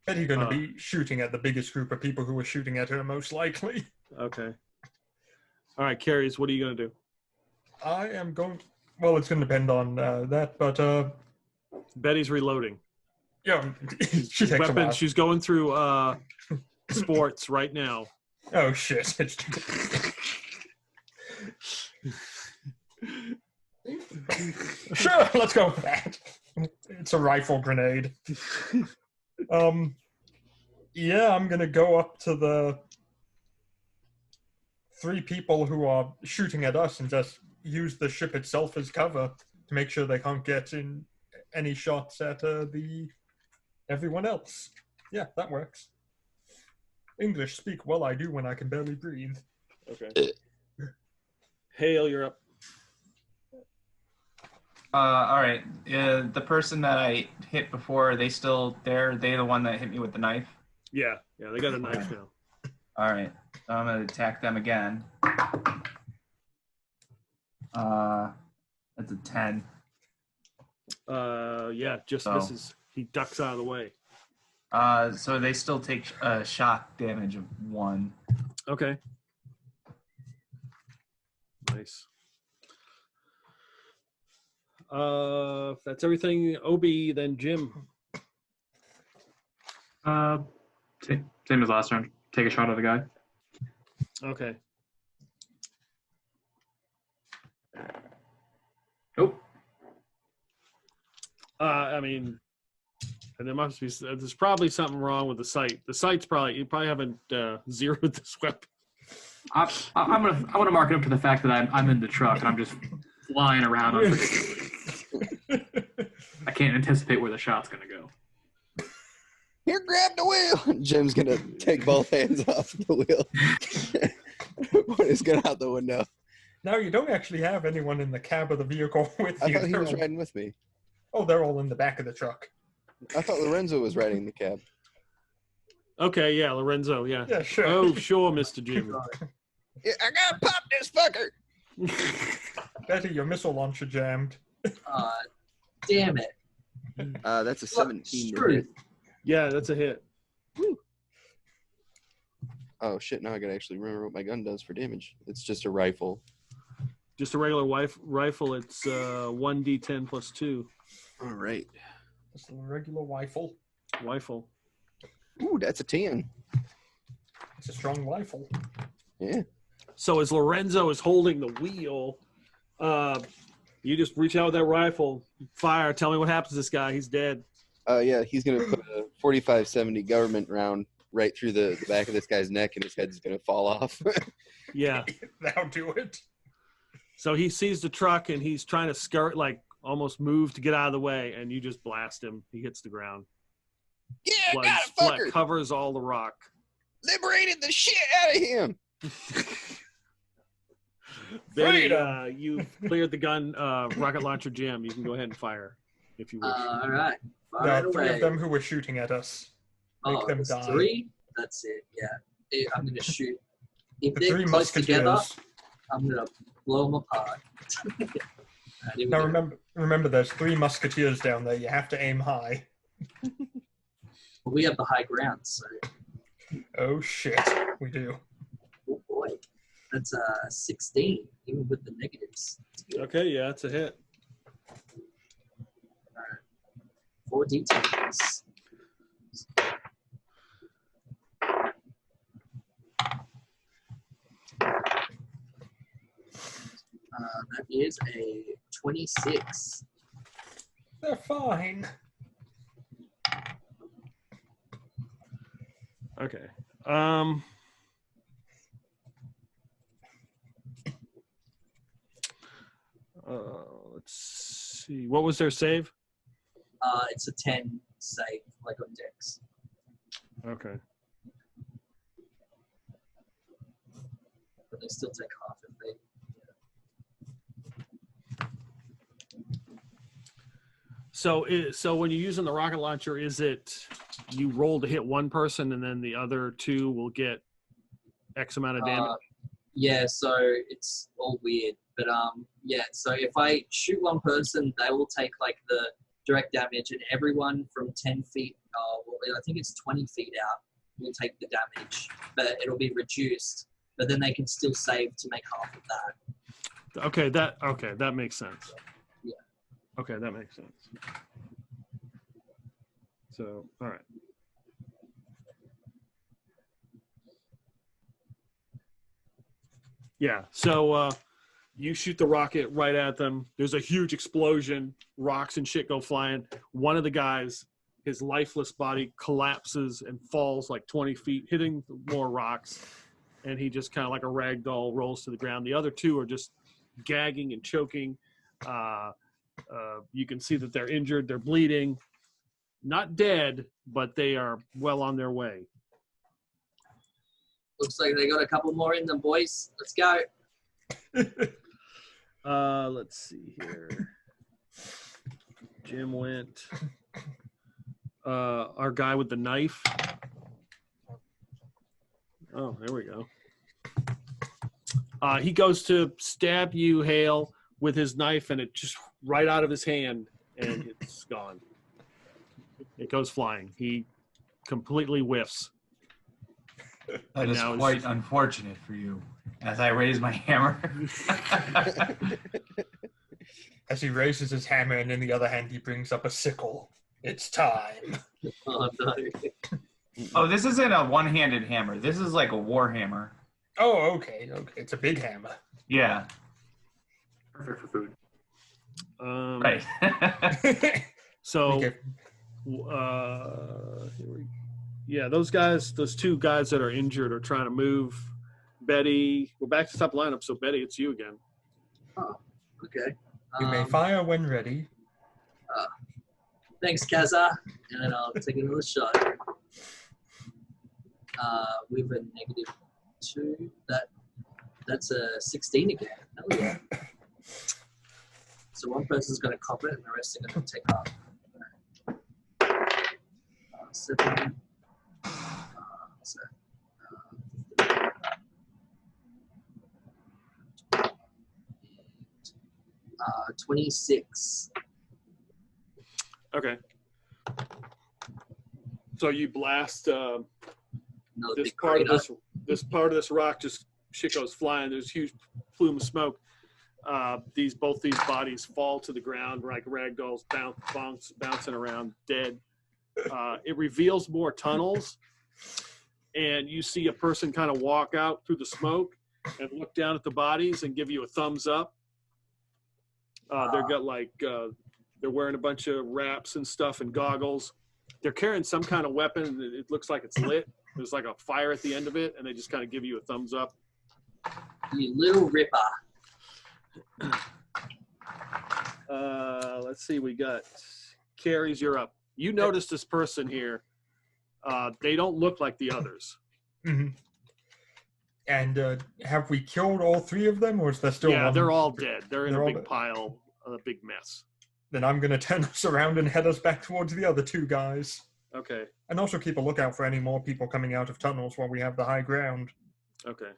Betty's going to be shooting at the biggest group of people who are shooting at her, most likely. Okay. All right, Carries, what are you going to do? I am going. Well, it's going to depend on that, but Betty's reloading. Yeah, she takes a while. She's going through sports right now. Oh shit! Sure, let's go with that. It's a rifle grenade. Yeah, I'm gonna go up to the 3 people who are shooting at us and just use the ship itself as cover to make sure they can't get in any shots at everyone else. Yeah, that works. English speak well I do when I can barely breathe. Okay. Hale, you're up. All right. The person that I hit before, are they still there? Are they the one that hit me with the knife? Yeah, they got a knife now. All right. So I'm going to attack them again. That's a 10. Yeah, just misses. He ducks out of the way. So they still take shock damage of 1. Okay. Nice. If that's everything, Obi, then Jim. Same as last round. Take a shot at the guy. Okay. Nope. I mean, and there's probably something wrong with the sight. The sight's you probably haven't zeroed this weapon. I'm gonna mark it up to the fact that I'm in the truck and I'm just flying around. I can't anticipate where the shot's gonna go. Here, grab the wheel. Jim's gonna take both hands off the wheel. point his gun out the window. No, you don't actually have anyone in the cab of the vehicle with I you. thought he They're was all- riding with me. Oh, they're all in the back of the truck. I thought Lorenzo was riding the cab. Okay, yeah, Lorenzo, yeah. Yeah, sure. Oh, sure, Mr. Jim. Yeah, I gotta pop this fucker. Betty, your missile launcher jammed. Damn it. That's a 17 to Screw. hit. Yeah, that's a hit. Oh shit! Now I gotta actually remember what my gun does for damage. It's just a rifle. Just a regular rifle, it's 1d10 plus 2. All right. Just a regular rifle. Rifle. Ooh, that's a 10. It's a strong rifle. Yeah. So as Lorenzo is holding the wheel, you just reach out with that rifle, fire, tell me what happens to this guy. He's dead. Yeah, he's gonna put a 45-70 government round right through the back of this guy's neck, and his head's gonna fall off. Yeah. That'll do it. So he sees the truck and he's trying to skirt, like almost move to get out of the way, and you just blast him. He hits the ground. Yeah, Blood, got it, blood fucker! covers all the rock. Liberated the shit out of him. Betty, Freedom! you cleared the gun, rocket launcher Jim. You can go ahead and fire if you wish. All right. Fire There it are three away. of them who were shooting at us. Make them there's die. 3? That's it, yeah. I'm going to shoot. If The they're three close together, musketeers. I'm going to blow them apart. Alright, here we Now go. remember, there's 3 musketeers down there. You have to aim high. We have the high ground, so Oh shit, we do. oh boy. That's 16, even with the negatives. Okay, yeah, it's a hit. 4 d10s. That is a 26. They're fine. Okay. Let's see. What was their save? It's a 10 save, like on Dex. Okay. But they still take half if they. So when you're using the rocket launcher, is it you roll to hit one person and then the other 2 will get X amount of damage? Yeah, so it's all weird. But yeah, so if I shoot one person, they will take like the direct damage, and everyone from 10 feet, well, I think it's 20 feet out, will take the damage, but it'll be reduced. But then they can still save to make half of that. Okay, that makes sense. Yeah. Okay, that makes sense. So, all right. Yeah, so you shoot the rocket right at them. There's a huge explosion. Rocks and shit go flying. One of the guys, his lifeless body collapses and falls like 20 feet, hitting more rocks. And he just kind of like a rag doll rolls to the ground. The other 2 are just gagging and choking. You can see that they're injured. They're bleeding. Not dead, but they are well on their way. Looks like they got a couple more in them, boys. Let's go. Let's see here. Jim went. Our guy with the knife. Oh, there we go. He goes to stab you, Hale, with his knife, and it just right out of his hand, and it's gone. It goes flying. He completely whiffs. That is now quite it's- unfortunate for you. As I raise my hammer. As he raises his hammer, and in the other hand, he brings up a sickle. It's time. Oh, no. Oh, this isn't a one-handed hammer. This is like a war hammer. Oh, okay. It's a big hammer. Yeah. Perfect for food. Right. So, Okay. yeah, those 2 guys that are injured are trying to move. Betty, we're back to top lineup. So Betty, it's you again. Oh, okay. You may fire when ready. Thanks, Kaza. And then I'll take another shot. With a -2. That That's a 16 again. Hell yeah. So one person's going to cop it and the rest are going to take off. 7. 26. Okay. So you blast this part of this rock. Just shit goes flying. There's a huge plume of smoke. Both these bodies fall to the ground like ragdolls, bouncing around, dead. It reveals more tunnels, and you see a person kind of walk out through the smoke and look down at the bodies and give you a thumbs up. They're wearing a bunch of wraps and stuff and goggles. They're carrying some kind of weapon. It looks like it's lit. There's like a fire at the end of it, and they just kind of give you a thumbs up. You little ripper. Let's see. We got Carrie's. You're up. You notice this person here. They don't look like the others. Mm-hmm. And have we killed all 3 of them, or is there still one? Yeah, they're all dead. They're in a big pile, a big mess. Then I'm going to turn us around and head us back towards the other 2 guys. Okay. And also keep a lookout for any more people coming out of tunnels while we have the high ground. Okay.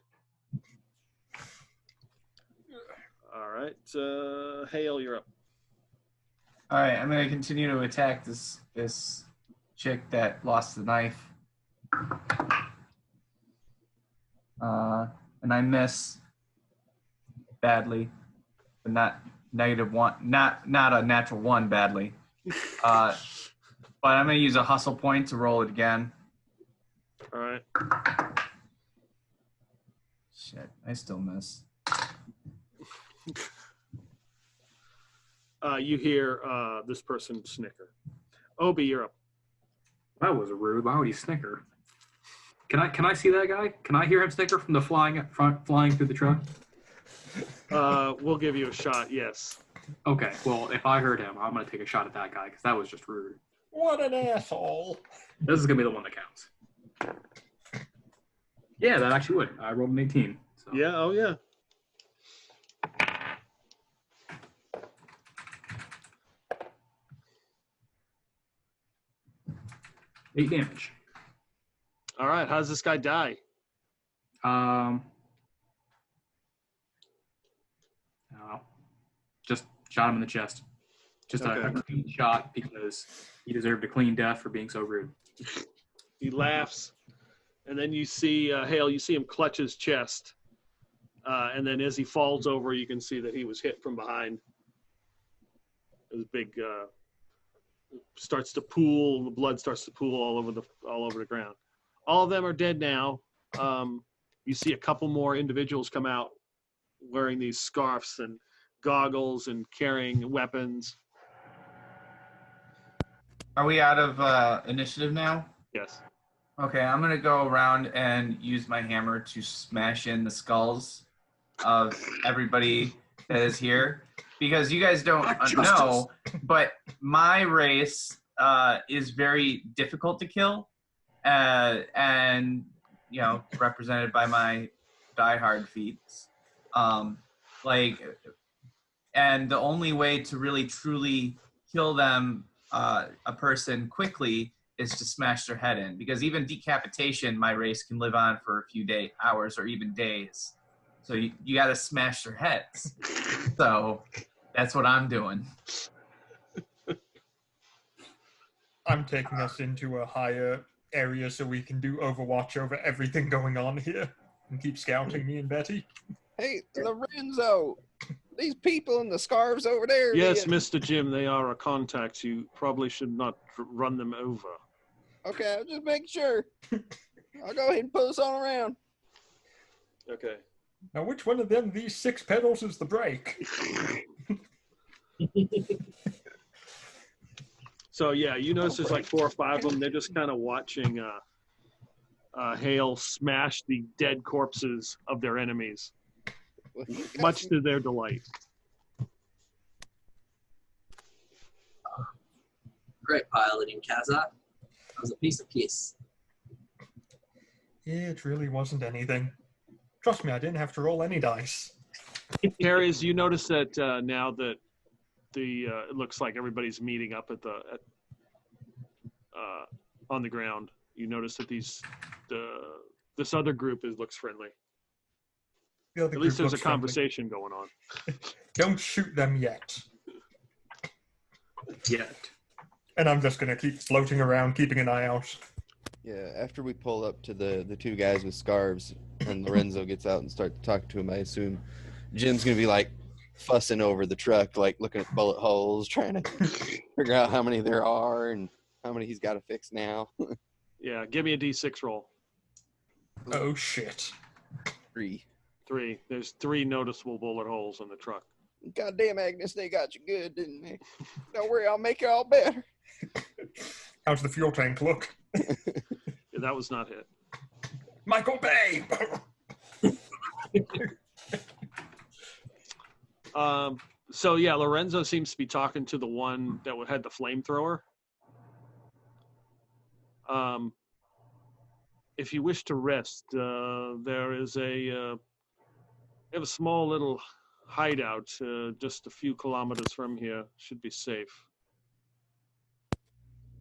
All right. Hale, you're up. All right, I'm going to continue to attack this chick that lost the knife. And I miss badly, but not -1, not a natural 1 badly. But I'm going to use a hustle point to roll it again. All right. Shit, I still miss. You hear this person snicker. Obi, you're up. That was rude. Why would he snicker? Can I see that guy? Can I hear him snicker from the flying through the truck? We'll give you a shot. Yes. Okay. Well, if I heard him, I'm gonna take a shot at that guy because that was just rude. What an asshole! This is gonna be the one that counts. Yeah, that actually would. I rolled an 18. So. Yeah. Oh yeah. Eight damage. All right. How does this guy die? Just shot him in the chest. Just a clean shot because he deserved a clean death for being so rude. He laughs, and then you see Hale. You see him clutch his chest, and then as he falls over, you can see that he was hit from behind. His big starts to pool. The blood starts to pool all over the ground. All of them are dead now. You see a couple more individuals come out wearing these scarves and goggles and carrying weapons. Are we out of initiative now? Yes. Okay, I'm going to go around and use my hammer to smash in the skulls of everybody that is here. Because you guys don't know, but my race is very difficult to kill. And, you know, represented by my diehard feats. And the only way to really truly kill them, a person quickly, is to smash their head in. Because even decapitation, my race can live on for a few hours or even days. So you got to smash their heads. So that's what I'm doing. I'm taking us into a higher area so we can do overwatch over everything going on here and keep scouting me and Betty. Hey, Lorenzo, these people in the scarves over there. Yes, Mr. Jim, they are our contacts. You probably should not run them over. Okay, I'll just make sure. I'll go ahead and pull us on around. Okay. Now, which one of them, these 6 pedals, is the brake? So, yeah, you notice there's like 4 or 5 of them. They're just kind of watching Hale smash the dead corpses of their enemies, much to their delight. Great piloting, Kazak. That was a piece of piss. It really wasn't anything. Trust me, I didn't have to roll any dice. Harry's, you notice that now that it looks like everybody's meeting up at on the ground. You notice that this other group looks friendly. The other At least group there's a looks friendly. conversation going on. Don't shoot them yet. Yet. And I'm just gonna keep floating around, keeping an eye out. Yeah, after we pull up to the two guys with scarves and Lorenzo gets out and starts talking to him, I assume Jim's going to be like fussing over the truck, like looking at bullet holes, trying to figure out how many there are and how many he's got to fix now. Yeah, give me a D6 roll. Oh, shit. 3. 3. There's 3 noticeable bullet holes in the truck. Goddamn, Agnes, they got you good, didn't they? Don't worry, I'll make it all better. How's the fuel tank look? Yeah, that was not it. Michael Bay! So yeah, Lorenzo seems to be talking to the one that had the flamethrower. If you wish to rest, there is we have a small little hideout just a few kilometers from here. Should be safe.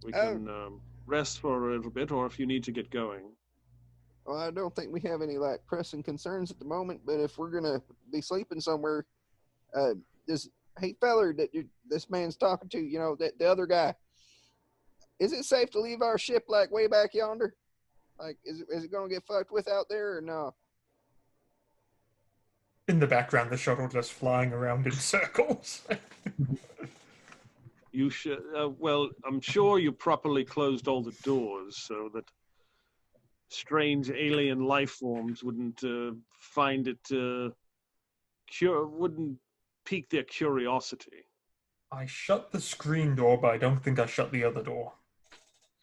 We can rest for a little bit, or if you need to get going. Well, I don't think we have any like pressing concerns at the moment, but if we're gonna be sleeping somewhere, hey feller that this man's talking to, you know, the other guy, is it safe to leave our ship like way back yonder? Like, is it gonna get fucked with out there or no? In the background, the shuttle just flying around in circles. You should. Well, I'm sure you properly closed all the doors so that strange alien life forms wouldn't find it wouldn't pique their curiosity. I shut the screen door, but I don't think I shut the other door.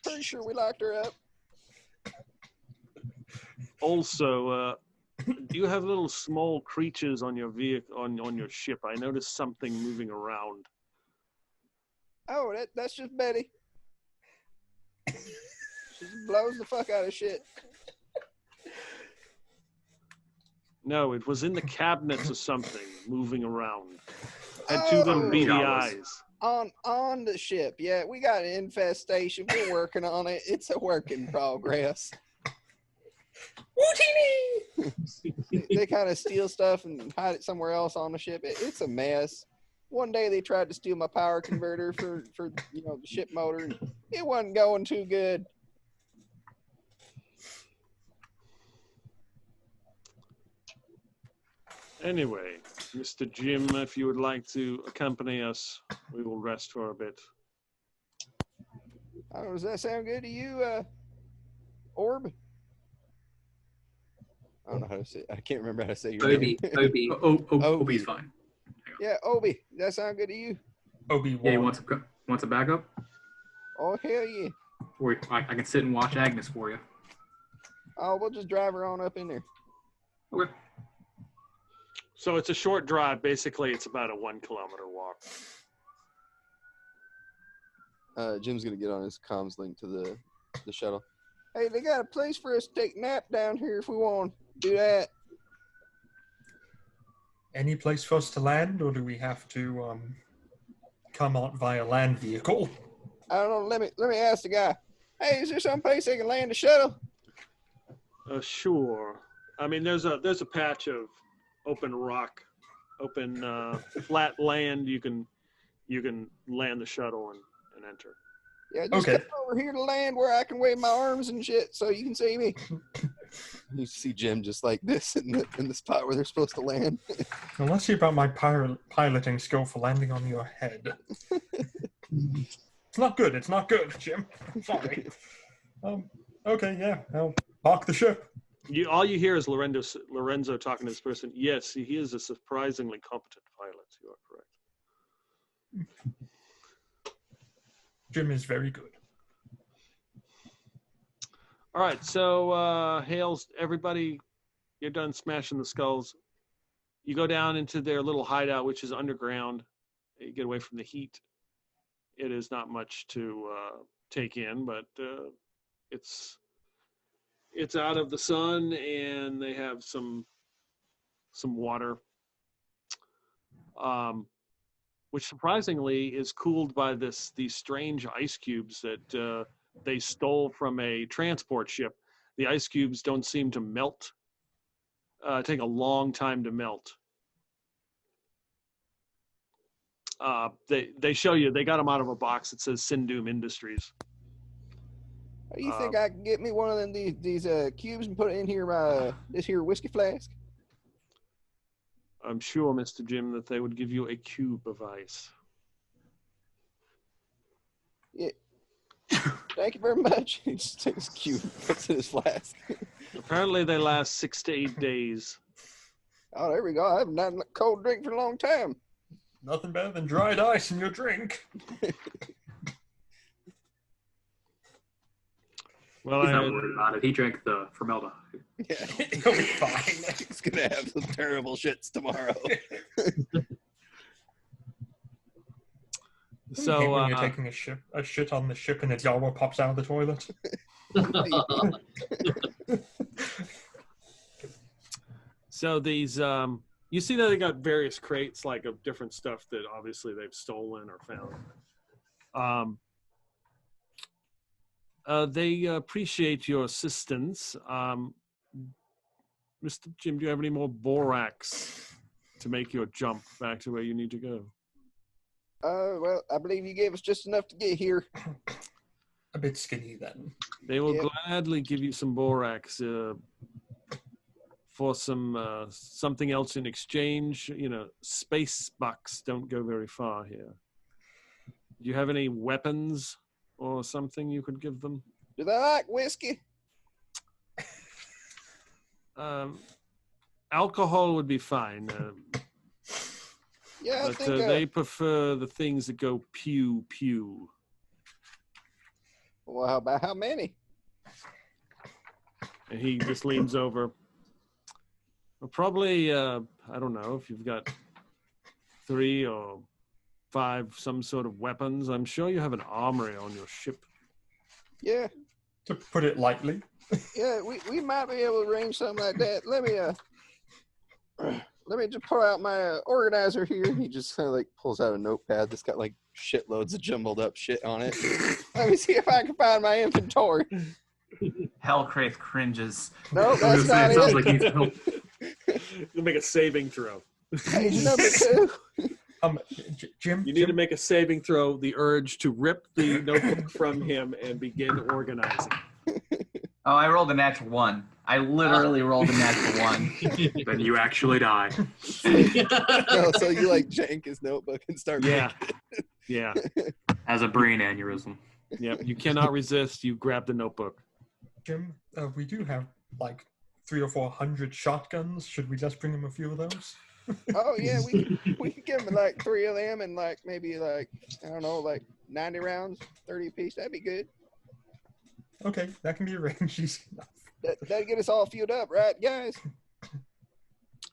Pretty sure we locked her up. Also, do you have little small creatures on your vehicle on your ship? I noticed something moving around. Oh, that's just Betty. She just blows the fuck out of shit. No, it was in the cabinets or something, moving around. Had 2 little beady eyes. On the ship, yeah, we got an infestation. We're working on it. It's a work in progress. They kind of steal stuff and hide it somewhere else on the ship. It's a mess. One day they tried to steal my power converter for the ship motor, and it wasn't going too good. Anyway, Mr. Jim, if you would like to accompany us, we will rest for a bit. I don't know, does that sound good to you, Orb? I don't know how to say. I can't remember how to say your Obi. name. Obi. Obi's fine. Yeah, Obi. Does that sound good to you? Obi-Wan. Yeah, you want a backup? Oh, hell yeah. Or I can sit and watch Agnes for you. Oh, we'll just drive her on up in there. Okay. So it's a short drive. Basically, it's about a 1 kilometer walk. Jim's gonna get on his comms link to the shuttle. Hey, they got a place for us to take a nap down here if we want to do that. Any place for us to land, or do we have to come out via land vehicle? I don't know. Let me ask the guy. Hey, is there some place they can land the shuttle? Sure. I mean, there's a patch of open rock, flat land. You can land the shuttle and enter. Yeah, just come over here to land where I can wave my arms and shit so you can see me. You see Jim just like this in the spot where they're supposed to land. Well, let's see about my piloting skill for landing on your head. It's not good. It's not good, Jim. Sorry. Okay, yeah. I'll park the ship. All you hear is Lorenzo talking to this person. Yes, he is a surprisingly competent pilot. You are correct. Jim is very good. All right, so hails everybody. You're done smashing the skulls. You go down into their little hideout, which is underground. You get away from the heat. It is not much to take in, but it's out of the sun, and they have some some water, which surprisingly is cooled by these strange ice cubes that they stole from a transport ship. The ice cubes don't seem to melt. Take a long time to melt. They show you, they got them out of a box that says Sindoom Industries. You think I can get me one of them these cubes and put it in here this here whiskey flask? I'm sure, Mr. Jim, that they would give you a cube of ice. Yeah. Thank you very much. He just takes a cube and puts it in his flask. Apparently they last 6 to 8 days. Oh, there we go. I haven't had a cold drink for a long time. Nothing better than dried ice in your drink. Well, He's not worried about it. He drank the formaldehyde. Yeah, He'll be fine. he's gonna have some terrible shits tomorrow. So when you're taking a shit on the ship and a Jawa pops out of the toilet. So these, you see that they got various crates like of different stuff that obviously they've stolen or found. They appreciate your assistance. Mr. Jim, do you have any more borax to make your jump back to where you need to go? Well, I believe you gave us just enough to get here. A bit skinny then. They will gladly give you some borax for some something else in exchange. You know, space bucks don't go very far here. Do you have any weapons or something you could give them? Do they like whiskey? Alcohol would be fine. Yeah, I but think they prefer the things that go pew pew. Well, how many? And he just leans over. Well, probably, I don't know, if you've got 3 or 5 some sort of weapons. I'm sure you have an armory on your ship. Yeah. To put it lightly. Yeah, we might be able to arrange something like that. Let me just pull out my organizer here. He just kind of like pulls out a notepad that's got like shitloads of jumbled up shit on it. Let me see if I can find my inventory. Hellcraith cringes. No, that's not it. Sounds like he's help. You'll make a saving throw. Page number 2. Jim, you need to make a saving throw. The urge to rip the notebook from him and begin organizing. Oh, I rolled a natural 1. I literally rolled a natural 1. Then you actually die. No, so you like jank his notebook and start. Yeah. Yeah. As a brain aneurysm. Yep. You cannot resist. You grab the notebook. Jim, we do have like 300 or 400 shotguns. Should we just bring him a few of those? Oh yeah, we could give him like 3 of them and like maybe like I don't know, like 90 rounds, 30 apiece. That'd be good. Okay, that can be arranged. That'd get us all fueled up, right, guys?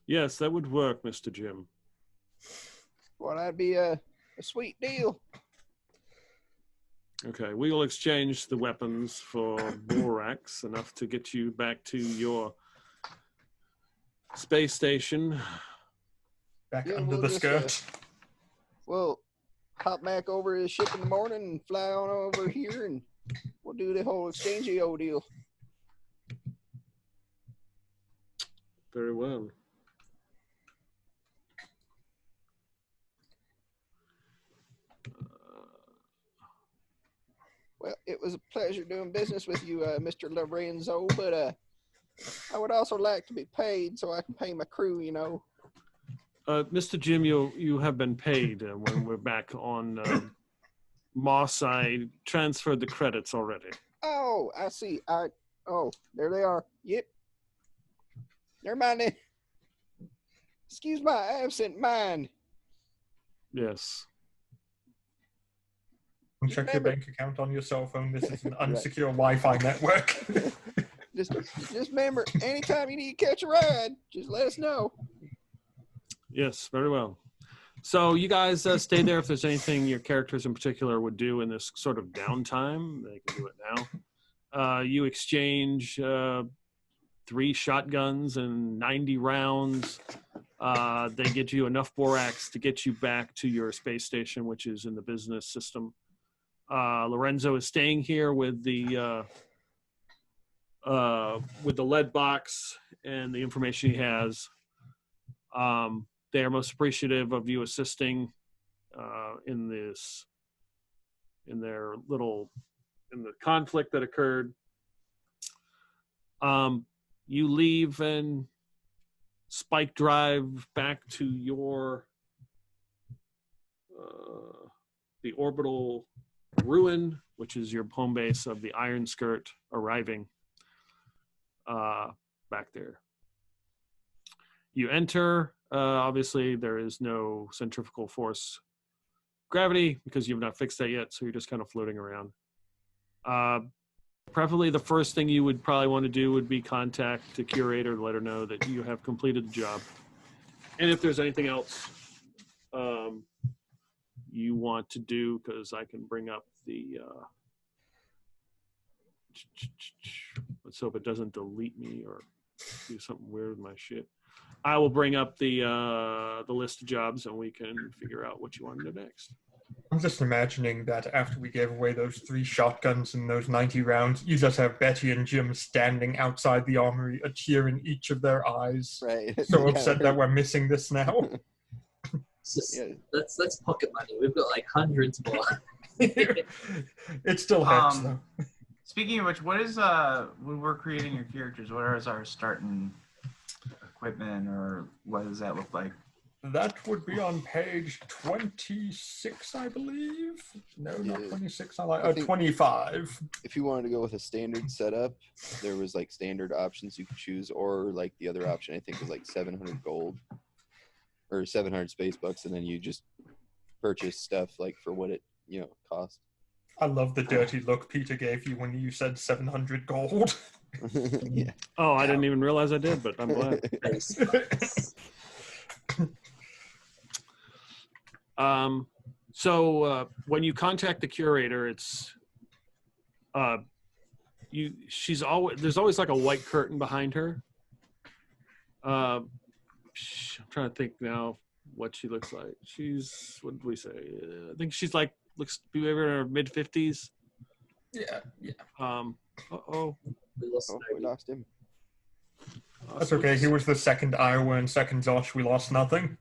Yes, that would work, Mr. Jim. Well, that'd be a sweet deal. Okay, we will exchange the weapons for borax, enough to get you back to your space station. Back under the skirt. We'll hop back over to the ship in the morning and fly on over here, and we'll do the whole exchange-o deal. Very well. Well, it was a pleasure doing business with you, Mr. Lorenzo, but I would also like to be paid so I can pay my crew, you know. Mr. Jim, you have been paid when we're back on Moss. I transferred the credits already. Oh, I see. Oh, there they are. Yep. Never mind then. Excuse my absent mind. Yes. Check your bank account on your cell phone. This is an unsecure Wi-Fi network. just remember, anytime you need to catch a ride, just let us know. Yes, very well. So you guys stay there. If there's anything your characters in particular would do in this sort of downtime, they can do it now. You exchange 3 shotguns and 90 rounds. They get you enough borax to get you back to your space station, which is in the business system. Lorenzo is staying here with the lead box and the information he has. They are most appreciative of you assisting in the conflict that occurred. You leave and spike drive back to your the orbital ruin, which is your home base of the Iron Skirt, arriving back there. You enter. Obviously, there is no centrifugal force gravity because you've not fixed that yet, so you're just kind of floating around. Probably the first thing you would probably want to do would be contact the curator to let her know that you have completed the job. And if there's anything else you want to do, because I can bring up the... let's hope it doesn't delete me or do something weird with my shit. I will bring up the list of jobs and we can figure out what you want to do next. I'm just imagining that after we gave away those 3 shotguns and those 90 rounds, you just have Betty and Jim standing outside the armory, a tear in each of their eyes. Right. So upset that we're missing this now. That's pocket money. We've got like hundreds more. It still helps though. Speaking of which, what is when we're creating your characters, what is our starting equipment, or what does that look like? That would be on page 26, I believe. No, not 26. I think 25. If you wanted to go with a standard setup, there was like standard options you could choose, or like the other option I think was like 700 gold or 700 space bucks, and then you just purchase stuff like for what it costs. I love the dirty look Peter gave you when you said 700 gold. Yeah. Oh, I didn't even realize I did, but I'm glad. So when you contact the curator, it's there's always like a white curtain behind her. I'm trying to think now what she looks like. She's, what did we say? I think she's like, looks to be maybe in her mid-50s. Yeah. We lost him. That's okay. He was the second Iowa and second Josh. We lost nothing.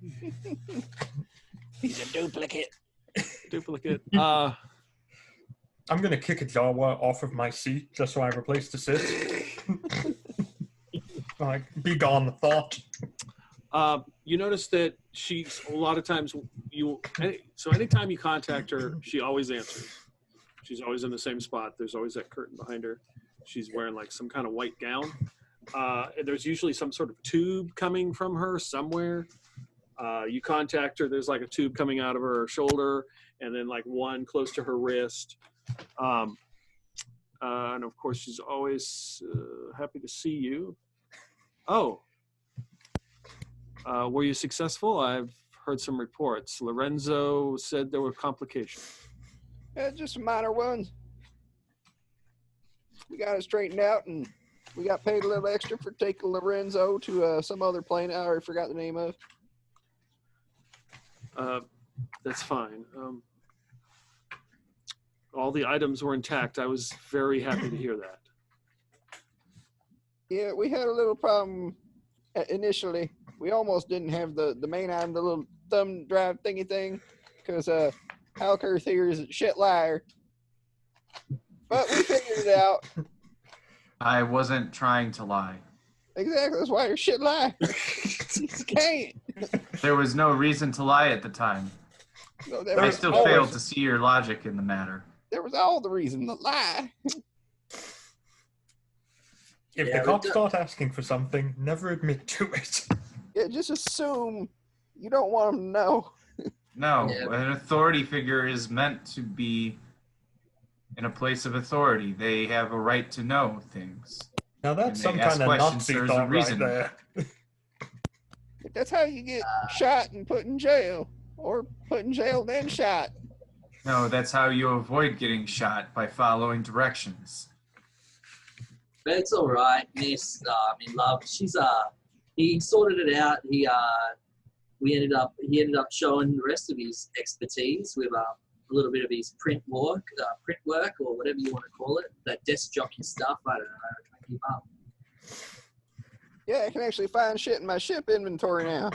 He's a duplicate. I'm going to kick a Jawa off of my seat just so I replace the sit. Like, be gone, thought. You notice that she's a lot of times anytime you contact her, she always answers. She's always in the same spot. There's always that curtain behind her. She's wearing like some kind of white gown. And there's usually some sort of tube coming from her somewhere. You contact her, there's like a tube coming out of her shoulder and then like one close to her wrist. And of course, she's always happy to see you. Oh, were you successful? I've heard some reports. Lorenzo said there were complications. Yeah, just some minor ones. We got it straightened out, and we got paid a little extra for taking Lorenzo to some other planet I already forgot the name of. That's fine. All the items were intact. I was very happy to hear that. Yeah, we had a little problem initially. We almost didn't have the main item, the little thumb drive thingy thing, because Halkirth here is a shit liar. But we figured it out. I wasn't trying to lie. Exactly, that's why you're shit liar. You can't. There was no reason to lie at the time. No, I still failed to see your logic in the matter. There was all the reason to lie. If the cops start asking for something, never admit to it. Yeah, just assume you don't want them to know. No, an authority figure is meant to be in a place of authority. They have a right to know things. Now that's some kind of Nazi thought right there. That's how you get shot and put in jail. Or put in jail then shot. No, that's how you avoid getting shot, by following directions. But it's all right, Miss. In love. He sorted it out. He ended up showing the rest of his expertise with a little bit of his print work or whatever you want to call it. That desk jockey stuff. I don't know. I can't keep up. Yeah, I can actually find shit in my ship inventory now.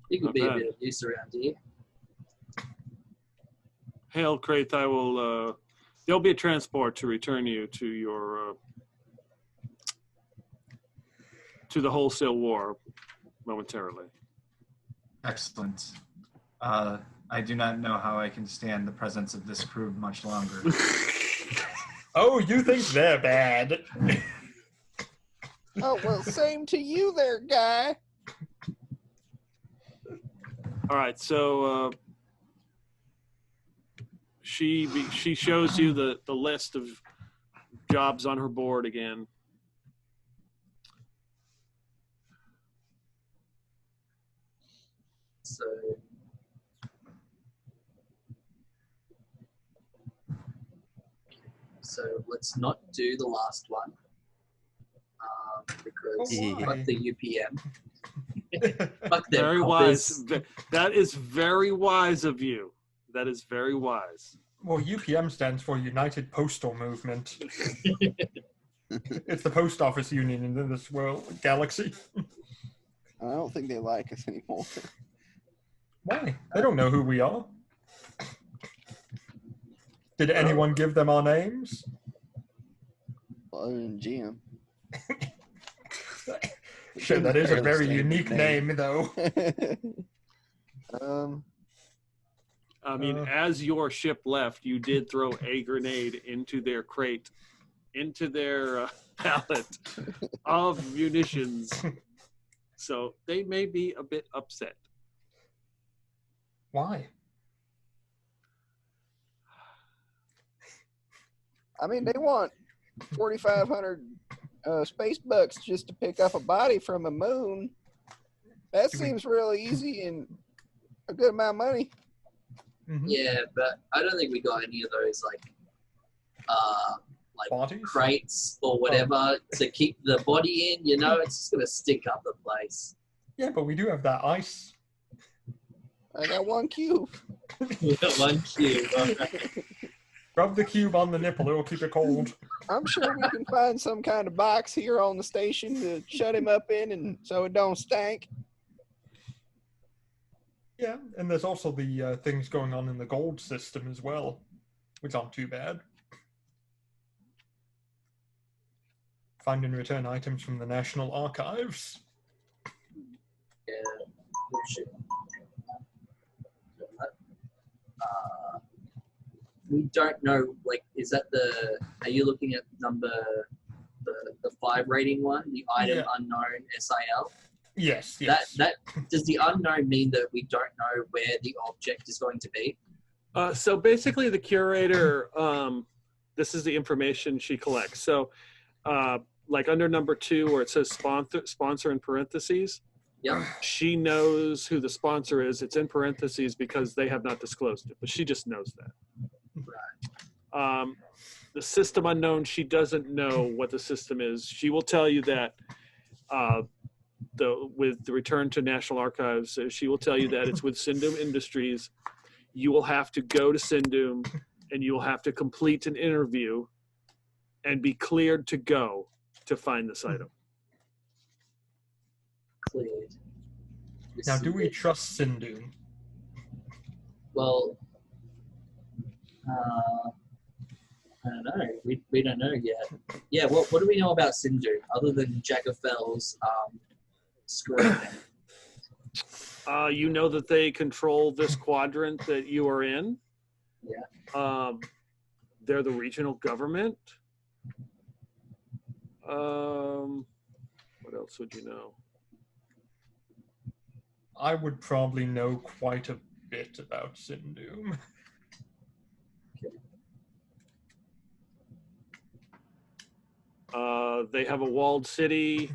It could be a bit of use around here. Hail, Kraith, I will. There'll be a transport to return you to your to the wholesale war momentarily. Excellent. I do not know how I can stand the presence of this crew much longer. Oh, you think they're bad? Oh, well, same to you there, guy. All right, so she shows you the list of jobs on her board again. So let's not do the last one because fuck the UPM. Fuck them Very coppers. wise. That is very wise of you. That is very wise. Well, UPM stands for United Postal Movement. It's the post office union in this galaxy. I don't think they like us anymore. Why? They don't know who we are. Did anyone give them our names? Other than Jim. Sure, that is a very unique name, though. I mean, as your ship left, you did throw a grenade into their crate, into their pallet of munitions. So they may be a bit upset. Why? I mean, they want 4,500 space bucks just to pick up a body from a moon. That seems really easy and a good amount of money. Mm-hmm. Yeah, but I don't think we got any of those Bodies? crates or whatever to keep the body in. You know, it's just gonna stick up the place. Yeah, but we do have that ice. I got one cube. We got one cube. Rub the cube on the nipple, it'll keep it cold. I'm sure we can find some kind of box here on the station to shut him up in and so it don't stank. Yeah, and there's also the things going on in the gold system as well, which aren't too bad. Find and return items from the National Archives. Yeah. Oh, shit. We don't know, is that are you looking at the 5 rating one, the item unknown SIL? Yes. That does the unknown mean that we don't know where the object is going to be? So basically the curator, this is the information she collects. So like under number 2 where it says sponsor in parentheses, she knows who the sponsor is. It's in parentheses because they have not disclosed it, but she just knows that. Right. The system unknown, she doesn't know what the system is. She will tell you that with the return to National Archives, she will tell you that it's with Sindum Industries. You will have to go to Sindum and you will have to complete an interview and be cleared to go to find this item. Cleared. Now, do we trust Sindum? Well, I don't know. We don't know yet. Yeah, what do we know about Sindhu other than Jaggerfell's screwing? You know that they control this quadrant that you are in. Yeah. They're the regional government. What else would you know? I would probably know quite a bit about Sindum. They have a walled city.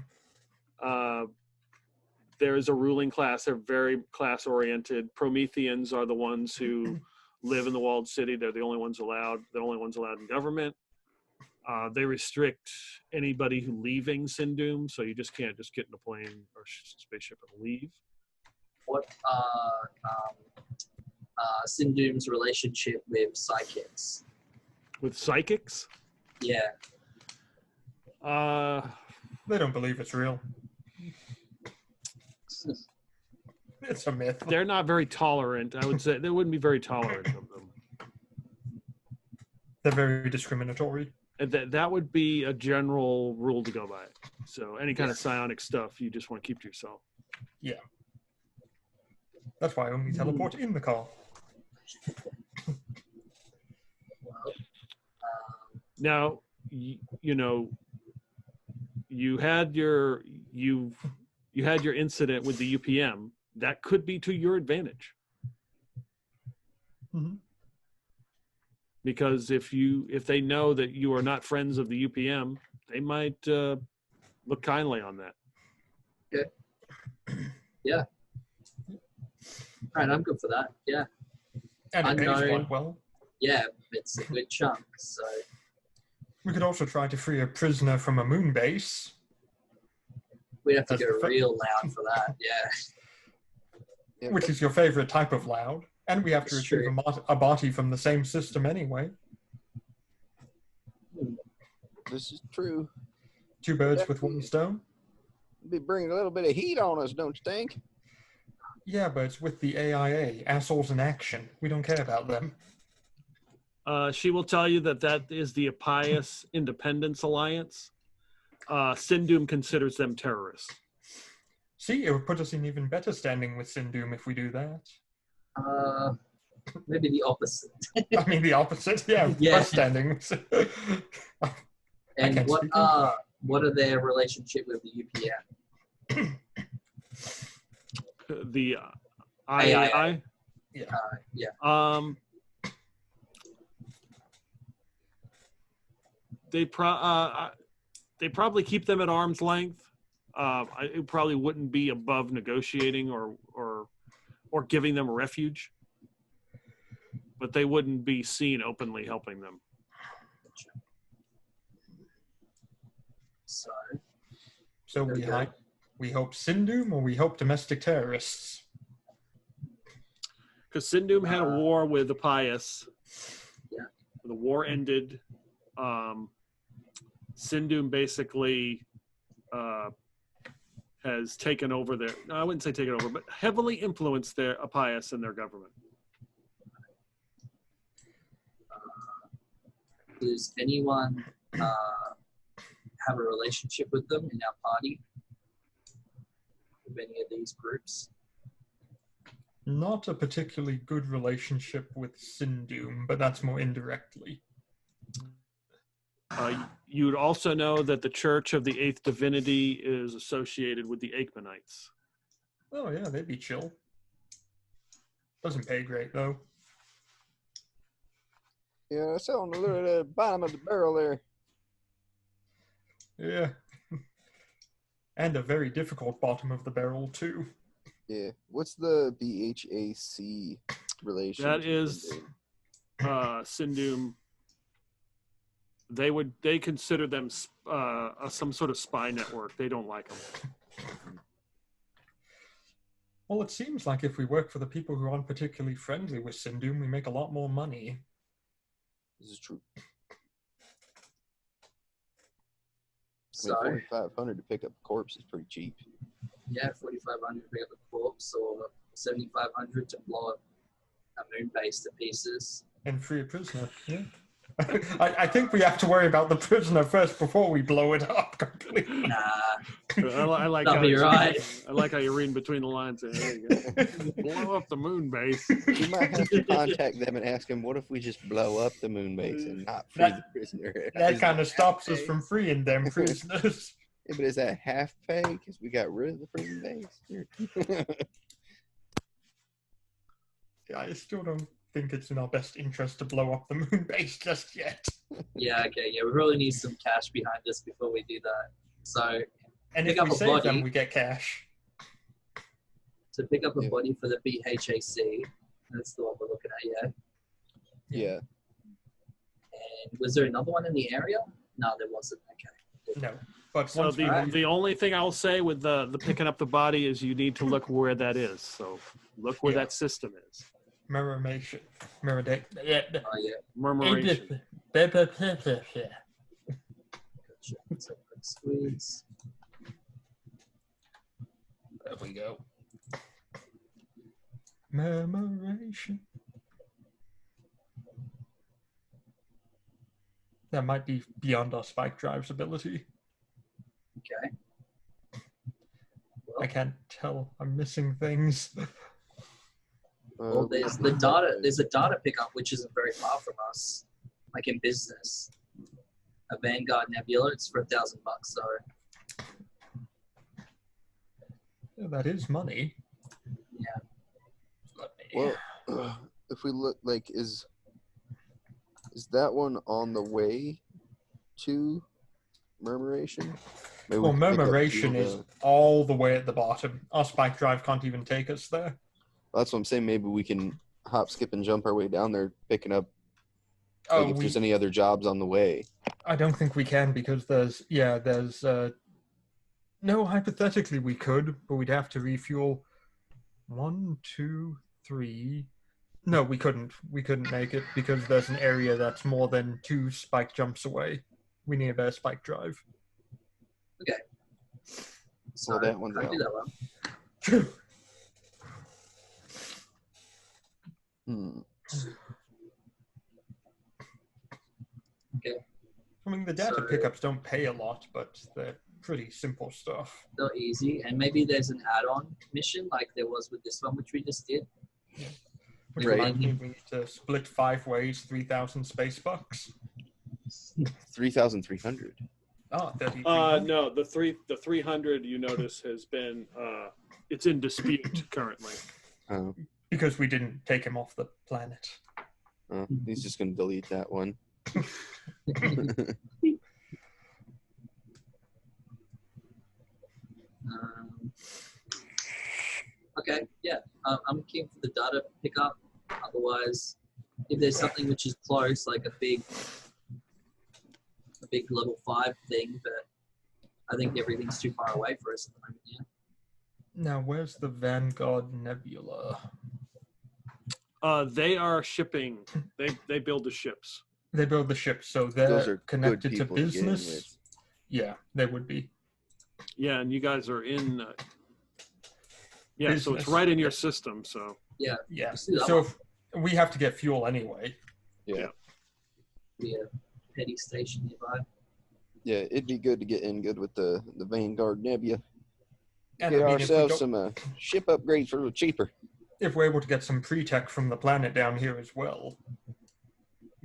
There is a ruling class. They're very class-oriented. Prometheans are the ones who live in the walled city. They're the only ones allowed. The only ones allowed in government. They restrict anybody who leaving Sindum, so you just can't just get in a plane or spaceship and leave. What Sindum's relationship with psychics? With psychics? Yeah. They don't believe it's real. It's a myth. They're not very tolerant. I would say they wouldn't be very tolerant of them. They're very discriminatory. And that would be a general rule to go by. So any kind of psionic stuff, you just want to keep to yourself. Yeah. That's why I only teleport in the car. Now, you know, you had your incident with the UPM. That could be to your advantage. Mm-hmm. Because if they know that you are not friends of the UPM, they might look kindly on that. Okay. Yeah. All right, I'm good for that. Yeah. And it pays Unknown. quite well. Yeah, it's a good chunk. So We could also try to free a prisoner from a moon base. we'd have to That's go the real loud for that. Yeah. Which is your favorite type of loud. And we have to It's retrieve true. a body from the same system anyway. This is true. 2 birds with 1 stone. Be bringing a little bit of heat on us, don't you think? Yeah, but it's with the AIA, assholes in action. We don't care about them. She will tell you that is the Pious Independence Alliance. Sindum considers them terrorists. See, it would put us in even better standing with Sindum if we do that. Maybe the opposite. I mean, the opposite. Yeah, Yeah. us standing. And can't what speak are their relationship with the UPM? The AIA. IAI. Yeah. They probably keep them at arm's length. It probably wouldn't be above negotiating or giving them a refuge, but they wouldn't be seen openly helping them. So we hope Sindum or we hope domestic terrorists. Because Sindum had a war with the Pious. Yeah. The war ended. Sindum basically has taken over their, no, I wouldn't say taken over, but heavily influenced their Pious and their government. Does anyone have a relationship with them in our party? With any of these groups? Not a particularly good relationship with Sindum, but that's more indirectly. You'd also know that the Church of the Eighth Divinity is associated with the Aikmanites. Oh yeah, they'd be chill. Doesn't pay great though. Yeah, I saw on the little at the bottom of the barrel there. Yeah. And a very difficult bottom of the barrel too. Yeah. What's the BHAC relation? That is Sindum. They consider them some sort of spy network. They don't like them. Well, it seems like if we work for the people who aren't particularly friendly with Sindum, we make a lot more money. This is true. So, 4,500 to pick up a corpse is pretty cheap. yeah, 4,500 to pick up a corpse, or 7,500 to blow up a moon base to pieces. And free a prisoner, yeah. I think we have to worry about the prisoner first before we blow it up completely. Nah. I like That'll how be right. I like how you're reading between the lines. There you go. Blow up the moon base. We might have to contact them and ask them, what if we just blow up the moon base and not free the prisoner? That Is kind of half stops us pay? from freeing them prisoners. Yeah, but is that half pay because we got rid of the prison base? Yeah, I still don't think it's in our best interest to blow up the moon base just yet. Yeah, okay, yeah, we really need some cash behind us before we do that. So, And pick if up we a save body. them, we get cash. To pick up a Yeah. body for the BHAC, that's the one we're looking at, yeah. Yeah. And was there another one in the area? No, there wasn't. Okay. No. But So once we leave- the only thing I'll say with the picking up the body is you need to look where that is. So look where that system is. Murmuration. Oh yeah. Murmuration. Gotcha. So quick squeeze. There we go. Murmuration. That might be beyond our spike drive's ability. Okay. I can't tell. I'm missing things. Well, there's the data. There's a data pickup which isn't very far from us, like in business. A Vanguard Nebula. It's for $1,000. So. Yeah, that is money. Yeah. Well, if we look, like, is that one on the way to Murmuration? Maybe we Well, can pick up Murmuration is all the way at the bottom. Our spike drive can't even take us there. That's what I'm saying. Maybe we can hop, skip, and jump our way down there, picking up. Like if there's any other jobs on the way. I don't think we can because there's no, hypothetically we could, but we'd have to refuel 1, 2, 3. No, we couldn't. We couldn't make it because there's an area that's more than 2 spike jumps away. We need a better spike drive. Okay. So Well, that one's I out. do that one. Okay. I mean, the data So- pickups don't pay a lot, but they're pretty simple stuff. Not easy, and maybe there's an add-on mission like there was with this one, which we just did. Which Right. reminds me, we need to split 5 ways, 3,000 space bucks. 3,300. Oh, 30. No, the 300 you notice has been it's in dispute currently. Oh, Because we didn't take him off the planet. he's just gonna delete that one. Okay, yeah, I'm keen for the data pickup. Otherwise, if there's something which is close, like a big level 5 thing, but I think everything's too far away for us at the moment. Yeah. Now, where's the Vanguard Nebula? They are shipping. They build the ships. They build the ships, so Those they're are good connected to people to get in business. with. Yeah, they would be. Yeah, and you guys are in. Yeah, so it's Business. right in your system. So Yeah. Yeah. You see that So one? if we have to get fuel anyway. Yeah. Yeah. Petty station nearby. Yeah, it'd be good to get in good with the Vanguard Nebula. And Get I mean, if we ourselves don't- some ship upgrades for a little cheaper. if we're able to get some pre-tech from the planet down here as well,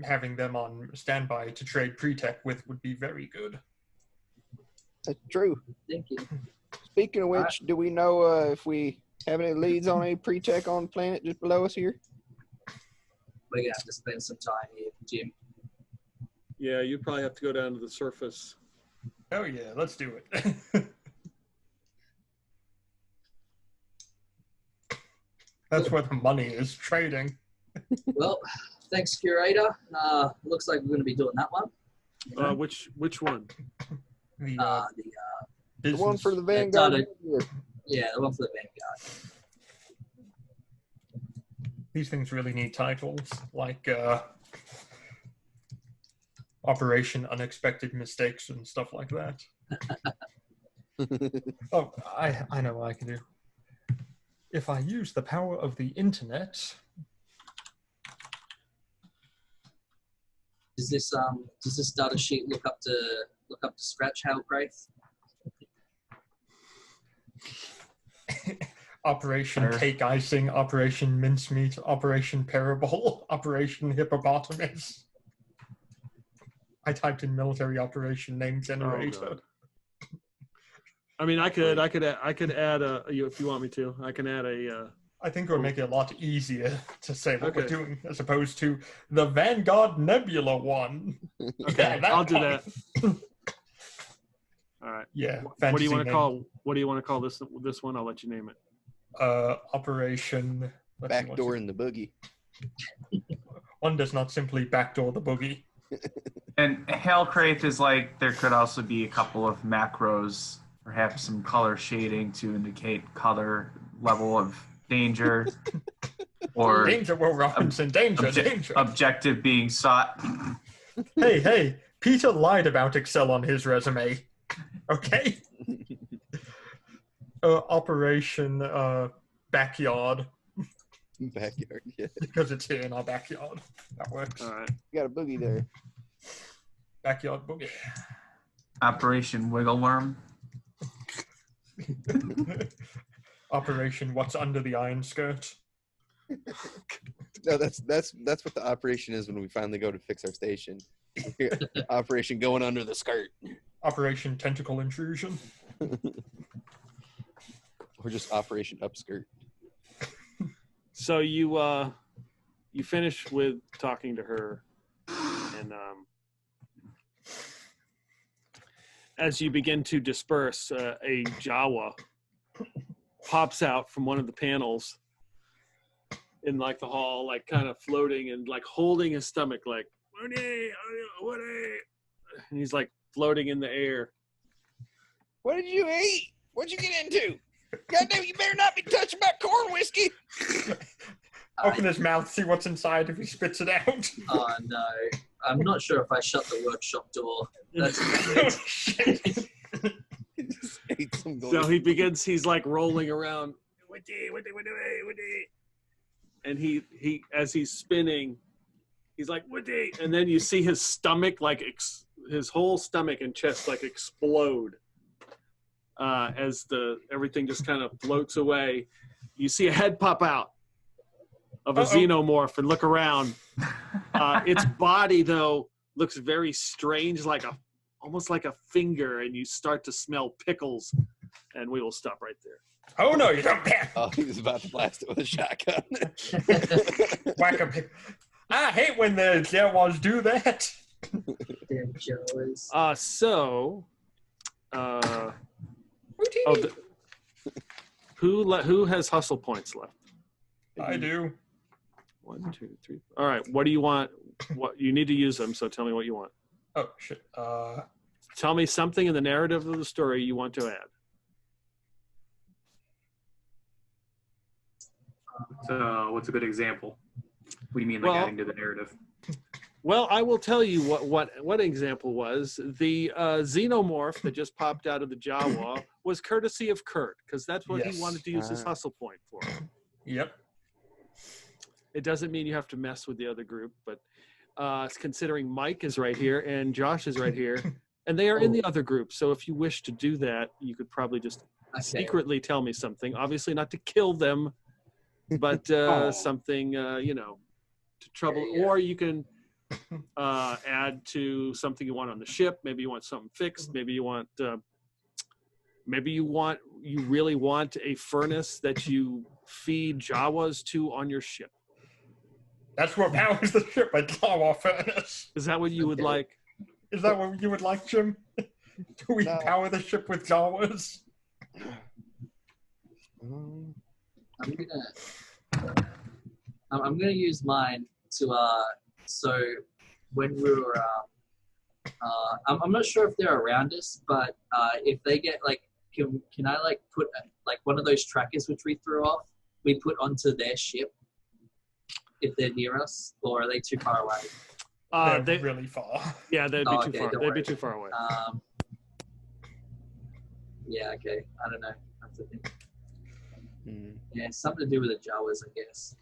having them on standby to trade pre-tech with would be very good. That's true. Thank you. Speaking of which, do we know if we have any leads on any pre-tech on the planet just below us here? We're gonna have to spend some time here, Jim. yeah, you probably have to go down to the surface. Oh yeah, let's do it. That's where the money is, trading. Well, thanks, curator. Looks like we're going to be doing that one. Which one? The The one for the business- Vanguard. Yeah, the one for the Vanguard. These things really need titles, like Operation Unexpected Mistakes and stuff like that. Oh, I know what I can do. If I use the power of the internet, Does this data sheet look up to scratch, Hal Grace? Operation Cake Icing, Operation Mincemeat, Operation Parable, Operation Hippopotamus. I typed in military operation name generator. God. I mean, I could add a. If you want me to, I can add a. I think it would make it a lot easier to say what we're Okay. doing as opposed to the Vanguard Nebula one. Okay, Yeah, I'll do one. that. All right. Yeah. What do you fantasy want to name. call? What do you want to call this one? I'll let you name it. Operation. let's see, what's Backdoor it- in the boogie. One does not simply backdoor the boogie. And Hellcraft is like, there could also be a couple of macros, perhaps some color shading to indicate color level of danger. Or danger, Will Robinson, danger. Objective being sought. Hey, Peter lied about Excel on his resume. Okay? Operation Backyard. Backyard, yeah. Because it's here in our backyard. That works. All right. You got a boogie there. Backyard boogie. Operation Wiggle Worm. Operation What's Under the Iron Skirt. No, that's what the operation is when we finally go to fix our station. Operation going under the skirt. Operation Tentacle Intrusion. Or just Operation Upskirt. So you finish with talking to her, and as you begin to disperse, a Jawa pops out from one of the panels in like the hall, like kind of floating and like holding his stomach, like Woody, and he's like floating in the air. What did you eat? What'd you get into? Goddamn, you better not be touching my corn whiskey. Open his mouth, see what's inside if he spits it out. Oh no. I'm not sure if I shut the workshop door. That's So he begins, he's like rolling around. And he as he's spinning, he's like, Woody. And then you see his stomach, like his whole stomach and chest like explode. As everything just kind of floats away. You see a head pop out of a xenomorph and look around. Its body, though, looks very strange, like almost like a finger, and you start to smell pickles. And we will stop right there. Oh no, you don't dare! Oh, he was about to blast it with a shotgun. Whack a pick. I hate when the Jawas do that. Damn Jawas. Who has hustle points left? I do. 1, 2, 3. All right. What do you want? What you need to use them? So tell me what you want. Oh shit. Tell me something in the narrative of the story you want to add. So, what's a good example? What do you mean, like adding to the narrative? Well, I will tell you what example was. The xenomorph that just popped out of the Jawa was courtesy of Kurt, because that's what he wanted to use his hustle point for. Yep. It doesn't mean you have to mess with the other group, but considering Mike is right here and Josh is right here, and they are in the other group, so if you wish to do that, you could probably just secretly tell me something. Obviously not to kill them, but something, to trouble. Or you can add to something you want on the ship. Maybe you want something fixed. Maybe you want, you really want a furnace that you feed Jawas to on your ship. That's what powers the ship, a Jawa furnace. Is that what you would like? Is that what you would like, Jim? Do we power the ship with Jawas? I'm gonna use mine to so when we were I'm not sure if they're around us, but if they get like can I like put like one of those trackers which we threw off, we put onto their ship if they're near us, or are they too far away? They're really far. Yeah, they'd be too far. They'd be too far away. Yeah, okay. I don't know. I have to think. Yeah, something to do with the Jawas, I guess.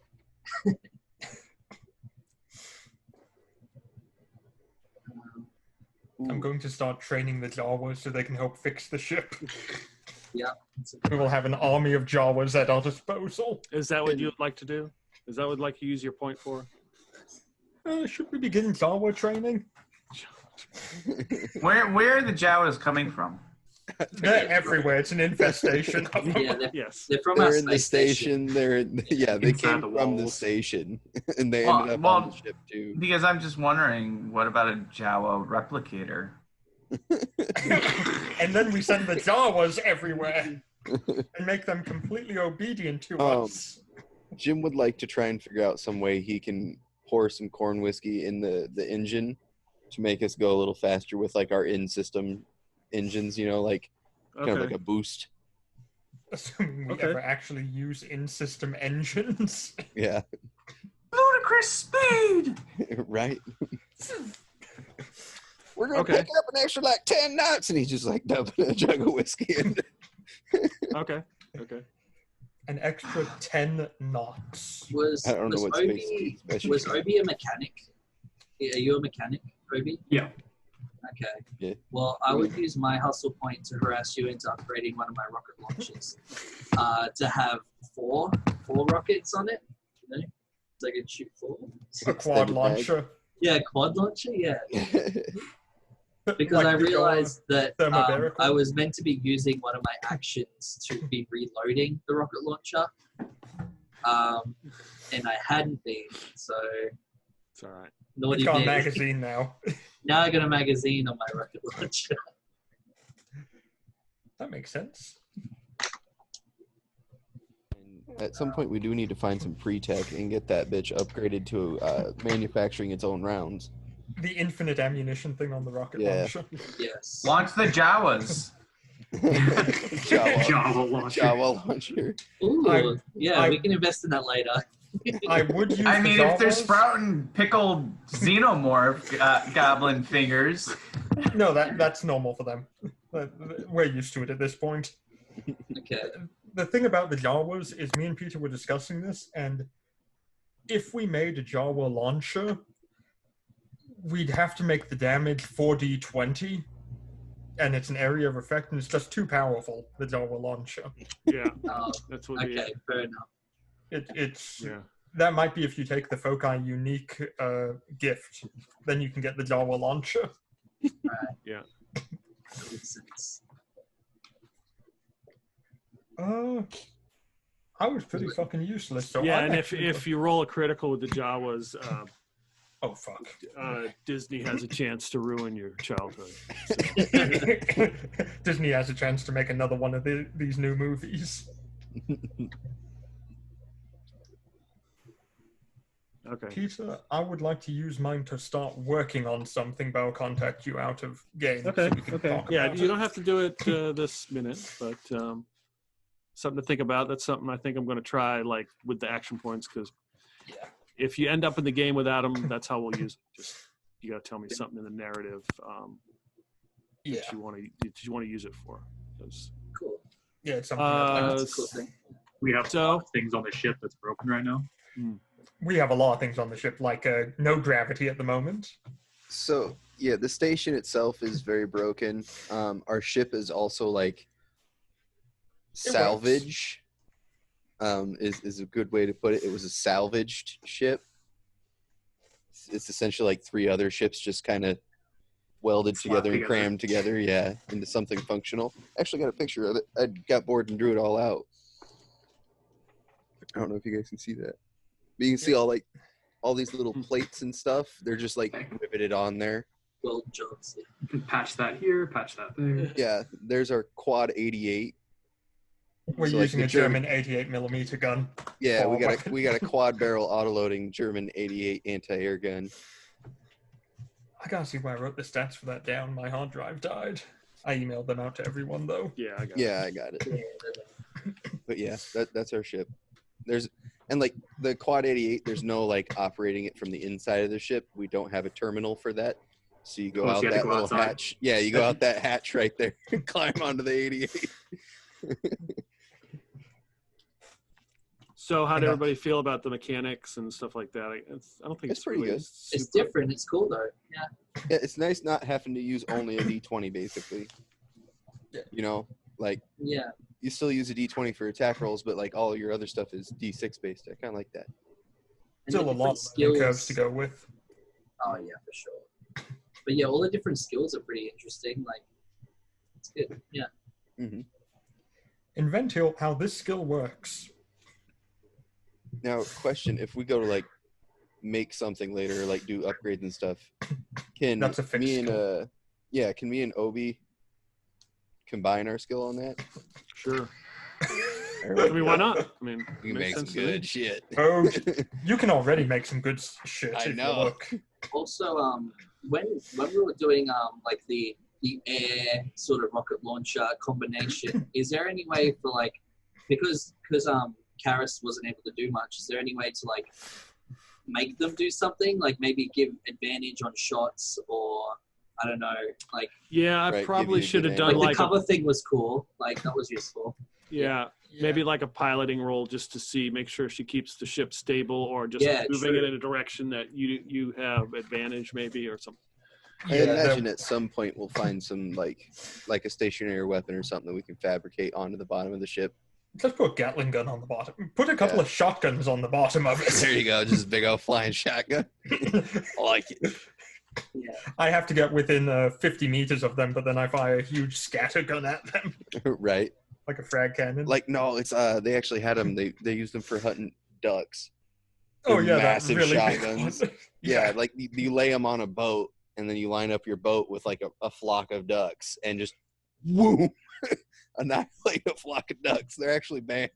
I'm going to start training the Jawas so they can help fix the ship. Yeah. We will have an army of Jawas at our disposal. Is that what you would like to do? Is that what you use your point for? Should we begin Jawa training? Where are the Jawas coming from? They're everywhere. It's an infestation. They're in the station. They came from the station, and they ended up on the ship too. Because I'm just wondering, what about a Jawa replicator? And then we send the Jawas everywhere and make them completely obedient to us. Jim would like to try and figure out some way he can pour some corn whiskey in the engine to make us go a little faster with like our in-system engines, you know, like kind of like a boost. Assuming we ever actually use in-system engines. Yeah. Ludicrous speed! Right? We're going to pick up an extra like 10 knots. And he's just like dumping a jug of whiskey in. Okay. An extra 10 knots. Was Obi a mechanic? Are you a mechanic, Obi? Yeah. Okay. Yeah. Well, I would use my hustle point to harass you into upgrading one of my rocket launchers to have four rockets on it. You know, so I can shoot 4. A quad launcher. Yeah, quad launcher. Yeah. Because like I realized that I was meant to be using one of my actions to be reloading the rocket launcher, and I hadn't been. So it's all right. It's got a magazine now. Now I got a magazine on my rocket launcher. That makes sense. And at some point, we do need to find some pre-tech and get that bitch upgraded to manufacturing its own rounds. The infinite ammunition thing on the rocket launcher. Yes. Launch the Jawas. Jawa launcher. Ooh, we can invest in that later. I would use I mean, if they're sprouting pickled xenomorph goblin fingers. No, that's normal for them. We're used to it at this point. Okay. The thing about the Jawas is me and Peter were discussing this, and if we made a Jawa launcher, we'd have to make the damage 4d20, and it's an area of effect, and it's just too powerful, the Jawa launcher. Yeah, that's what okay, fair enough. That might be if you take the Foci unique gift, then you can get the Jawa launcher. Right. Yeah. That makes sense. I was pretty fucking useless. So yeah, and if you roll a critical with the Jawas, oh fuck, Disney has a chance to ruin your childhood. So. Disney has a chance to make another one of these new movies. Okay. Peter, I would like to use mine to start working on something, but I'll contact you out of game. Okay. So yeah, you don't have to do it this minute, but something to think about. That's something I think I'm going to try, like with the action points, because if you end up in the game without them, that's how we'll use it. Just you got to tell me something in the narrative that you want to use it for. Cool. Yeah, it's something that's a cool thing. We have a lot of things on the ship that's broken right now. We have a lot of things on the ship, like no gravity at the moment. So, yeah, the station itself is very broken. Our ship is also, like, salvage, is a good way to put it. It was a salvaged ship. It's essentially like 3 other ships just kind of welded together and crammed together, into something functional. Actually got a picture of it. I got bored and drew it all out. I don't know if you guys can see that. But you can see all these little plates and stuff. They're just like riveted on there. Well, jobs. You can patch that here, patch that there. Yeah, there's our quad 88. We're using a German 88mm gun. Yeah, we got a quad barrel autoloading German 88 anti-air gun. I gotta see why I wrote the stats for that down. My hard drive died. I emailed them out to everyone though. Yeah, I got it. But yeah, that's our ship. And like the quad 88, there's no like operating it from the inside of the ship. We don't have a terminal for that. So you go out that little outside. Hatch. Yeah, you go out that hatch right there and climb onto the 88. So how did everybody feel about the mechanics and stuff like that? I don't think it's pretty really good. It's different. It's cool though. Yeah. Yeah, it's nice not having to use only a D20 basically. You know, like you still use a D20 for attack rolls, but like all your other stuff is D6 based. I kind of like that. Still a lot of curves to go with. Oh yeah, for sure. But yeah, all the different skills are pretty interesting. Like, it's good. Yeah. Mm-hmm. Invent how this skill works. Now, question: if we go to like make something later, like do upgrades and stuff, can me and Obi combine our skill on that? Sure. I mean, why not? I mean, we can make some good shit. Oh, you can already make some good shit. I if know. You look. Also, when we were doing like the air sort of rocket launcher combination, is there any way for like because Karis wasn't able to do much, is there any way to like make them do something, like maybe give advantage on shots, or I don't know, like yeah, I probably should have done like the cover thing was cool, like that was useful. Yeah, maybe like a piloting role just to make sure she keeps the ship stable, or just moving it in a direction that you have advantage, maybe, or something. I imagine at some point we'll find some like a stationary weapon or something that we can fabricate onto the bottom of the ship. Let's put a Gatling gun on the bottom. Put a couple of shotguns on the bottom of it. There you go, just a big old flying shotgun. I like it. Yeah. I have to get within 50 meters of them, but then I fire a huge scatter gun at them. Right. Like a frag cannon. Like no, it's they actually had them. They used them for hunting ducks. Oh yeah, massive really shotguns. Yeah, like you lay them on a boat, and then you line up your boat with like a flock of ducks, and just woo, annihilate a flock of ducks. They're actually banned.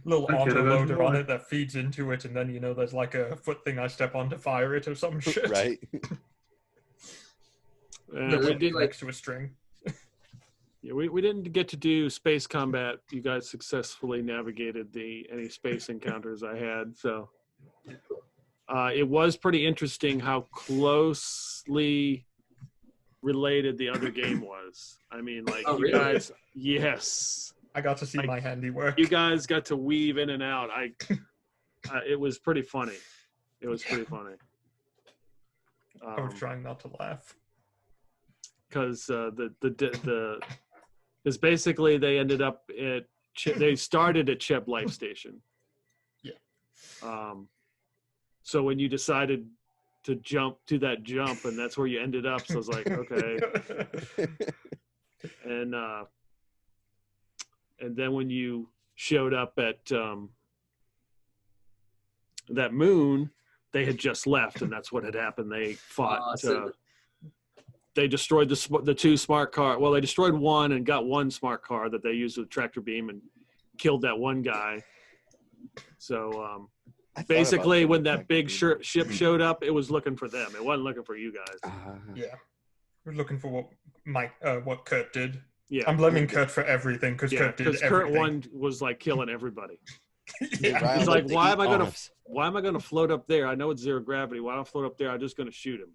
Little autoloader on it that feeds into it, and then there's like a foot thing I step on to fire it or some shit. Right. We did next to a string. Yeah, we didn't get to do space combat. You guys successfully navigated any space encounters I had, so it was pretty interesting how closely related the other game was. I mean, like you guys, yes, I got to see my handiwork. You guys got to weave in and out. It was pretty funny. It was pretty funny. I was trying not to laugh because because basically they ended up they started at Cheb Life Station. Yeah. So when you decided to do that jump, and that's where you ended up, so I was like, okay. And then when you showed up at that moon, they had just left, and that's what had happened. They fought. They destroyed the two smart car. Well, they destroyed one and got one smart car that they used with a tractor beam and killed that one guy. So basically, when that big ship showed up, it was looking for them. It wasn't looking for you guys. Yeah, we're looking for what Kurt did. Yeah, I'm blaming Kurt for everything because Kurt did everything. Kurt one was like killing everybody. Yeah. He's like, why am I gonna float up there? I know it's zero gravity. Why don't I float up there? I'm just gonna shoot him.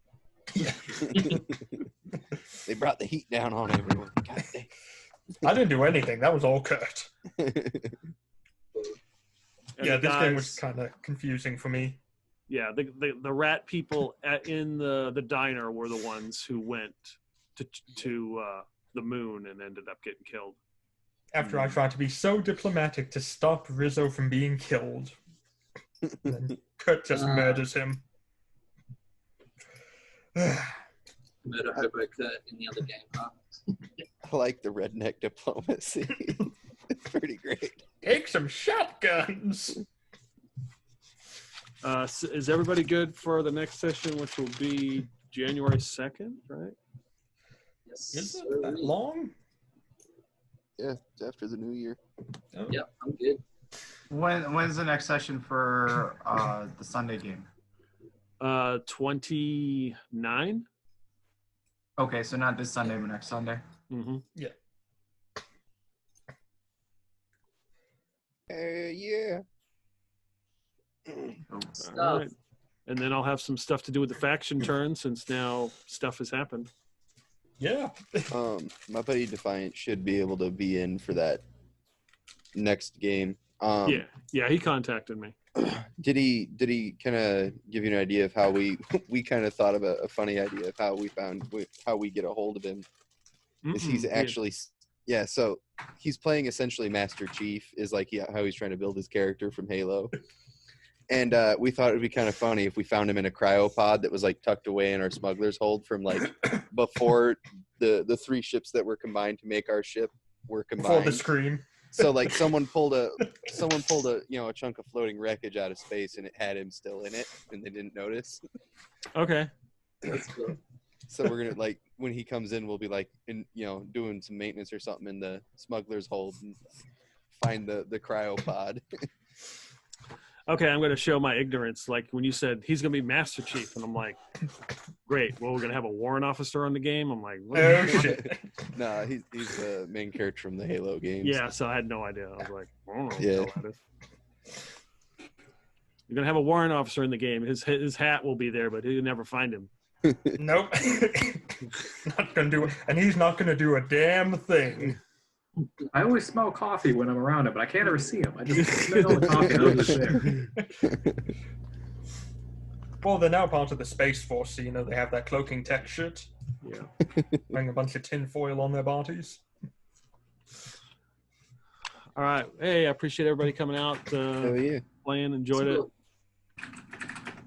They brought the heat down on everyone. God dang. I didn't do anything. That was all Kurt. Yeah, this game was kind of confusing for me. Yeah, the rat people in the diner were the ones who went to the moon and ended up getting killed. After I tried to be so diplomatic to stop Rizzo from being killed, then Kurt just murders him. Murder Hobo Kurt in the other game, huh? I like the redneck diplomacy. It's pretty great. Take some shotguns. So is everybody good for the next session, which will be January 2nd, right? Yes. Is it that long? Yeah, it's after the new year. Oh. Yeah, I'm good. When's the next session for the Sunday game? 29. Okay, so not this Sunday, but next Sunday. Mm-hmm. Yeah. Yeah. All right. And then I'll have some stuff to do with the faction turn, since now stuff has happened. Yeah. My buddy Defiant should be able to be in for that next game. Yeah, he contacted me. Did he kind of give you an idea of how we kind of thought of a funny idea of how we get a hold of him? Is he's actually so he's playing essentially Master Chief, is like how he's trying to build his character from Halo. And we thought it would be kind of funny if we found him in a cryopod that was like tucked away in our smuggler's hold from like before the three ships that were combined to make our ship were combined. Before the Scream. So like someone pulled a a chunk of floating wreckage out of space, and it had him still in it, and they didn't notice. Okay. That's cool. So we're gonna, like, when he comes in, we'll be like doing some maintenance or something in the smuggler's hold and find the cryopod. Okay, I'm going to show my ignorance. Like when you said he's going to be Master Chief, and I'm like, great. Well, we're going to have a warrant officer on the game. I'm like, what Oh shit! Nah, he's the main character from the Halo games. Yeah, so I had no idea. I was like, I don't know what Yeah. the hell that is. You're going to have a warrant officer in the game. His hat will be there, but you'll never find him. Nope. Not gonna do it, and he's not gonna do a damn thing. I always smell coffee when I'm around him, but I can't ever see him. I just smell the coffee and I'm just there. Well, they're now part of the Space Force, so they have that cloaking tech shit. Yeah. Wearing a bunch of tin foil on their bodies. All right. Hey, I appreciate everybody coming out, Hell yeah. playing. Enjoyed it.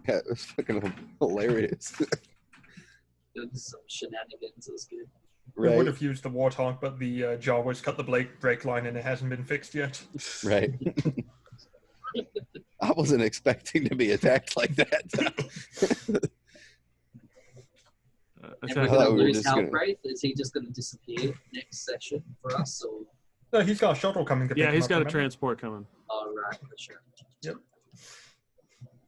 Yeah, it was fucking hilarious. Some shenanigans. It was good. We would Right. have used the Warthog, but the Jawas cut the brake line and it hasn't been fixed yet. Right. I wasn't expecting to be attacked like that. And Attack- we're thought going we to were lose just gonna- Halbraith. Is he just going to disappear next session for us? Or No, he's got a shuttle coming to pick Yeah, him he's up, got a remember? transport coming. all right, for sure. Yep.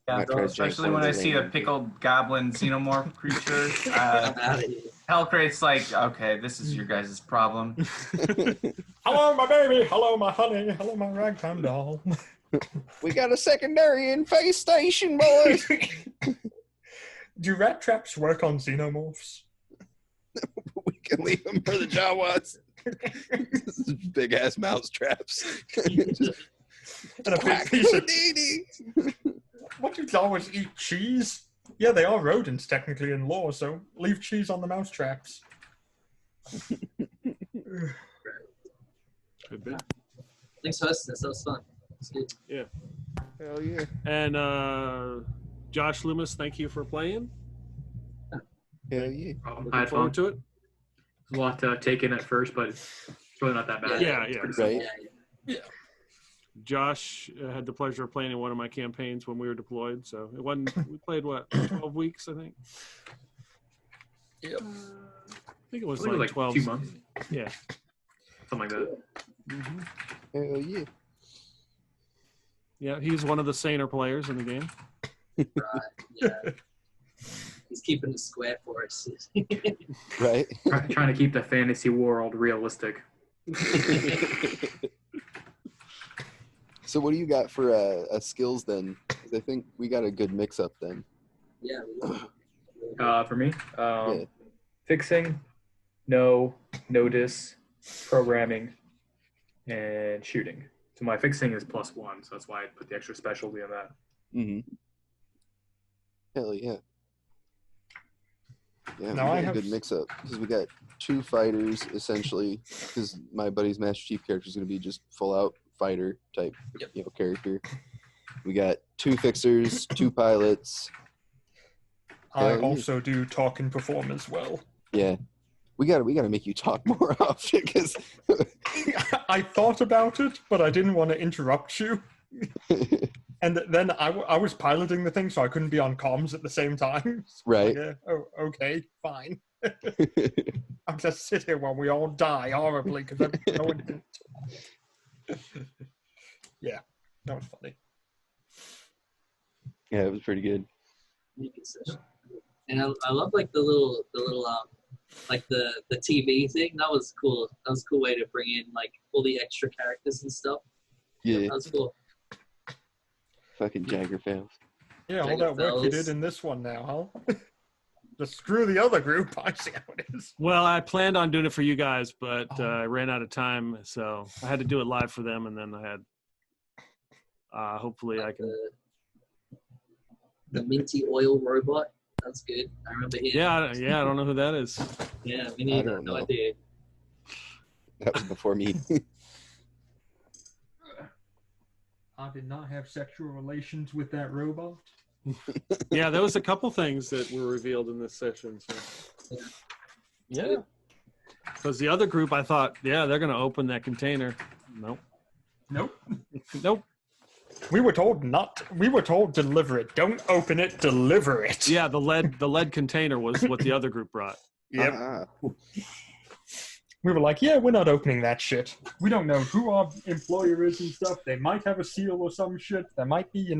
Yeah, Might try to especially jank when one I of the see a landing. pickled goblin xenomorph creature. I'm out of here. Hellcrate's like, okay, this is your guys' problem. Hello, my baby. Hello, my honey. Hello, my ragtime doll. We got a secondary in Face Station, boys. Do rat traps work on xenomorphs? We can leave them for the Jawas. This is big ass mouse traps. Just And a big whack piece of Houdini. What do Jawas eat? Cheese? Yeah, they are rodents technically in law, so leave cheese on the mouse traps. Good bit. Thanks for hosting us. That was fun. It's good. Hell yeah. And Josh Loomis, thank you for playing. Hell yeah. I Looking had forward fun. to it. There's a lot to take in at first, but it's really not that bad. Yeah, It's yeah. pretty simple. Yeah, Josh had the pleasure of playing in one of my campaigns when we were deployed. So it wasn't. We played what 12 weeks, I think. Yep. I think it was I think it like was 12. 2 months, Yeah. something like that. hmm Hell yeah. Yeah, he's one of the saner players in the game. right. Yeah. He's keeping it square for us. Right. Trying to keep the fantasy world realistic. So what do you got for skills then? 'Cause I think we got a good mix up then. Yeah. For me, Yeah. fixing, notice, programming, and shooting. So my fixing is +1, so that's why I put the extra specialty on that. Mm-hmm. Hell yeah. Yeah, Now we I got have a good mix up because we got 2 fighters essentially. Because my buddy's Master Chief character is going to be just full out fighter type, character. We got 2 fixers, 2 pilots. I Hell yeah. also do talk and perform as well. Yeah, we gotta make you talk more often because I thought about it, but I didn't want to interrupt you. And then I was piloting the thing, so I couldn't be on comms at the same time. So Right. like, oh, okay, fine. I'll just sit here while we all die horribly because no one didn't. Yeah, that was funny. yeah, it was pretty good. And I love like the little like the TV thing. That was cool. That was a cool way to bring in like all the extra characters and stuff. Yeah, That was cool. fucking Jagger fails. Yeah, all Check that it, work you fellas. did in this one now, huh? Just screw the other group. I see how it is. Well, I planned on doing it for you guys, but I ran out of time, so I had to do it live for them, and then I had. Hopefully, I can. The minty oil robot. That's good. I remember him. Yeah, I don't know who that is. Yeah, me neither. don't No know. idea. That was before me. I did not have sexual relations with that robot. Yeah, there was a couple things that were revealed in this session. So. Yeah. Because the other group, I thought, yeah, they're going to open that container. Nope. Nope. Nope. We were told not. We were told deliver it. Don't open it. Deliver it. Yeah, the lead container was what the other group brought. Yep. Ah, We were like, yeah, we're not opening that shit. We don't know who our employer is and stuff. They might have a seal or some shit. There might be,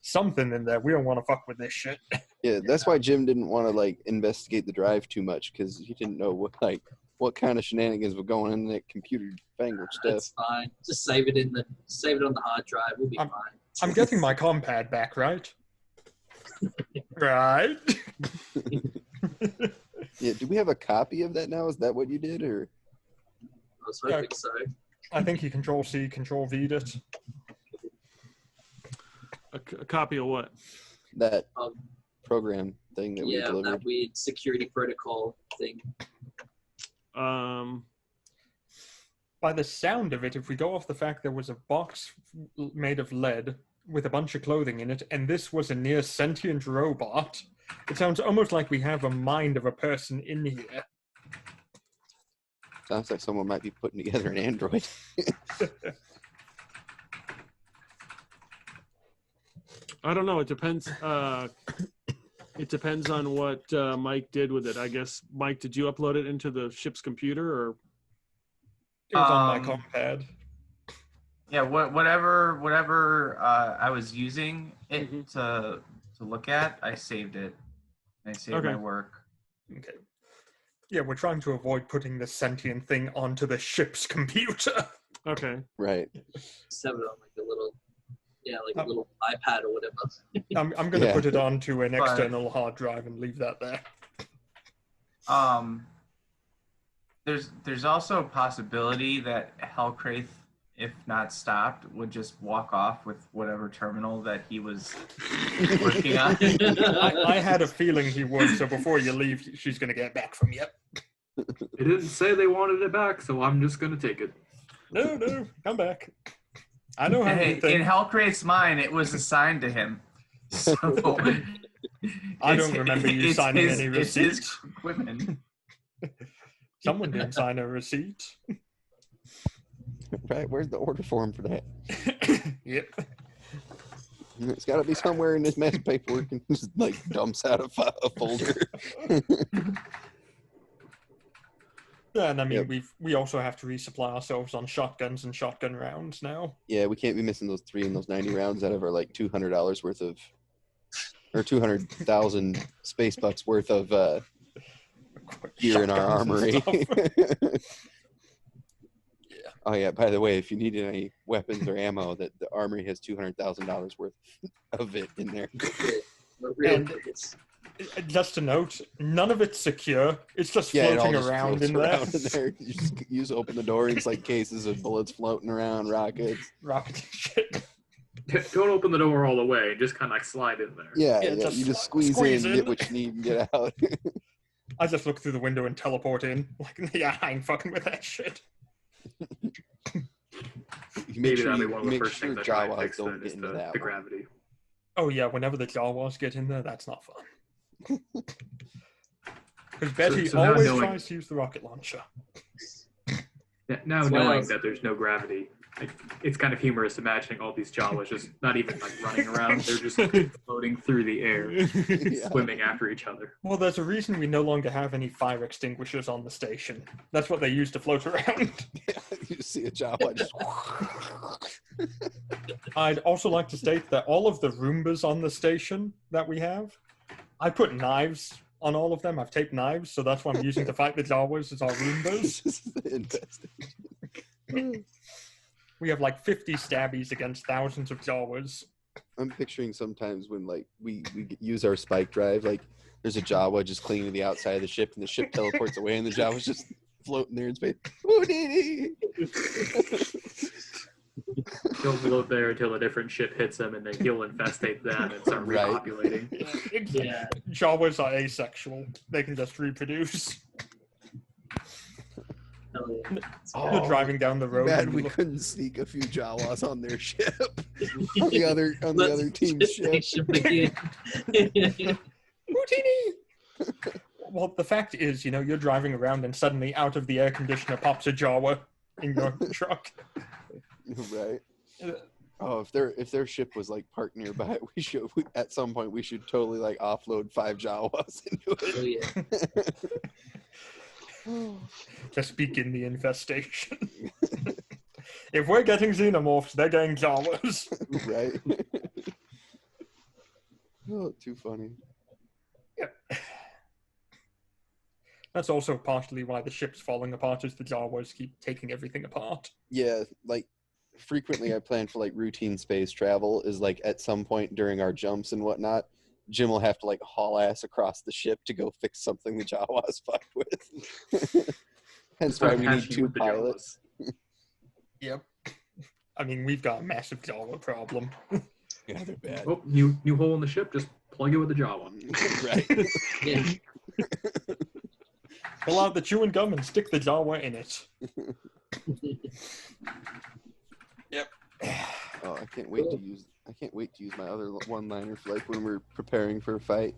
something in there. We don't want to fuck with this shit. Yeah, that's why Jim didn't want to like investigate the drive too much because he didn't know what kind of shenanigans were going on in that computer fangled stuff. That's fine. Just save it on the hard drive. We'll be fine. I'm getting my compad back, right? Right. Yeah, do we have a copy of that now? Is that what you did, or? I was hoping so. I think you Control-C, Control-V'd it. A copy of what? That program thing that we delivered. Yeah, that weird security protocol thing. By the sound of it, if we go off the fact there was a box made of lead with a bunch of clothing in it, and this was a near sentient robot, it sounds almost like we have a mind of a person in here. Sounds like someone might be putting together an android. I don't know. It depends. It depends on what Mike did with it. I guess, Mike, did you upload it into the ship's computer, or? It was on my compad. Yeah, whatever I was using it to look at, I saved it. I saved my work. Okay. Yeah, we're trying to avoid putting the sentient thing onto the ship's computer. Okay. Right. Just have it on like a little iPad or whatever. I'm going to put it onto an external hard drive and leave that there. There's also a possibility that Hellcraith, if not stopped, would just walk off with whatever terminal that he was working on. I had a feeling he would, so before you leave, she's going to get back from you. They didn't say they wanted it back, so I'm just going to take it. No, come back. I know how in Hellcraith's mind, it was assigned to him. So I don't remember you signing any receipts. It's his equipment. Someone didn't sign a receipt. Right, where's the order form for that? Yep. It's got to be somewhere in this mess of paperwork and just like dumps out a folder. Yeah, and I mean, we also have to resupply ourselves on shotguns and shotgun rounds now. Yeah, we can't be missing those 3 and those 90 rounds out of our like $200 worth of, or 200,000 space bucks worth of gear in our armory. Oh yeah, by the way, if you need any weapons or ammo, that the armory has $200,000 worth of it in there. And just to note, none of it's secure. It's just floating around in there. You just open the door and it's like cases of bullets floating around, rockets. Rocket shit. Don't open the door all the way. Just kind of like slide in there. Yeah, you just squeeze in, get what you need, and get out. I just look through the window and teleport in. Like, yeah, I ain't fucking with that shit. Maybe that'll be one of the first things I try to fix then is the gravity. Oh yeah, whenever the Jawas get in there, that's not fun. Because Betty always tries to use the rocket launcher. Yeah, now knowing that there's no gravity, it's kind of humorous imagining all these Jawas just not even like running around. They're just floating through the air, swimming after each other. Well, there's a reason we no longer have any fire extinguishers on the station. That's what they use to float around. You see a Jawa just... I'd also like to state that all of the Roombas on the station that we have, I put knives on all of them. I've taped knives, so that's what I'm using to fight the Jawas is our Roombas. We have like 50 stabbies against thousands of Jawas. I'm picturing sometimes when like we use our spike drive, like there's a Jawa just clinging to the outside of the ship and the ship teleports away and the Jawa's just floating there in space. He'll go there until a different ship hits him and then he'll infestate them and start repopulating. Yeah. Jawas are asexual. They can just reproduce. You're driving down the road. Bad we couldn't sneak a few Jawas on their ship. on the other team's ship. Houdini! Well, the fact is, you're driving around and suddenly out of the air conditioner pops a Jawa in your truck. Right. Oh, if their ship was like parked nearby, at some point we should totally like offload 5 Jawas into it. Oh, yeah. Just begin the infestation. If we're getting xenomorphs, they're getting Jawas. Right. Oh, too funny. Yep. That's also partially why the ship's falling apart, is the Jawas keep taking everything apart. Yeah, like frequently I plan for like routine space travel is like at some point during our jumps and whatnot, Jim will have to like haul ass across the ship to go fix something the Jawas fucked with. Hence why Start we need patching 2 with the pilots. Yep. I mean, we've got a massive Jawa problem. Yeah, they're bad. Oh, new hole in the ship. Just plug it with the Jawa. Right. Yeah. Pull out the chewing gum and stick the Jawa in it. Yep. Oh, I can't wait to use my other one-liner for like when we're preparing for a fight.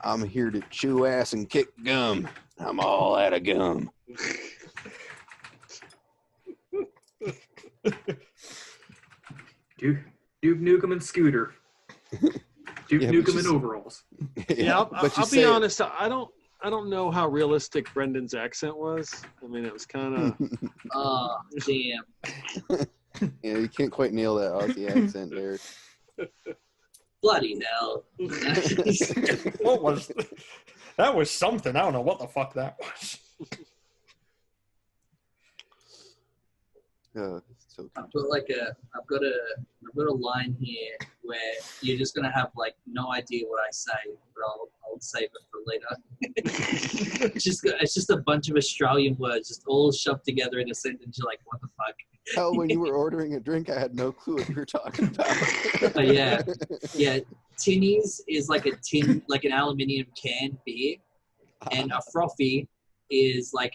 I'm here to chew ass and kick gum. I'm all out of gum. Duke Nukem and Scooter. Duke Yeah, Nukem in overalls. Yeah, but you I'll say be it- honest. I don't know how realistic Brendan's accent was. I mean, it was kind of. Oh, damn. Yeah, you can't quite nail that Aussie accent there. Bloody hell. What was that? Was something. I don't know what the fuck that was. Oh, it's so I've got a line here where you're just gonna have like no idea what I say, but I'll save it for later. It's just a bunch of Australian words just all shoved together in a sentence. You're like, what the fuck? Hell, when you were ordering a drink, I had no clue what you were talking about. Oh, yeah. Yeah, tinnies is like a tin, like an aluminium can beer, and a frothy is like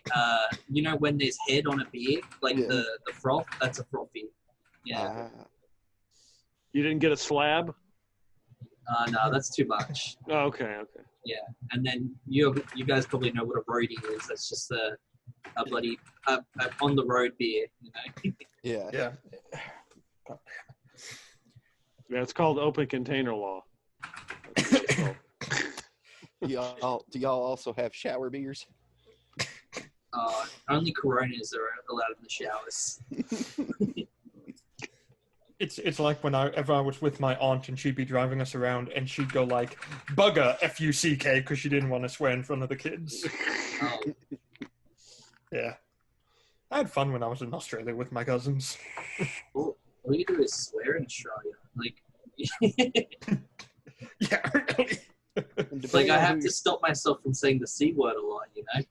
you know when there's head on a beer, like Yeah. the froth. That's a frothy. Yeah. You didn't get a slab? No, that's too much. Oh, okay. Yeah, and then you guys probably know what a roadie is. That's just a bloody on the road beer, you know. Yeah. Yeah. Yeah, it's called open container law. That's what it's called. Do y'all also have shower beers? Only Coronas are allowed in the showers. It's like whenever I was with my aunt and she'd be driving us around and she'd go like, bugger, F-U-C-K, because she didn't want to swear in front of the kids. Oh, Yeah. I had fun when I was in Australia with my cousins. all you do is swear in Australia. Like, Yeah, really. like I have to stop myself from saying the C word a lot, you know.